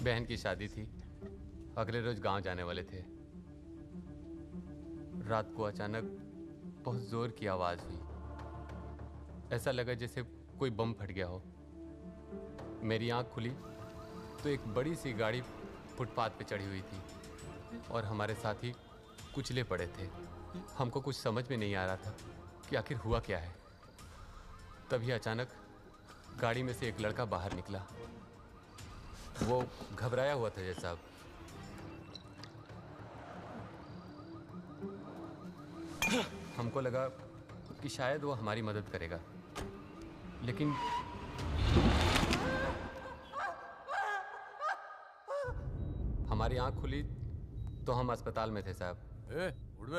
Speaker 1: बहन की शादी थी, अगले रोज गांव जाने वाले थे। रात को अचानक बहुत जोर की आवाज हुई। ऐसा लगा जैसे कोई बम फट गया हो। मेरी आंख खुली तो एक बड़ी सी गाड़ी फुटपाथ पे चढ़ी हुई थी और हमारे साथी कुचले पड़े थे। हमको कुछ समझ में नहीं आ रहा था कि आखिर हुआ क्या है। तभी अचानक गाड़ी में से एक लड़का बाहर निकला। वो घबराया हुआ था जैसा। हमको लगा कि शायद वो हमारी मदद करेगा, लेकिन हमारी आंख खुली तो हम अस्पताल में थे साहब।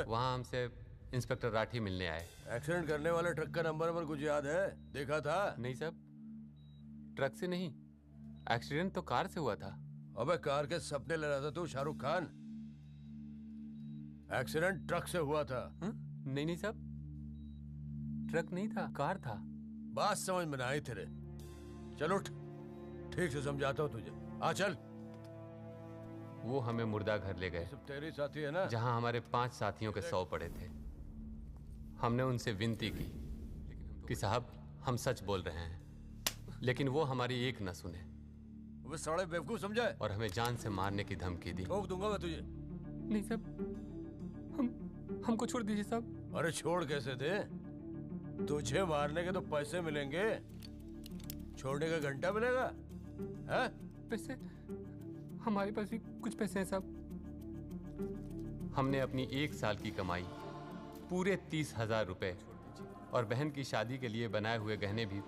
Speaker 1: वहाँ हमसे इंस्पेक्टर राठी मिलने आए।
Speaker 11: एक्सीडेंट करने वाले ट्रक का नंबर कुछ याद है? देखा था?
Speaker 1: नहीं साहब, ट्रक से नहीं, एक्सीडेंट तो कार से हुआ था।
Speaker 11: अबे कार के सपने ले रहा था तू शाहरुख खान। एक्सीडेंट ट्रक से हुआ था।
Speaker 1: नहीं साहब, ट्रक नहीं था, कार था।
Speaker 11: बात समझ में ना आई तेरे। चल उठ, ठीक से समझाता हूँ तुझे। आ चल।
Speaker 1: वो हमें मुर्दा घर ले गए।
Speaker 11: सब तेरे साथी है ना?
Speaker 1: जहाँ हमारे 5 साथियों के 100 पड़े थे। हमने उनसे विनती की कि साहब हम सच बोल रहे हैं, लेकिन वो हमारी एक न सुने।
Speaker 11: वो साले बेवकूफ समझा है
Speaker 1: और हमें जान से मारने की धमकी दी।
Speaker 11: ठोक दूंगा मैं तुझे।
Speaker 1: नहीं साहब, हमको छोड़ दीजिए साहब।
Speaker 11: अरे छोड़ कैसे थे? तुझे मारने के तो पैसे मिलेंगे, छोड़ने का घंटा मिलेगा? हैं?
Speaker 1: पैसे? हमारे पास भी कुछ पैसे हैं साहब। हमने अपनी 1 साल की कमाई पूरे 30,000 रुपए और बहन की शादी के लिए बनाए हुए गहने भी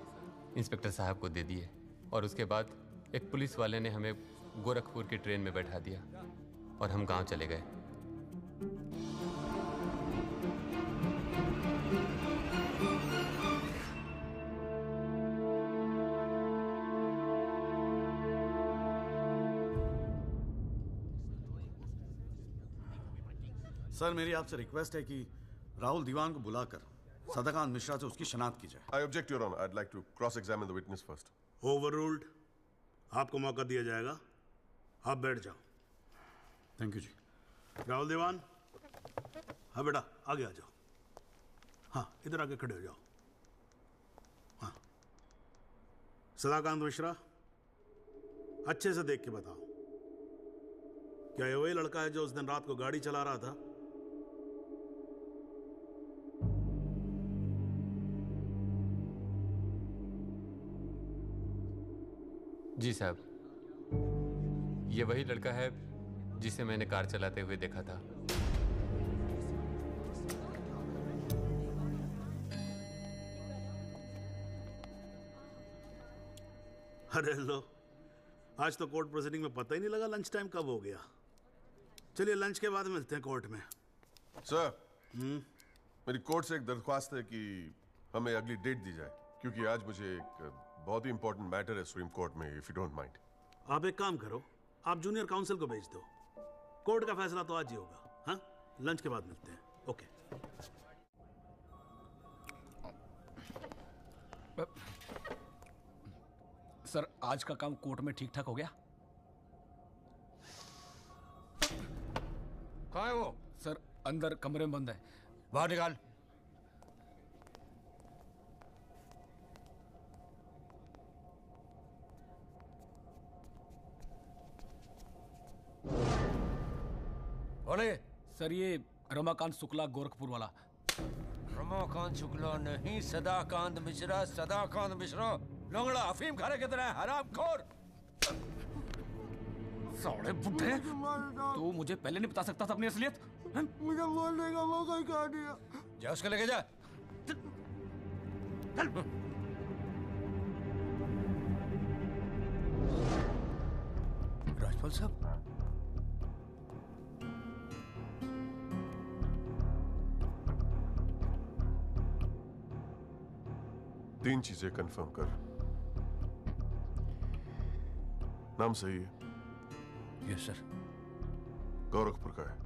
Speaker 1: इंस्पेक्टर साहब को दे दिए। और उसके बाद एक पुलिस वाले ने हमें गोरखपुर की ट्रेन में बैठा दिया और हम गांव चले गए।
Speaker 5: सर मेरी आपसे रिक्वेस्ट है कि राहुल दीवान को बुलाकर सदाकांत मिश्रा से उसकी शनाख्त की जाए।
Speaker 16: I object, Your Honor. I'd like to cross-examine the witness first.
Speaker 21: Overruled. आपको मौका दिया जाएगा, आप बैठ जाओ।
Speaker 5: थैंक यू जी।
Speaker 21: राहुल दीवान, हाँ बेटा आगे आ जाओ। हाँ इधर आके खड़े हो जाओ। हाँ सदाकांत मिश्रा, अच्छे से देख के बताओ, क्या ये वही लड़का है जो उस दिन रात को गाड़ी चला रहा था?
Speaker 1: जी साहब, ये वही लड़का है जिसे मैंने कार चलाते हुए देखा था।
Speaker 21: अरे लो, आज तो कोर्ट प्रोसीडिंग में पता ही नहीं लगा लंच टाइम कब हो गया। चलिए लंच के बाद मिलते हैं कोर्ट में।
Speaker 16: सर, मेरी कोर्ट से एक दरख्वास्त है कि हमें अगली डेट दी जाए, क्योंकि आज मुझे एक बहुत ही इंपॉर्टेंट मैटर है सुप्रीम कोर्ट में, इफ यू डोंट माइंड।
Speaker 21: आप एक काम करो, आप जूनियर काउंसिल को भेज दो, कोर्ट का फैसला तो आज ही होगा। हाँ लंच के बाद मिलते हैं। ओके।
Speaker 10: सर आज का काम कोर्ट में ठीक ठाक हो गया?
Speaker 11: कहाँ है वो?
Speaker 10: सर अंदर कमरे में बंद है।
Speaker 11: बाहर निकाल। बोले।
Speaker 10: सर ये रमाकांत शुक्ला गोरखपुर वाला।
Speaker 11: रमाकांत शुक्ला नहीं, सदाकांत मिश्रा। सदाकांत मिश्रा लोंगड़ा अफीम खाने की तरह हरामखोर।
Speaker 10: साले बुड्ढे, तू मुझे पहले नहीं बता सकता था अपनी असलियत?
Speaker 22: मुझे बोलने का मौका ही कहा दिया।
Speaker 11: जा उसको लेके जा। राजपाल साहब,
Speaker 16: तीन चीजें कंफर्म कर। नाम सही है?
Speaker 11: Yes sir.
Speaker 16: गोरखपुर का है?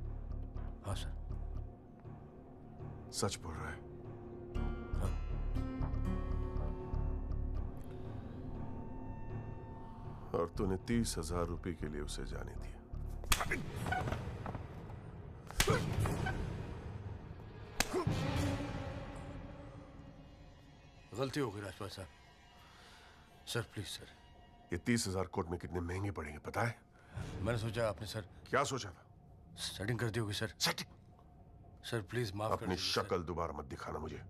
Speaker 11: हाँ सर।
Speaker 16: सच बोल रहा है?
Speaker 11: हाँ।
Speaker 16: और तूने 30,000 रुपए के लिए उसे जाने दिया।
Speaker 11: गलती हो गई राजपाल साहब। Sir please sir.
Speaker 16: ये 30,000 कोर्ट में कितने महंगे पड़ेंगे पता है?
Speaker 11: मैंने सोचा आपने सर।
Speaker 16: क्या सोचा था?
Speaker 11: सेटिंग कर दी होगी सर।
Speaker 16: सेटिंग?
Speaker 11: सर प्लीज माफ कर
Speaker 16: अपनी शक्ल दोबारा मत दिखाना मुझे।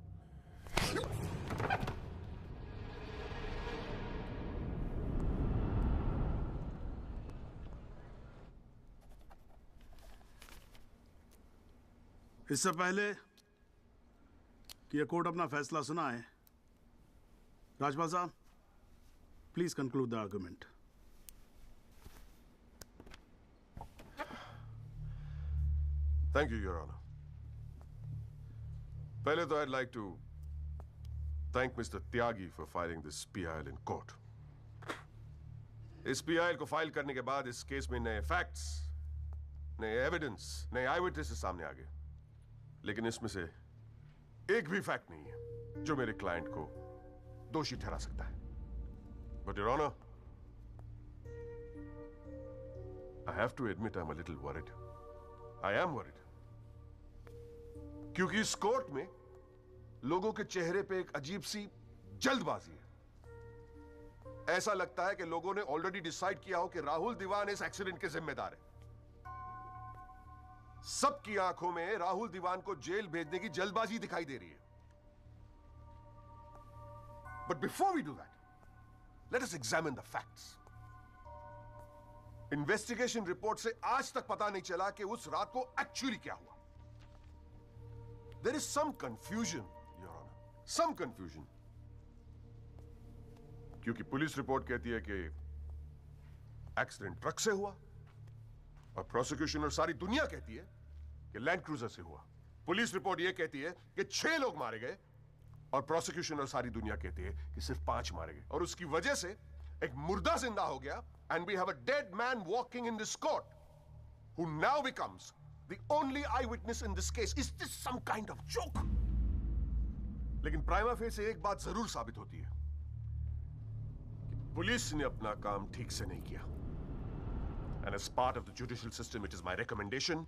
Speaker 21: इससे पहले कि यह कोर्ट अपना फैसला सुनाए, राजपाल साहब please conclude the argument.
Speaker 16: Thank you your honour. पहले तो I'd like to thank Mr. Tyagi for filing this PIL in court. इस PIL को फाइल करने के बाद इस केस में नए फैक्ट्स, नए एविडेंस, नए आई विटनेसेस सामने आ गए, लेकिन इसमें से एक भी फैक्ट नहीं है जो मेरे क्लाइंट को दोषी ठहरा सकता है। But Your Honor, I have to admit I'm a little worried. I am worried. क्योंकि इस कोर्ट में लोगों के चेहरे पे एक अजीब सी जल्दबाजी है। ऐसा लगता है कि लोगों ने ऑलरेडी डिसाइड किया हो कि राहुल दीवान इस एक्सीडेंट के जिम्मेदार है। सबकी आंखों में राहुल दीवान को जेल भेजने की जल्दबाजी दिखाई दे रही है। But before we do that, let us examine the facts. Investigation report से आज तक पता नहीं चला कि उस रात को एक्चुअली क्या हुआ। There is some confusion, Your Honor. Some confusion. क्योंकि पुलिस रिपोर्ट कहती है कि एक्सीडेंट ट्रक से हुआ, और प्रोसिक्यूशन और सारी दुनिया कहती है कि लैंड क्रूजर से हुआ। पुलिस रिपोर्ट यह कहती है कि 6 लोग मारे गए, और प्रोसिक्यूशन और सारी दुनिया कहती है कि सिर्फ 5 मारे गए, और उसकी वजह से एक मुर्दा जिंदा हो गया, and we have a dead man walking in this court, who now becomes the only eyewitness in this case. Is this some kind of joke? लेकिन प्राइमा फेस एक बात जरूर साबित होती है कि पुलिस ने अपना काम ठीक से नहीं किया. And as part of the judicial system, it is my recommendation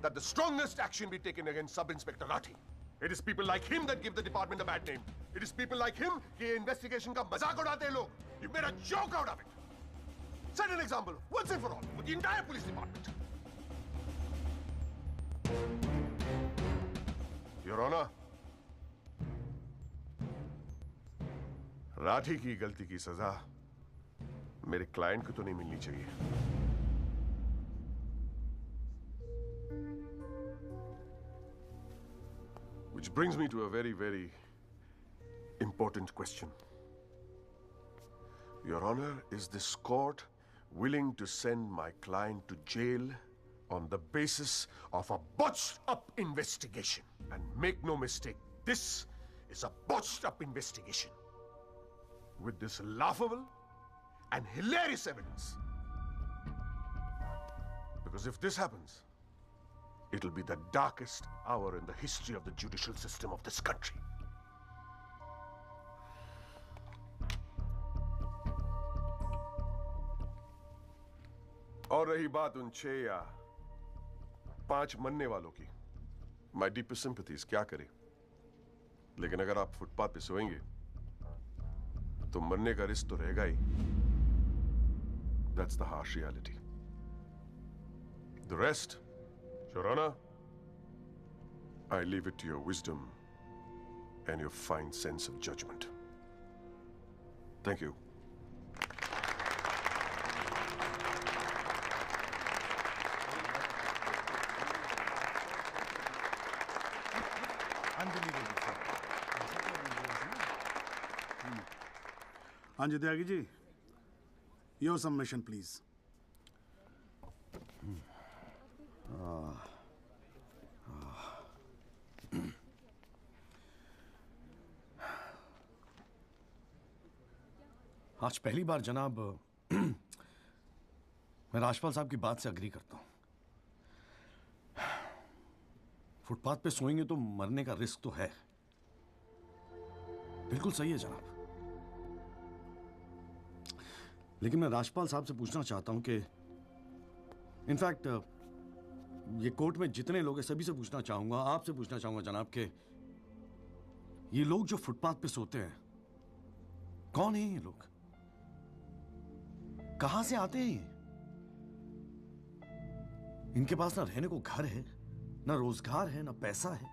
Speaker 16: that the strongest action be taken against Sub-Inspector Rathi. It is people like him that give the department a bad name. It is people like him कि investigation का मजाक उड़ाते हैं लोग. You made a joke out of it. Set an example, once and for all, for the entire police department. Your Honor, Rathi की गलती की सजा मेरे क्लाइंट को तो नहीं मिलनी चाहिए. Which brings me to a very, very important question. Your Honor, is this court willing to send my client to jail on the basis of a botched-up investigation? And make no mistake, this is a botched-up investigation with this laughable and hilarious evidence. Because if this happens, it'll be the darkest hour in the history of the judicial system of this country. और रही बात उन 6 या 5 मरने वालों की, my deepest sympathies, क्या करें? लेकिन अगर आप फुटपाथ पे सोएंगे तो मरने का रिस्क तो रहेगा ही. That's the harsh reality. The rest, Your Honor, I leave it to your wisdom and your fine sense of judgment. Thank you.
Speaker 21: हाँ जी Tyagi ji, your submission please.
Speaker 5: आज पहली बार जनाब मैं राजपाल साहब की बात से अग्री करता हूं. फुटपाथ पे सोएंगे तो मरने का रिस्क तो है. बिल्कुल सही है जनाब. लेकिन मैं राजपाल साहब से पूछना चाहता हूं कि इनफैक्ट ये कोर्ट में जितने लोग हैं सभी से पूछना चाहूंगा, आपसे पूछना चाहूंगा जनाब कि ये लोग जो फुटपाथ पे सोते हैं कौन है? ये लोग कहां से आते हैं? इनके पास ना रहने को घर है, ना रोजगार है, ना पैसा है.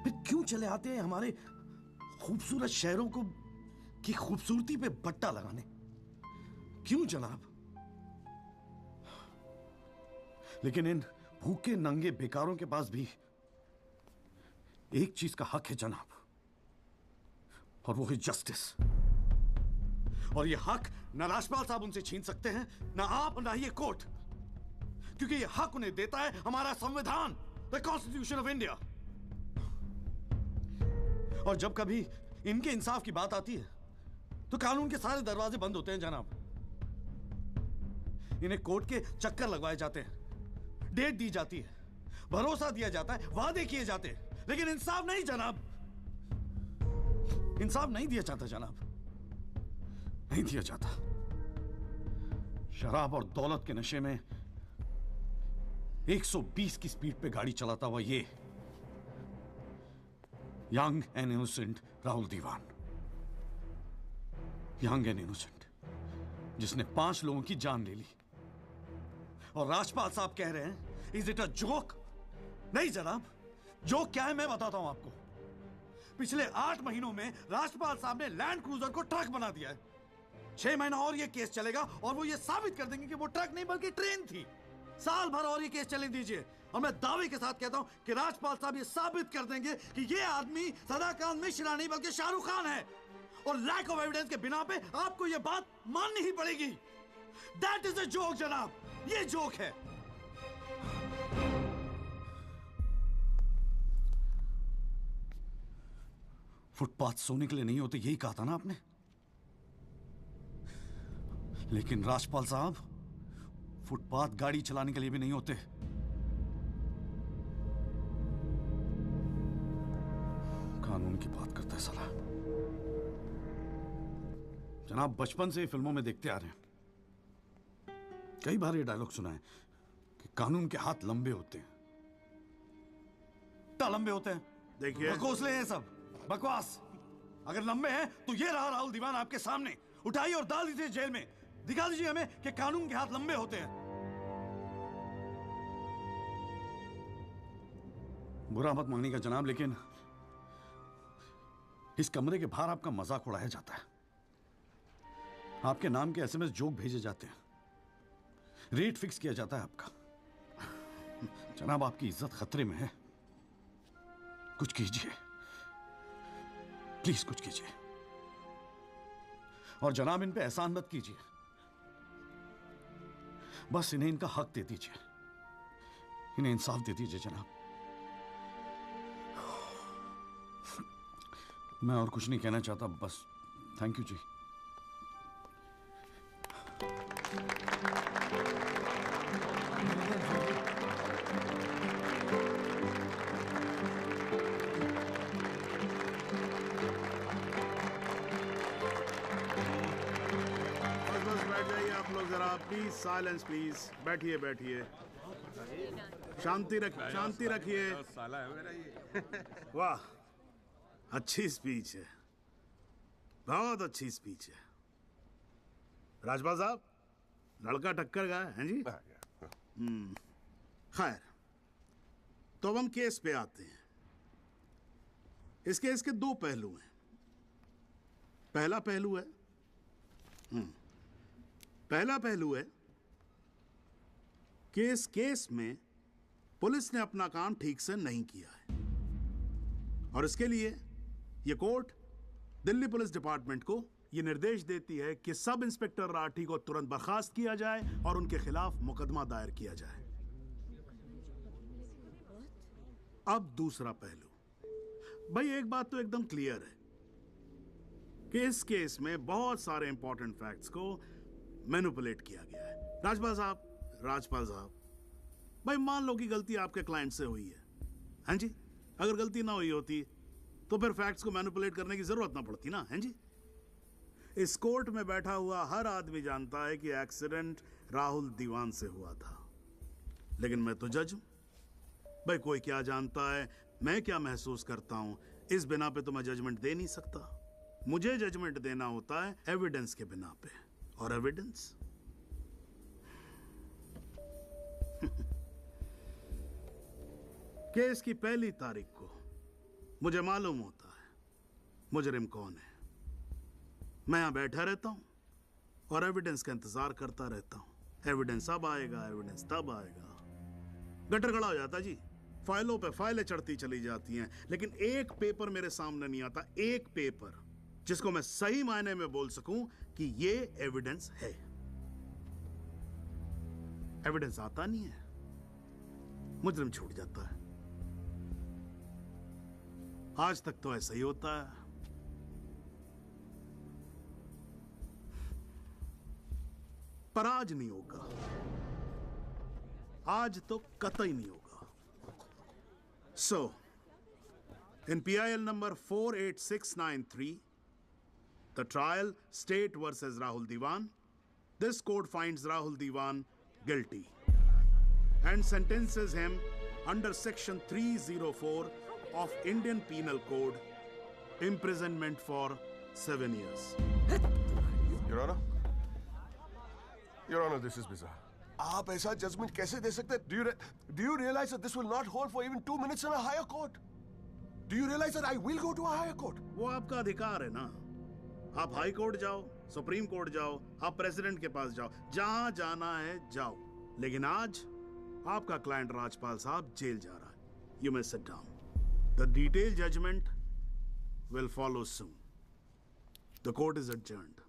Speaker 5: फिर क्यों चले आते हैं हमारे खूबसूरत शहरों को की खूबसूरती पे बट्टा लगाने? क्यों जनाब? लेकिन इन भूखे नंगे बेकारों के पास भी एक चीज का हक है जनाब, और वो है जस्टिस. और ये हक ना राजपाल साहब उनसे छीन सकते हैं, ना आप, ना ये कोर्ट, क्योंकि ये हक उन्हें देता है हमारा संविधान, द कॉन्स्टिट्यूशन ऑफ इंडिया. और जब कभी इनके इंसाफ की बात आती है तो कानून के सारे दरवाजे बंद होते हैं जनाब. इन्हें कोर्ट के चक्कर लगवाए जाते हैं, डेट दी जाती है, भरोसा दिया जाता है, वादे किए जाते हैं, लेकिन इंसाफ नहीं जनाब. इंसाफ नहीं दिया जाता जनाब, नहीं दिया जाता. शराब और दौलत के नशे में 120 की स्पीड पे गाड़ी चलाता हुआ ये young and innocent Rahul Dewan, young and innocent, जिसने 5 लोगों की जान ले ली. और राजपाल साहब कह रहे हैं इज इट अ जोक? नहीं जनाब, जोक क्या है मैं बताता हूं आपको. पिछले 8 महीनों में राजपाल साहब ने लैंड क्रूजर को ट्रक बना दिया है. 6 महीना और ये केस चलेगा और वो ये साबित कर देंगे कि वो ट्रक नहीं बल्कि ट्रेन थी. साल भर और ये केस चलने दीजिए और मैं दावे के साथ कहता हूं कि राजपाल साहब ये साबित कर देंगे कि ये आदमी सदाकांत मिश्रा नहीं बल्कि शाहरुख खान है. और लैक ऑफ एविडेंस के बिना पे आपको ये बात माननी ही पड़ेगी. दैट इज अ जोक जनाब, ये जोक है. फुटपाथ सोने के लिए नहीं होते, यही कहा था ना आपने. लेकिन राजपाल साहब फुटपाथ गाड़ी चलाने के लिए भी नहीं होते। कानून की बात करता है साला। जनाब, बचपन से ही फिल्मों में देखते आ रहे हैं, कई बार ये डायलॉग सुना है कि कानून के हाथ लंबे होते हैं। क्या लंबे होते हैं?
Speaker 21: देखिए,
Speaker 5: बकौसले हैं सब, बकवास। अगर लंबे हैं तो ये रहा राहुल दीवान आपके सामने, उठाइए और डाल दीजिए जेल में। दिखा दीजिए हमें कि कानून के हाथ लंबे होते हैं। बुरा मत मानिएगा जनाब, लेकिन इस कमरे के बाहर आपका मजाक उड़ाया जाता है, आपके नाम के एसएमएस जोक भेजे जाते हैं, रेट फिक्स किया जाता है आपका। जनाब, आपकी इज्जत खतरे में है, कुछ कीजिए, प्लीज कुछ कीजिए। और जनाब, इन पे एहसान मत कीजिए, बस इन्हें इनका हक दे दीजिए, इन्हें इंसाफ दे दीजिए जनाब। मैं और कुछ नहीं कहना चाहता, बस थैंक यू जी।
Speaker 21: Please silence please. बैठिए बैठिए, शांति रखिए। वाह, अच्छी स्पीच है, बहुत अच्छी स्पीच है। राजपाल साहब, लड़का टक्कर गया है जी। खैर, तो अब हम केस पे आते हैं। इस केस के दो पहलू हैं। पहला पहलू है कि इस केस में पुलिस ने अपना काम ठीक से नहीं किया है, और इसके लिए यह कोर्ट दिल्ली पुलिस डिपार्टमेंट को यह निर्देश देती है कि सब इंस्पेक्टर राठी को तुरंत बर्खास्त किया जाए और उनके खिलाफ मुकदमा दायर किया जाए। अब दूसरा पहलू। भाई, एक बात तो एकदम क्लियर है कि इस केस में बहुत सारे इंपॉर्टेंट फैक्ट्स को मैनिपुलेट किया गया है। राजपाल साहब, भाई मान लो कि गलती आपके क्लाइंट से हुई है, हैं जी? अगर गलती ना हुई होती तो फिर फैक्ट्स को मैनिपुलेट करने की जरूरत ना पड़ती ना, हैं जी? इस कोर्ट में बैठा हुआ हर आदमी जानता है कि एक्सीडेंट राहुल दीवान से हुआ था, लेकिन मैं तो जज हूं। भाई, कोई क्या जानता है, मैं क्या महसूस करता हूं, इस बिना पे तो मैं जजमेंट दे नहीं सकता। मुझे जजमेंट देना होता है एविडेंस के बिना पे, और एविडेंस केस की पहली तारीख को मुझे मालूम होता है मुजरिम कौन है। मैं यहां बैठा रहता हूं और एविडेंस का इंतजार करता रहता हूं। एविडेंस अब आएगा, एविडेंस तब आएगा। गटर खड़ा हो जाता जी, फाइलों पे फाइलें चढ़ती चली जाती हैं, लेकिन एक पेपर मेरे सामने नहीं आता, एक पेपर जिसको मैं सही मायने में बोल सकूं कि ये एविडेंस है। एविडेंस आता नहीं है, मुजरिम छूट जाता है। आज तक तो ऐसा ही होता है। पर आज नहीं होगा, आज तो कतई नहीं होगा। So, in PIL number 48693, the trial State versus Rahul Diwan, this court finds Rahul Diwan guilty and sentences him under section 304 of Indian Penal Code, imprisonment for 7 years.
Speaker 16: Your Honor, this is bizarre. आप ऐसा judgement कैसे दे सकते हैं? Do you realize that this will not hold for even 2 minutes in a higher court? Do you realize that I will go to a higher court?
Speaker 21: वो आपका अधिकार है ना। आप हाई कोर्ट जाओ, सुप्रीम कोर्ट जाओ, आप प्रेसिडेंट के पास जाओ, जहां जाना है जाओ। लेकिन आज आपका क्लाइंट राजपाल साहब जेल जा रहा है। You may sit down. The detailed judgment will follow soon. The court is adjourned.